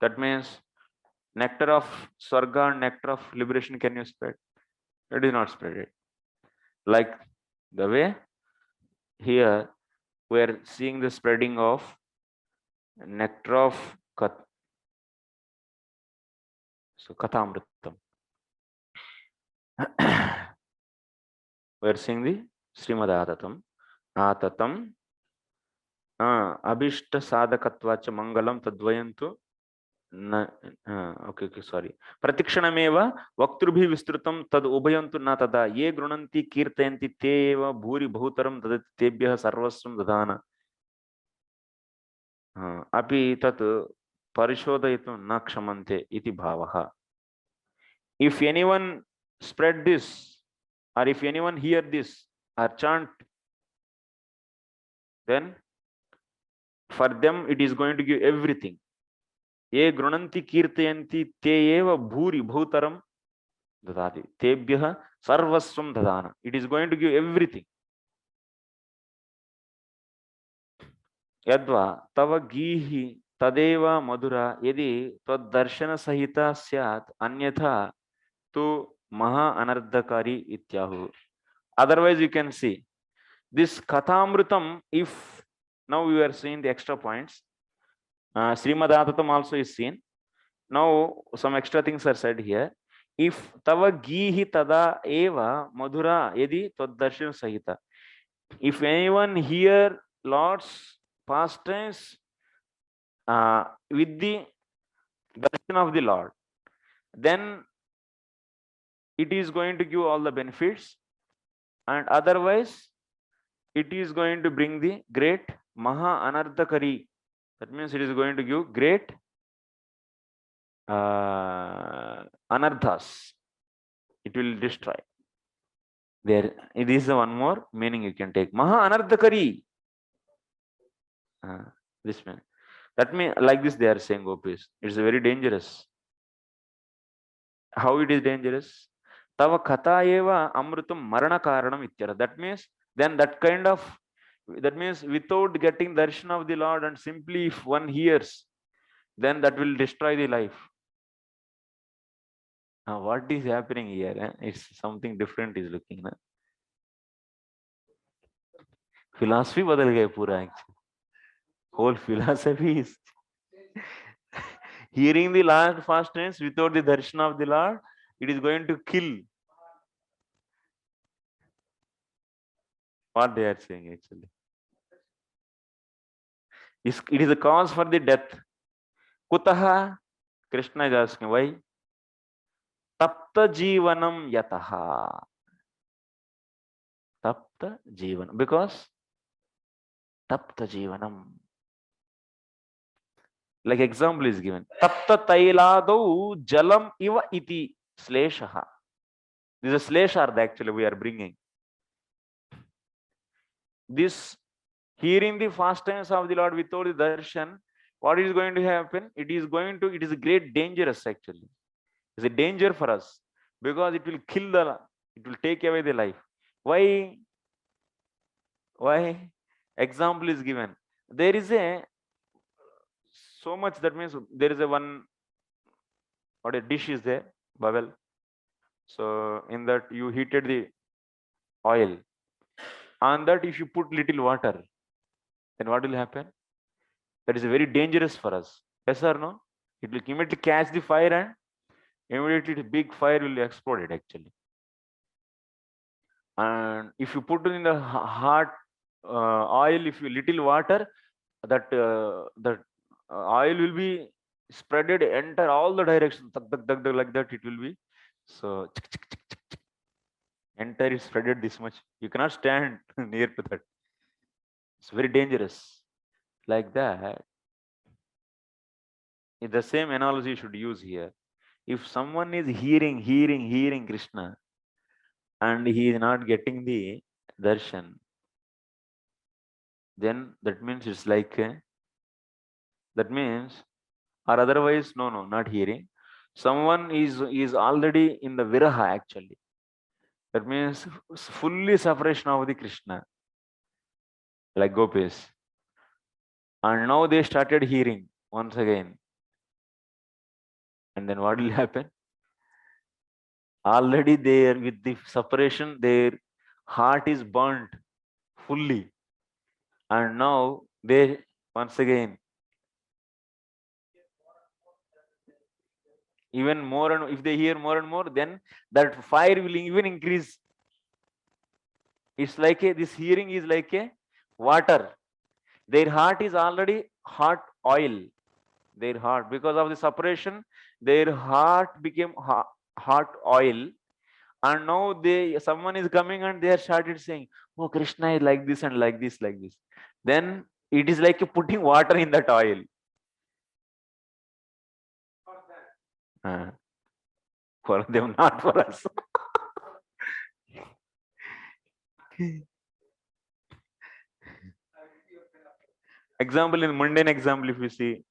A: That means nectar of Swarga, nectar of liberation, can you spread? It is not spread. Like the way here we are seeing the spreading of nectar of Kathamritam. We are seeing the Srimad Atatam. Abhishta sadakatvacha mangalam tadvayantu. Okay, sorry. Pratikshanamewa vaktrubi vistrutam tad ubayantu na tada ye grunanti kirtayanti te eva bhuri bhutaram tadati tebhyah sarvasvam dadana. Api tat parishodayitum na kshamante iti bhavaha. If anyone spread this, or if anyone hear this or chant, then for them it is going to give everything. Ye grunanti kirtayanti te eva bhuri bhutaram dadati tebhyah sarvasvam dadana. It is going to give everything. Yadva tava gihi tadeva madura yadi tad darshana sahita syat anyatha tu maha anardhakari ityahu. Otherwise you can see this kathamritam. If now we are seeing the extra points, Srimad Atatam also is seen. Now some extra things are said here. If tava gihi tada eva madhura yadi tad darshana sahita. If anyone hear Lord's pastimes with the darshan of the Lord, then it is going to give all the benefits, and otherwise it is going to bring the great maha anardhakari. That means it is going to give great anardhas. It will destroy. There, it is one more meaning you can take. Maha anardhakari. This man. That means like this they are saying, Gopis. It's very dangerous. How it is dangerous? Tava katha eva amrutam marana karanam ityara. That means then that means without getting darshan of the Lord, and simply if one hears, then that will destroy the life. What is happening here? It's something different is looking. Philosophy badal gaya pura actually. Whole philosophy is hearing the Lord fast tense without the darshan of the Lord, it is going to kill. What they are saying actually. It is a cause for the death. Kutaha? Krishna is asking why? Tapta jivanam yataha. Tapta jivanam. Because tapta jivanam. Like example is given. Tapta tailadau jalam iva iti sleshaha. This is a slesha actually we are bringing. This hearing the fast times of the Lord without the darshan, what is going to happen? It is a great dangerous actually. It's a danger for us because it will it will take away the life. Why? Example is given. There is so much, that means there is a dish is there, Babel. So in that you heated the oil. On that if you put little water, then what will happen? That is very dangerous for us. Yes or no? It will immediately catch the fire and immediately the big fire will explode actually. And if you put in the hot oil, if you little water, that oil will be spreaded, enter all the directions, like that it will be. So enter is spreaded this much. You cannot stand near to that. It's very dangerous. Like that. The same analogy you should use here. If someone is hearing Krishna and he is not getting the darshan, then that means it's like that means or otherwise, no, not hearing. Someone is already in the viraha actually. That means fully separation of the Krishna, like gopis. And now they started hearing once again. And then what will happen? Already there with the separation, their heart is burnt fully. And now they once again even more, and if they hear more and more, then that fire will even increase. It's like this hearing is like a water. Their heart is already hot oil. Their heart, because of the separation, their heart became hot oil. And now someone is coming and they have started saying, oh, Krishna is like this and like this, like this. Then it is like putting water in that oil. For them, not for us. Example, in mundane example, if you see,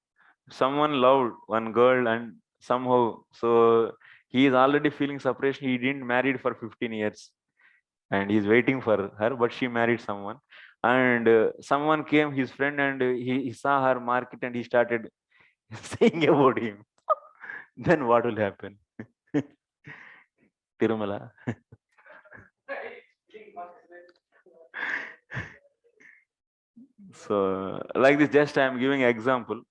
A: someone loved one girl and somehow, so he is already feeling separation. He didn't married for 15 years and he's waiting for her, but she married someone. And someone came, his friend, and he saw her market and he started saying about him. Then what will happen? Tirumala. So like this, just I am giving example.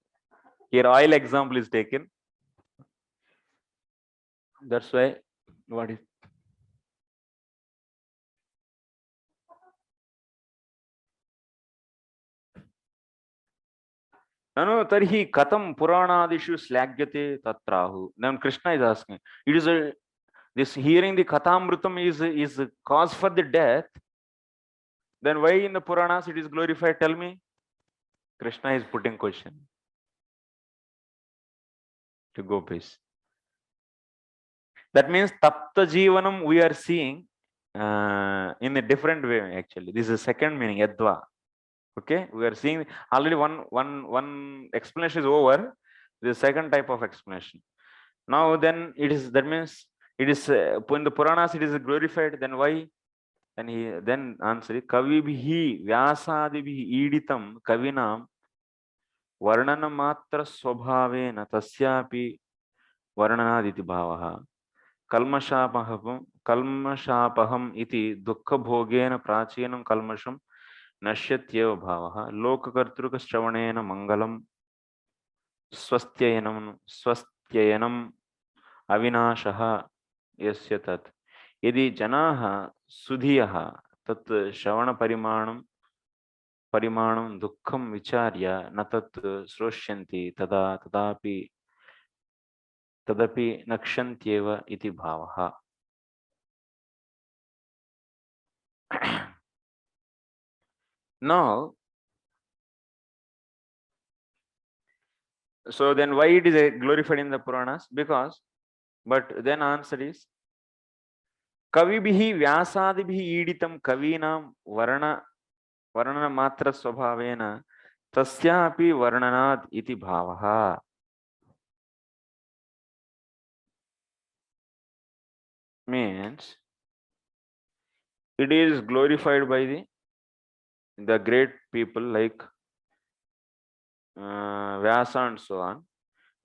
A: Here oil example is taken. That's why what is Nanu tarhi katam puranadishu slagyate tatrahu. Then Krishna is asking. It is this hearing the Kathamrutam is a cause for the death. Then why in the Puranas it is glorified? Tell me. Krishna is putting question to gopis. That means Tapta Jivanam we are seeing in a different way actually. This is the second meaning, Yadva. Okay, we are seeing already one explanation is over. The second type of explanation. Now then it is, that means it is in the Puranas it is glorified. Then why? And he then answer Kavibhi Vyasadibhi Iditam Kavinam Varnana Matra Swabhavena Tasyapi Varnanaditi Bhavaha Kalmashapaham iti Dukkha Bhogena Prachinam Kalmasham Nashyatyev Bhavaha Lokakartruka Shravanena Mangalam Swastyayanam Avinashaha Yasya Tat Yadi Janaha Sudhiyaha Tat Shravana Parimanam Dukkham Vicharya Natat Sroshyanti Tadapi Nakshantyeva iti Bhavaha. Now, so then why it is glorified in the Puranas? Because, but then answer is Kavibihi Vyasadibihi Iditam Kavinam Varna Matra Swabhavena Tasyapi Varnanad iti Bhavaha. Means it is glorified by the great people like Vyasa and so on.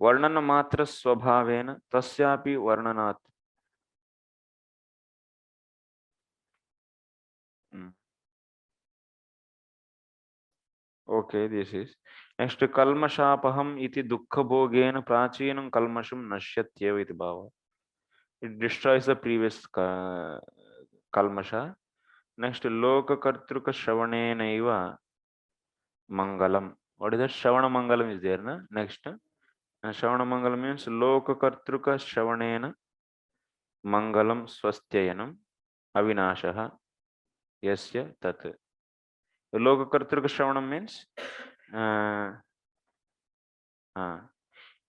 A: Varnana Matra Swabhavena Tasyapi Varnanat. Okay, this is next Kalmashapaham iti Dukkha Bhogena Prachinam Kalmasham Nashyatyev iti Bhava. It destroys the previous Kalmasha. Next Loka Kartruka Shravanenaiva Mangalam. What is that? Shravana Mangalam is there, na? Next. Shravana Mangalam means Loka Kartruka Shravanena Mangalam Swastyayanam Avinashaha Yasya Tat. Loka Kartruka Shravanam means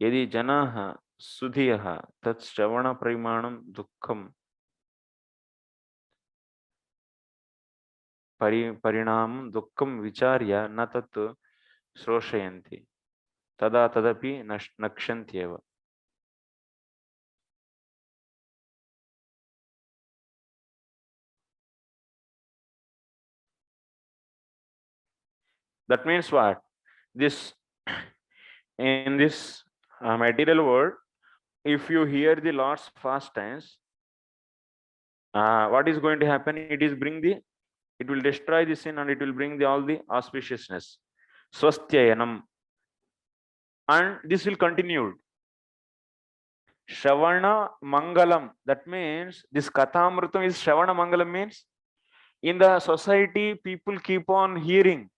A: Yadi Janaha Sudhiyaha Tat Shravana Parimanam Dukkham Parinam Dukkham Vicharya Natat Sroshayanti. tada tadapi nakshantyeva. That means what? This in this material world, if you hear the Lord's fast tense, what is going to happen? It will destroy the sin and it will bring all the auspiciousness. Swastyayanam. And this will continue. Shravana Mangalam. That means this Kathamrutam is Shravana Mangalam means in the society people keep on hearing.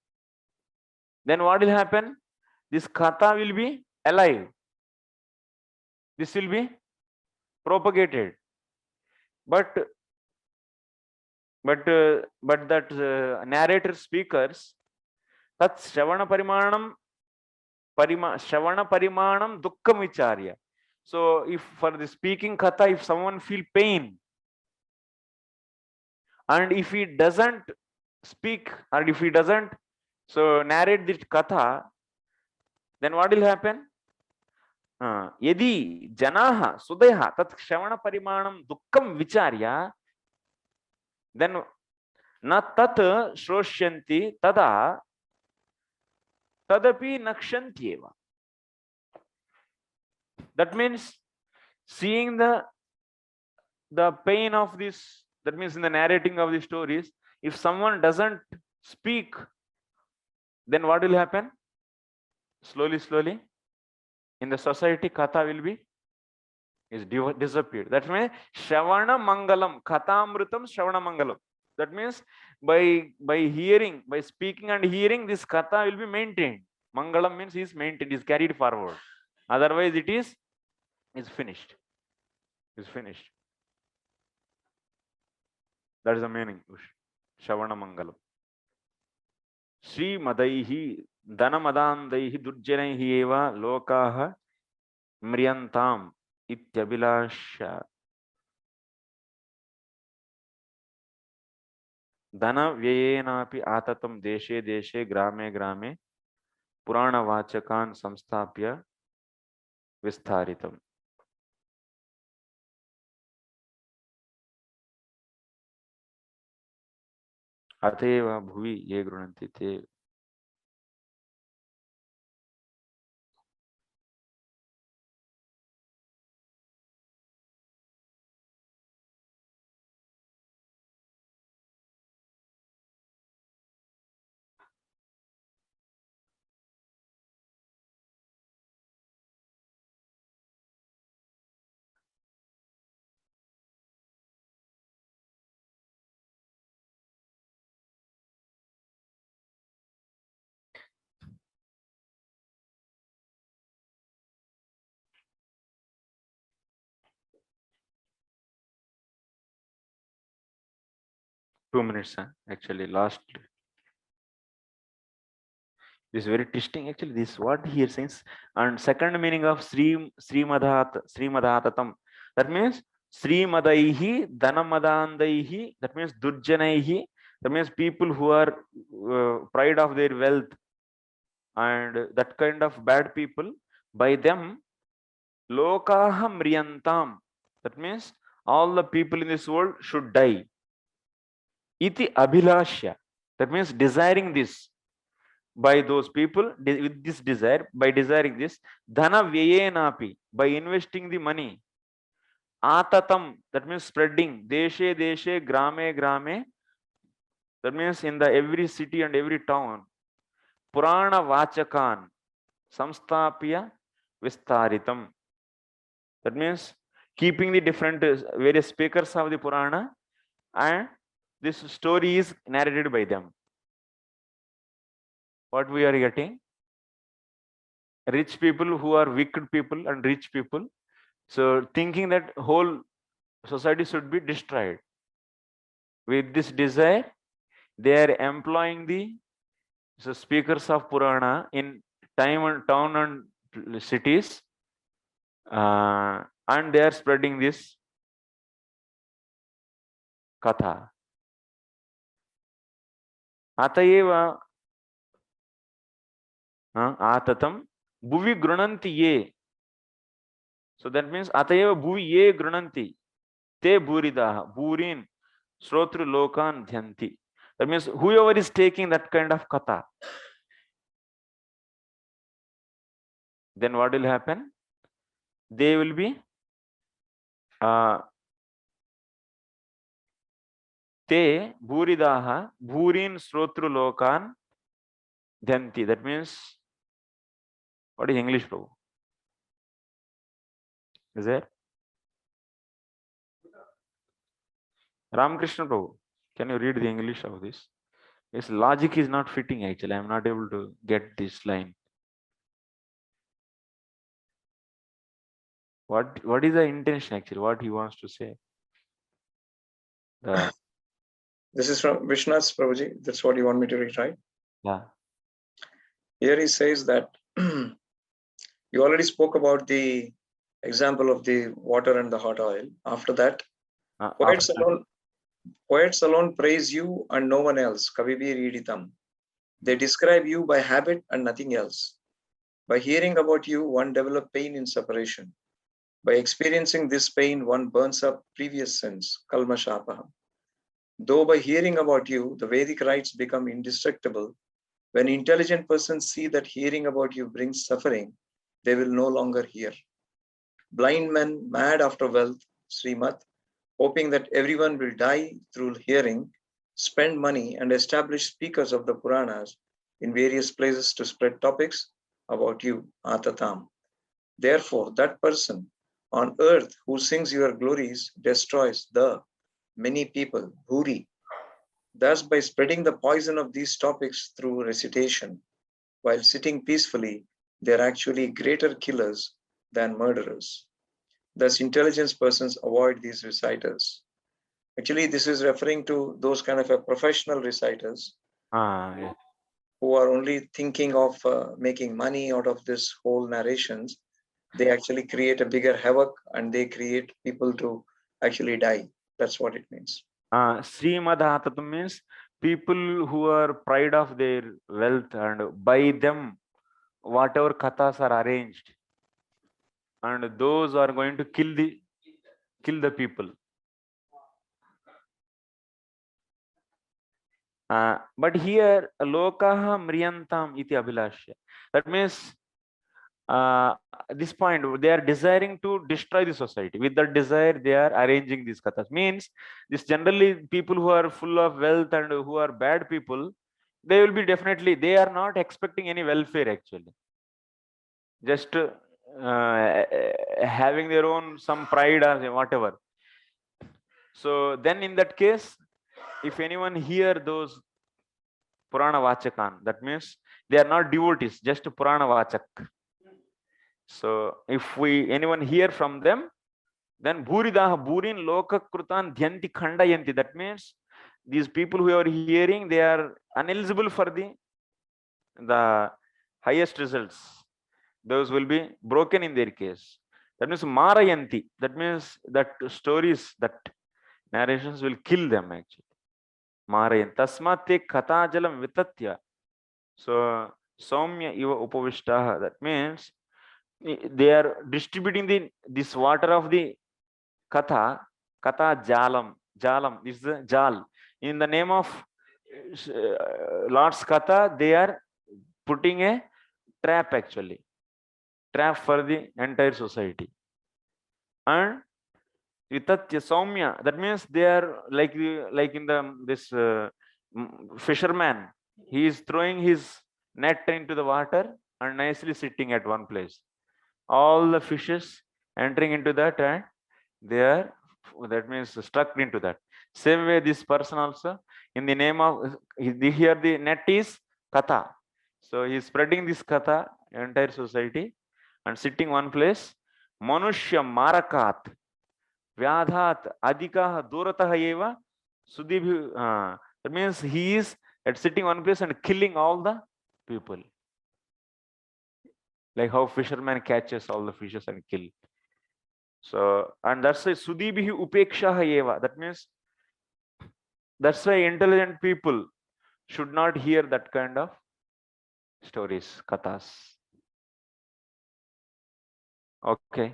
A: Then what will happen? This Katha will be alive. This will be propagated. But that narrator speakers, that Shravana Parimanam Dukkham Vicharya. So if for the speaking Katha, if someone feel pain, and if he doesn't speak, or if he doesn't narrate this Katha, then what will happen? Yadi Janaha Sudeha Tat Shravana Parimanam Dukkham Vicharya, then na tat shroshyanti tada tadapi nakshantyeva. That means seeing the pain of this, that means in the narrating of the stories, if someone doesn't speak, then what will happen? Slowly in the society Katha will be disappeared. That means Shravana Mangalam, Kathamrutam Shravana Mangalam. That means by hearing, by speaking and hearing, this Katha will be maintained. Mangalam means is maintained, is carried forward. Otherwise it is finished. Is finished. That is the meaning. Shravana Mangalam. Sri Madaihi Dhanamadandaihi Durjanaihi eva lokaha mriyantam ityabhilasha. Dhana vyayenapi atatam deshe deshe grame grame purana vachakan samstapya vistharitam. Ateva bhuvi ye grunanti te. Two minutes, actually, last. This is very twisting, actually. This what here says. And second meaning of Srimadhatatam. That means Srimadaihi, Dhanamadandaihi. That means Durjanaihi. That means people who are pride of their wealth and that kind of bad people. By them, Lokaha Mriyantam. That means all the people in this world should die. Iti Abhilashya. That means desiring this. By those people with this desire, by desiring this, dhana vyayenapi, by investing the money, atatam, that means spreading, deshe deshe grame grame, that means in the every city and every town, purana vachakan samstapya vistaritam. That means keeping the different various speakers of the Purana, and this story is narrated by them. What we are getting? Rich people who are wicked people and rich people. So thinking that whole society should be destroyed. With this desire, they are employing the speakers of Purana in town and cities, and they are spreading this katha. Atayeva atatam Bhuvi grunanti ye. So that means atayeva bhuvi ye grunanti. Te bhuridaha. Bhurin srotru lokan dhyanti. That means whoever is taking that kind of katha, then what will happen? They will be te bhuridaha bhurin srotru lokan dhyanti. That means, what is English, Prabhu? Is there? Ramakrishna Prabhu, can you read the English of this? His logic is not fitting actually. I am not able to get this line. What is the intention actually? What he wants to say?
B: This is from Vishnath's Prabhuji. That's what you want me to read, right?
A: Yeah.
B: Here he says that you already spoke about the example of the water and the hot oil. After that, poets alone praise you and no one else. Kavibi Riditam. They describe you by habit and nothing else. By hearing about you, one develops pain in separation. By experiencing this pain, one burns up previous sins, kalmashapaham. Though by hearing about you, the Vedic rites become indestructible, when intelligent persons see that hearing about you brings suffering, they will no longer hear. Blind men, mad after wealth, Srimat, hoping that everyone will die through hearing, spend money and establish speakers of the Puranas in various places to spread topics about you, Atatam. Therefore, that person on earth who sings your glories destroys the many people, Bhuri. Thus, by spreading the poison of these topics through recitation, while sitting peacefully, they are actually greater killers than murderers. Thus, intelligent persons avoid these reciters. Actually, this is referring to those kind of a professional reciters
A: Yeah.
B: who are only thinking of making money out of this whole narrations. They actually create a bigger havoc and they create people to actually die. That's what it means.
A: Srimadhatatam means people who are pride of their wealth, and by them whatever kathas are arranged, and those are going to kill the people. But here lokaha mriyantam iti abhilashya. That means this point they are desiring to destroy the society. With that desire they are arranging these kathas. Means this generally people who are full of wealth and who are bad people, they will be definitely, they are not expecting any welfare actually. Just having their own some pride or whatever. So then in that case, if anyone hear those Purana Vachakan, that means they are not devotees, just Purana Vachak. So if anyone hear from them, then Bhuridaha Bhurin Loka Krutan Dhyanti Khandayanti. That means these people who are hearing, they are ineligible for the highest results. Those will be broken in their case. That means Marayanti. That means that stories, that narrations will kill them actually. Marayan. Tasmate Katajalam Vitatya. So Soumya Iva Upavishtaha. That means they are distributing this water of the Katha Jalam. This is the Jal. In the name of Lord's Katha, they are putting a trap actually. Trap for the entire society. And Vitatya Soumya, that means they are like in this fisherman. He is throwing his net into the water and nicely sitting at one place. All the fishes entering into that, and they are, that means stuck into that. Same way this person also, in the name of, here the net is Katha. So he is spreading this Katha entire society and sitting one place. Manushya Marakat Vyadhat Adika Duratah Eva Sudibhi. That means he is at sitting one place and killing all the people. Like how fisherman catches all the fishes and kill. So, and that's why Sudibhi Upeksha Eva. That means that's why intelligent people should not hear that kind of stories, kathas. Okay.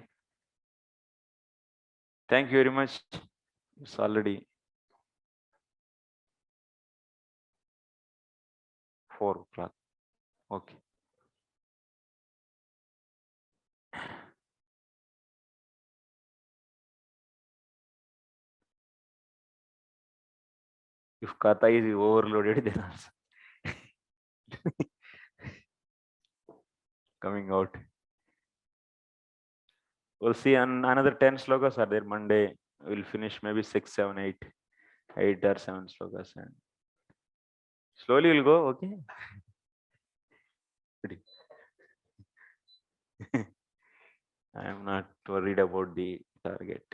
A: Thank you very much. It's already 4 o'clock. Okay. If Katha is overloaded, then also coming out. We'll see. Another 10 slokas are there. Monday we'll finish maybe 6, 7, 8, 8 or 7 slokas, and slowly we'll go. Okay. I am not worried about the target.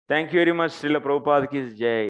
A: Thank you very much. Srila Prabhupada ki jai.